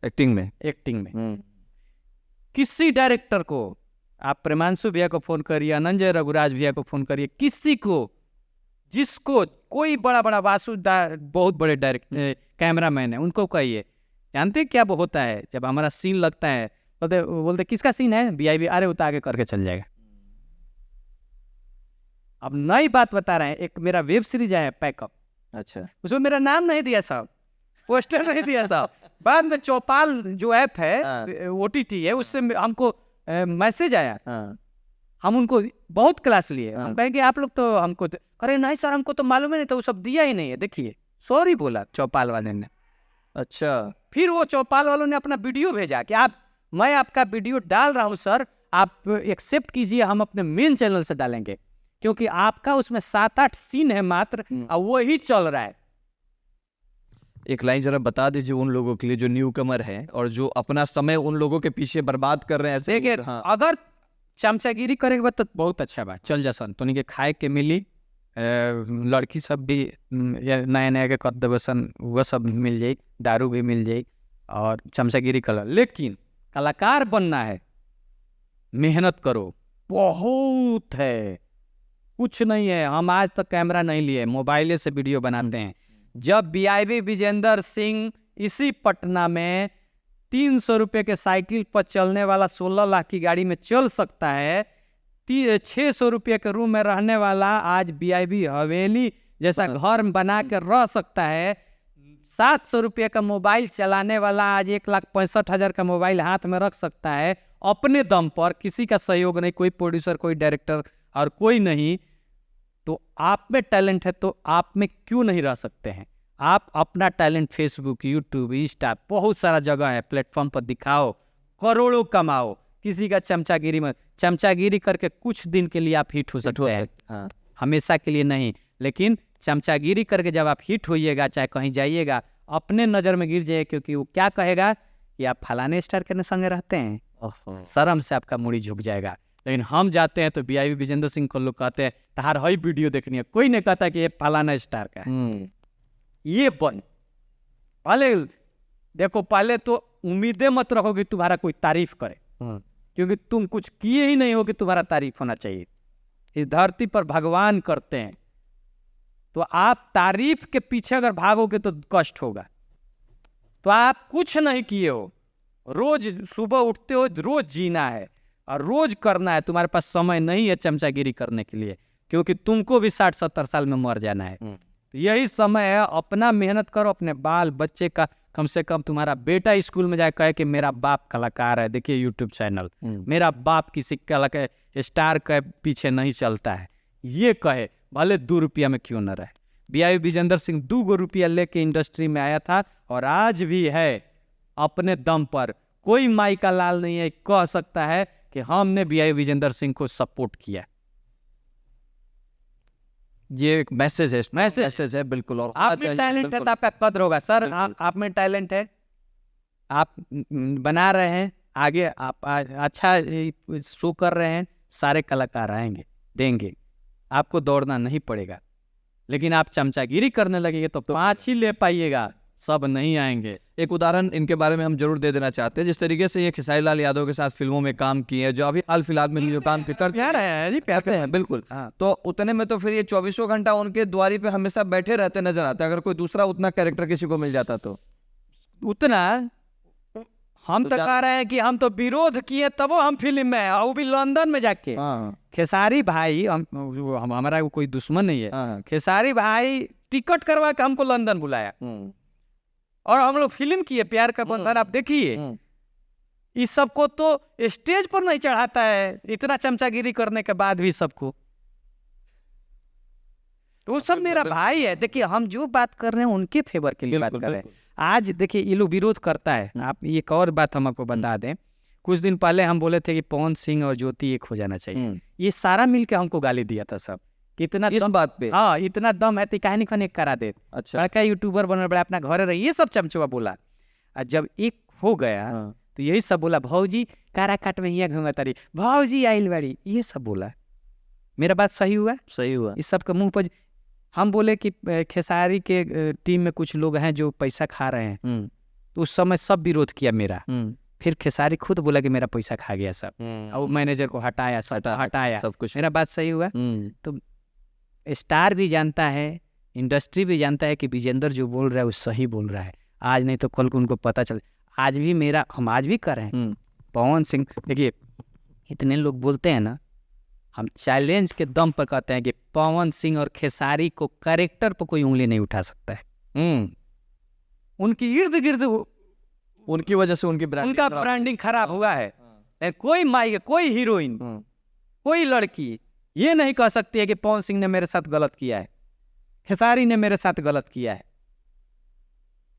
एक्टिंग में। किसी डायरेक्टर को, आप प्रेमांशु भैया को फोन करिए, अनंजय रघुराज भैया को फोन करिए, किसी को, जिसको कोई बड़ा बड़ा बहुत बड़े डायरेक्टर कैमरामैन है, उनको कहिए, जानते क्या वो होता है, जब हमारा सीन लगता है बोलते किसका सीन है, बीआईबी, अरे उतार आगे करके चल जाएगा। अब नई बात बता रहे हैं, एक मेरा वेब सीरीज है पैकअप, अच्छा, उसमें मेरा नाम नहीं दिया साहब, पोस्टर नहीं दिया साहब, बाद में चौपाल जो ऐप है ओटीटी है, उससे हमको मैसेज आया, हम उनको बहुत क्लास लिए, हम कहें कि आप लोग तो हमको अरे नहीं सर, हमको तो मालूम ही नहीं था, वो सब दिया ही नहीं है, देखिए सॉरी बोला चौपाल वाले ने। अच्छा, फिर वो चौपाल वालों ने अपना वीडियो भेजा कि मैं आपका वीडियो डाल रहा हूँ सर, आप एक्सेप्ट कीजिए, हम अपने मेन चैनल से डालेंगे, क्योंकि आपका उसमें 7-8 सीन है मात्र, और वही चल रहा है। एक लाइन जरा बता दीजिए उन लोगों के लिए जो न्यू कमर है और जो अपना समय उन लोगों के पीछे बर्बाद कर रहे हैं। देखिए, अगर चमचागिरी करेंगे बात तो बहुत अच्छा बात, चल जा सन, तो खाए के मिली, लड़की सब भी नया नया के कर देवे सन, वो सब मिल जाए, दारू भी मिल जाए, और चमचागिरी कर, लेकिन कलाकार बनना है, मेहनत करो, बहुत है, कुछ नहीं है। हम आज तक कैमरा नहीं लिए, मोबाइले से वीडियो बनाते हैं। जब बीआईबी विजेंद्र सिंह इसी पटना में 300 रुपये के साइकिल पर चलने वाला 16 लाख की गाड़ी में चल सकता है, 600 रुपये के रूम में रहने वाला आज बीआईबी हवेली जैसा घर बना कर रह सकता है, 700 रुपये का मोबाइल चलाने वाला आज 1,65,000 का मोबाइल हाथ में रख सकता है अपने दम पर, किसी का सहयोग नहीं, कोई प्रोड्यूसर, कोई डायरेक्टर और कोई नहीं। तो आप में टैलेंट है तो आप में क्यों नहीं रह सकते हैं? आप अपना टैलेंट फेसबुक, यूट्यूब, इंस्टा, बहुत सारा जगह है, प्लेटफॉर्म पर दिखाओ, करोड़ों कमाओ, किसी का चमचागिरी मत, चमचागिरी करके कुछ दिन के लिए आप हिट हो सकते हैं, हमेशा के लिए नहीं। लेकिन चमचागिरी करके जब आप हिट होइएगा, चाहे कहीं जाइएगा, अपने नज़र में गिर जाइए, क्योंकि वो क्या कहेगा कि आप फलाने स्टार के संगे रहते हैं, शर्म से आपका मुड़ी झुक जाएगा। लेकिन हम जाते हैं तो बीआईबी विजेंद्र सिंह को लोग कहते हैं तहार हई वीडियो देखनी है, कोई नहीं कहता कि ये फलाना स्टार का है, ये बन। पहले देखो, पहले तो उम्मीदें मत रखो कि तुम्हारा कोई तारीफ करे, क्योंकि तुम कुछ किए ही नहीं हो कि तुम्हारा तारीफ होना चाहिए। इस धरती पर भगवान करते हैं, तो आप तारीफ के पीछे अगर भागोगे तो कष्ट होगा। तो आप कुछ नहीं किए हो, रोज सुबह उठते हो, रोज जीना है और रोज करना है। तुम्हारे पास समय नहीं है चमचागिरी करने के लिए, क्योंकि तुमको भी 60-70 साल में मर जाना है। तो यही समय है, अपना मेहनत करो, अपने बाल बच्चे का, कम से कम तुम्हारा बेटा स्कूल में जाए कहे कि मेरा बाप कलाकार है, देखिए यूट्यूब चैनल, मेरा बाप किसी कलाकार स्टार के पीछे नहीं चलता है, ये कहे, भले 2 रुपया में क्यों न रहे। बीआईबी विजेंद्र सिंह 2 रुपया लेके इंडस्ट्री में आया था और आज भी है अपने दम पर। कोई माई का लाल नहीं है कह सकता है कि हमने बीआईबी विजेंद्र सिंह को सपोर्ट किया। ये एक मैसेज है, मैसेज है बिल्कुल। और आप में टैलेंट है तो आपका कद्र होगा सर। आप में टैलेंट है, आप बना रहे हैं, आगे आप अच्छा शो कर रहे हैं, सारे कलाकार आएंगे, देंगे, आपको दौड़ना नहीं पड़ेगा। लेकिन आप चमचागिरी करने लगेंगे तो 5 ही ले पाइएगा, सब नहीं आएंगे। एक उदाहरण इनके बारे में हम जरूर दे देना चाहते हैं। जिस तरीके से ये खेसारी लाल यादव के साथ फिल्मों में काम किए हैं, जो अभी हाल फिलहाल में जो काम कर प्यार है जी, करते हैं बिल्कुल, तो उतने में तो फिर ये 24 घंटा उनके द्वारी पे हमेशा बैठे रहते नजर आते हैं। अगर कोई दूसरा उतना कैरेक्टर किसी को मिल जाता तो उतना हम तो कह रहे हैं कि हम तो विरोध किए तब हम फिल्म में है, वो भी लंदन में जाके। खेसारी भाई हमारा कोई दुश्मन नहीं है। खेसारी भाई टिकट करवा के हमको लंदन बुलाया और हम लोग फिल्म किए प्यार का बंधन। आप देखिए, इस सबको तो स्टेज पर नहीं चढ़ाता है, इतना चमचागिरी करने के बाद भी सबको। तो वो सब मेरा भाई है। देखिए, हम जो बात कर रहे हैं उनके फेवर के लिए बात कर रहे हैं। आज देखिए ये लोग विरोध करता है। आप एक और बात हम आपको बता दें, कुछ दिन पहले हम बोले थे कि पवन सिंह और ज्योति एक हो जाना चाहिए। ये सारा मिलकर हमको गाली दिया था सब, कितना इस बात पे। हाँ, इतना दम है तो कहानी खाने करा दे। अच्छा, बड़का यूट्यूबर बनल बड़ा, अपना घर रही, ये सब चमचुआ बोला। और जब एक हो गया तो यही सब बोला, भौजी काराकाट में यहाँ घूंगा तारी, भौजी आइल बाड़ी, ये सब बोला। मेरा बात सही हुआ? सही हुआ। इस सब के मुंह पर हम बोले कि खेसारी के टीम में कुछ लोग हैं जो पैसा खा रहे हैं, तो उस समय सब विरोध किया मेरा। फिर खेसारी खुद बोला कि मेरा पैसा खा गया सब, और मैनेजर को हटाया, सब हटाया, सब कुछ। मेरा बात सही हुआ? तो स्टार भी जानता है, इंडस्ट्री भी जानता है कि विजेंद्र जो बोल रहा है वो सही बोल रहा है। आज नहीं तो कल को उनको पता चल। आज भी मेरा, हम आज भी कर रहे हैं। पवन सिंह, देखिए इतने लोग बोलते हैं ना, हम चैलेंज के दम पर कहते हैं कि पवन सिंह और खेसारी को कैरेक्टर पर कोई उंगली नहीं उठा सकता है। उनकी इर्द गिर्द उनकी वजह से उनका ब्रांडिंग खराब हुआ है। कोई माई, कोई हीरोइन, कोई लड़की ये नहीं कह सकती है कि पवन सिंह ने मेरे साथ गलत किया है, खेसारी ने मेरे साथ गलत किया है।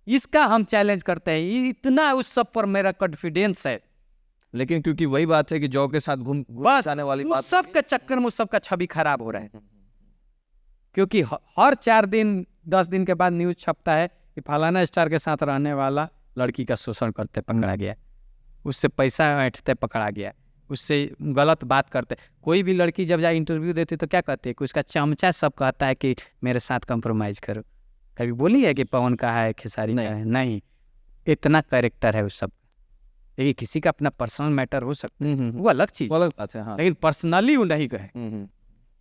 इसका हम चैलेंज करते हैं, इतना उस सब पर मेरा कॉन्फिडेंस है। लेकिन क्योंकि वही बात है कि जॉब के साथ घूम जाने वाली बात, सब के चक्कर में सबका छवि खराब हो रहा है। क्योंकि हर 4 दिन 10 दिन के बाद न्यूज छपता है कि फलाना स्टार के साथ रहने वाला लड़की का शोषण करते पकड़ा गया, उससे पैसा ऐंठते पकड़ा गया, उससे गलत बात करते। कोई भी लड़की जब जाए इंटरव्यू देती तो क्या कहती है कि उसका चमचा सब कहता है कि मेरे साथ कंप्रोमाइज करो। कभी बोली है कि पवन का है, खेसारी का है? नहीं। इतना कैरेक्टर है उस सब। देखिए, किसी का अपना पर्सनल मैटर हो सकता है, वो अलग चीज, अलग बात है, लेकिन पर्सनली वो नहीं कहे।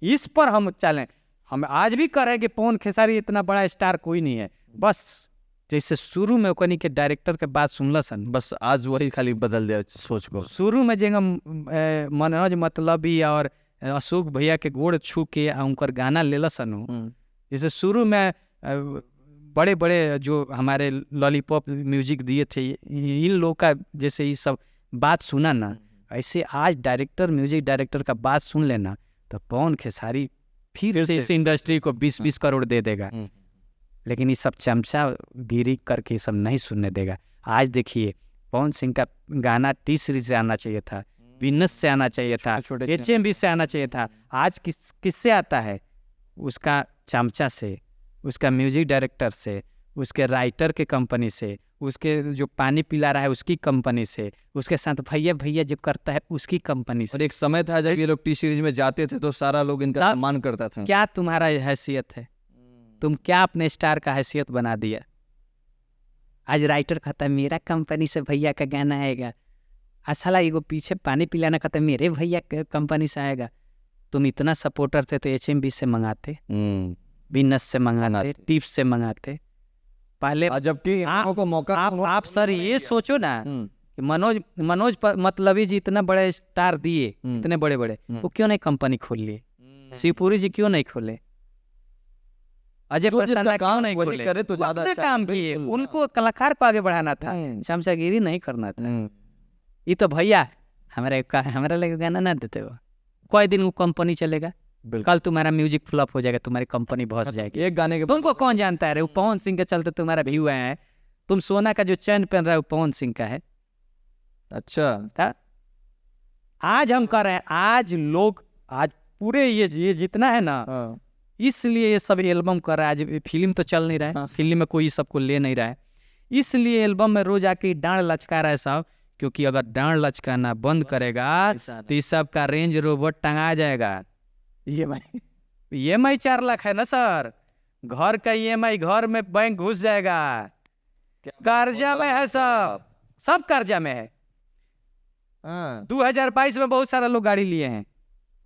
इस पर हम चलें, हम आज भी कह रहे हैं कि पवन खेसारी इतना बड़ा स्टार कोई नहीं है। बस जैसे शुरू में ओकनी के डायरेक्टर के बात सुनल सन, बस आज वही खाली बदल दे सोच को। शुरू में जेंगा मनोज मतलबी और अशोक भैया के गोड़ छू के उनकर गाना ले सन, जैसे शुरू में बड़े बड़े जो हमारे लॉलीपॉप म्यूजिक दिए थे, इन लोग का जैसे ये सब बात सुना ना, ऐसे आज डायरेक्टर, म्यूजिक डायरेक्टर का बात सुन लेना तो पवन खेसारी फिर से इस इंडस्ट्री को 20-20 करोड़ दे देगा। लेकिन ये सब चमचा गिरी करके सब नहीं सुनने देगा। आज देखिए, पवन सिंह का गाना टी सीरीज से आना चाहिए था, विनस से आना चाहिए था, HMV से आना चाहिए था। आज किससे आता है? उसका चमचा से, उसका म्यूजिक डायरेक्टर से, उसके राइटर के कंपनी से, उसके जो पानी पिला रहा है उसकी कंपनी से, उसके साथ भैया भैया जब करता है उसकी कंपनी से। और एक समय था जब ये लोग टी सीरीज में जाते थे तो सारा लोग इनका सम्मान करता था। क्या तुम्हारा हैसियत है? तुम क्या अपने स्टार का हैसियत बना दिया? आज राइटर कहता है मेरा कंपनी से भैया का गाना आएगा, साला एगो पीछे पानी पिलाना कहता है मेरे भैया कंपनी से आएगा। तुम इतना सपोर्टर थे तो HMV से मंगाते, बिजनेस से मंगाते, टिप्स से मंगाते पहले। जबकि को मौका आप सर ये सोचो ना कि मनोज मतलबी जी इतना बड़े स्टार दिए, इतने बड़े बड़े, वो क्यों नहीं कंपनी खोल लिए? शिवपुरी जी क्यों नहीं खोले? अजय प्रसन्ना क्यों नहीं खोले? करे तो ज्यादा अच्छा काम किए। उनको कलाकार को आगे बढ़ाना था, चमचागिरी नहीं करना था। ये तो भैया हमारा लगे गाना ना देते हो, कोई दिन वो कंपनी चलेगा, कल तुम्हारा म्यूजिक फ्लॉप हो जाएगा, तुम्हारी कंपनी भस जाएगी। एक गाने के तुमको कौन जानता है? वो पवन सिंह के चलते तुम्हारा व्यू आया है। तुम सोना का जो चैन पहन रहा है वो पवन सिंह का है। अच्छा, आज हम कर रहे हैं, आज लोग, आज पूरे ये जितना है ना, इसलिए ये सब एल्बम कर रहा है। आज फिल्म तो चल नहीं रहा है, हाँ। फिल्म में कोई सबको ले नहीं रहा है, इसलिए एल्बम में रोज आके डांड लचका रहा है सब। क्योंकि अगर डांड लचकाना बंद करेगा तो इस सब का रेंज रोवर टंगा जाएगा। EMI 4 लाख है ना सर, घर का EMI, घर में बैंक घुस जाएगा, कर्जा में है, सब कर्जा में है। 2022 में बहुत सारा लोग गाड़ी लिए हैं,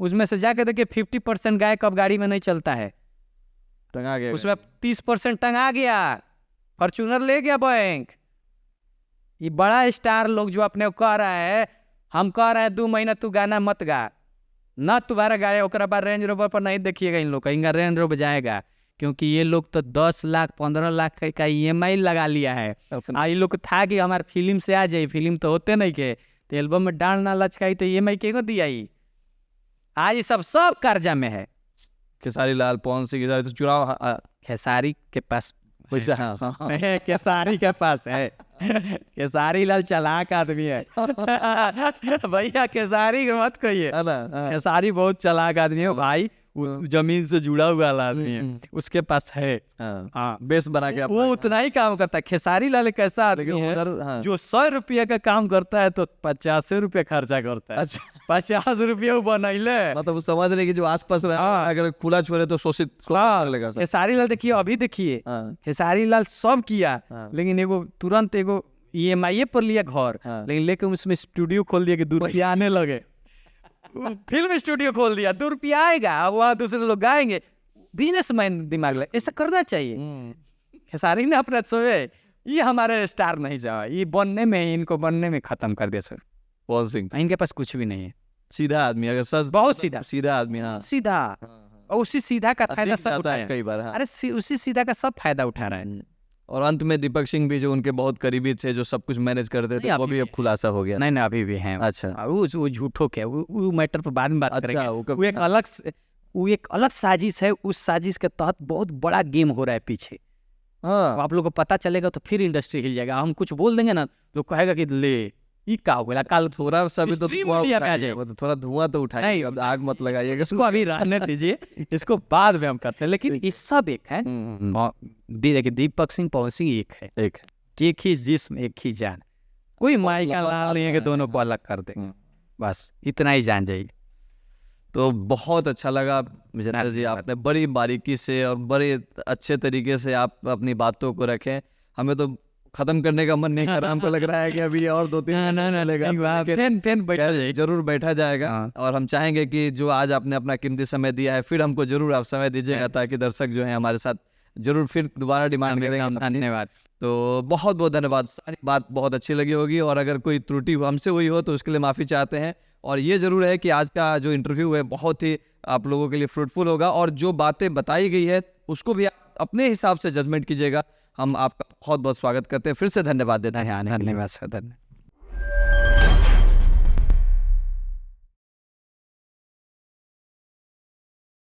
उसमें से जाके देखिए 50% गायक अब गाड़ी में नहीं चलता है, टंगा गया, उसमें 30% टंगा गया, फॉर्च्यूनर ले गया बैंक। ये बड़ा स्टार लोग जो अपने को कह रहा है, हम कह रहे हैं 2 महीना तू गाना मत गा ना, तुम्हारा गाड़ी ओकरा बाद रेंज रोवर पर नहीं देखिएगा इन लोग का, इनका रेंज रोवर जाएगा। क्योंकि ये लोग तो 10 लाख 15 लाख का EMI लगा लिया है। ये लोग था कि हमारे फिल्म से आ जाए, फिल्म तो होते नहीं के, तो एल्बम में डांड ना लचकाई तो EMI के को दिया ही। आज ये सब कर्जा में है। खेसारी लाल, पवन सिंह तो चुनाव खेसारी के पास पैसा है, खेसारी के पास है, खेसारी लाल चालाक आदमी है भैया, खेसारी के मत कहिए, खेसारी बहुत चालाक आदमी है भाई, वो जमीन से जुड़ा हुआ आदमी है, उसके पास है। हाँ, बेस बना के वो उतना ही काम करता है। खेसारी लाल एक ऐसा आदमी है जो 100 रुपये का काम करता है तो 50 रुपये खर्चा करता है। अच्छा, 50 रुपये वो बनैले, मतलब समझ रहे कि जो आसपास अगर खुला छोड़े तो शोषित लगेगा। खेसारी लाल देखिए, अभी देखिए खेसारी लाल सब किया, लेकिन एगो तुरंत एगो EMI पर लिया घर, लेकिन लेके उसमें स्टूडियो खोल दिया कि 2 रुपया आने लगे, फिल्म स्टूडियो खोल दिया, 2 रुपया आएगा, वहाँ दूसरे लोग गाएंगे। बिजनेसमैन दिमाग लगे, ऐसा करना चाहिए। खेसारी ने अपना सोए, ये हमारे स्टार नहीं जाओ, ये बनने में, इनको बनने में खत्म कर दिया सर। पवन सिंह इनके पास कुछ भी नहीं है, सीधा आदमी, अगर सच बहुत सीधा आदमी। हाँ, सीधा, और उसी सीधा का फायदा सब उठा है कई बार। अरे उसी सीधा का सब फायदा उठा रहा है। और अंत में दीपक सिंह भी जो उनके बहुत करीबी थे, जो सब कुछ मैनेज करते थे, वो भी अब खुलासा हो गया। नहीं, अभी भी हैं। अच्छा, वो झूठों के, वो मैटर पर बाद में बात करेंगे। अच्छा, वो एक अलग साजिश है, उस साजिश के तहत बहुत बड़ा गेम हो रहा है पीछे। आप लोगों को पता चलेगा तो फिर इंडस्ट्री हिल जाएगा। हम कुछ बोल देंगे ना, लोग कहेगा कि ले ये क्या हो गया, कल थोड़ा सा भी तो थोड़ा धुआं तो उठाइए, अब आग मत लगाइएगा। इसको अभी रहने दीजिए, इसको बाद में हम करते हैं। लेकिन ये सब एक है, देखिए दीपक सिंह, पवन सिंह एक ही जिस्म, एक ही जान, कोई माई का लाल नहीं है कि दोनों को अलग कर दे, बस इतना ही जान जाइए। तो बहुत अच्छा लगा विजेंद्र जी, आपने बड़ी बारीकी से और बड़े अच्छे तरीके से आप अपनी बातों को रखें। हमें तो खत्म करने का मन नहीं कर रहा, हमको लग रहा है कि अभी और 2-3 जरूर बैठा जाएगा। और हम चाहेंगे कि जो आज आपने अपना कीमती समय दिया है, फिर हमको जरूर आप समय दीजिएगा, ताकि दर्शक जो है हमारे साथ जरूर फिर दोबारा डिमांड करेंगे। धन्यवाद। तो बहुत बहुत धन्यवाद, सारी बात बहुत अच्छी लगी होगी, और अगर कोई त्रुटि हमसे हुई हो तो उसके लिए माफ़ी चाहते हैं। और ये ज़रूर है कि आज का जो इंटरव्यू है बहुत ही आप लोगों के लिए फ्रूटफुल होगा, और जो बातें बताई गई है उसको भी आप अपने हिसाब से जजमेंट कीजिएगा। हम आपका बहुत बहुत स्वागत करते हैं, फिर से धन्यवाद देते हैं। धन्यवाद सर।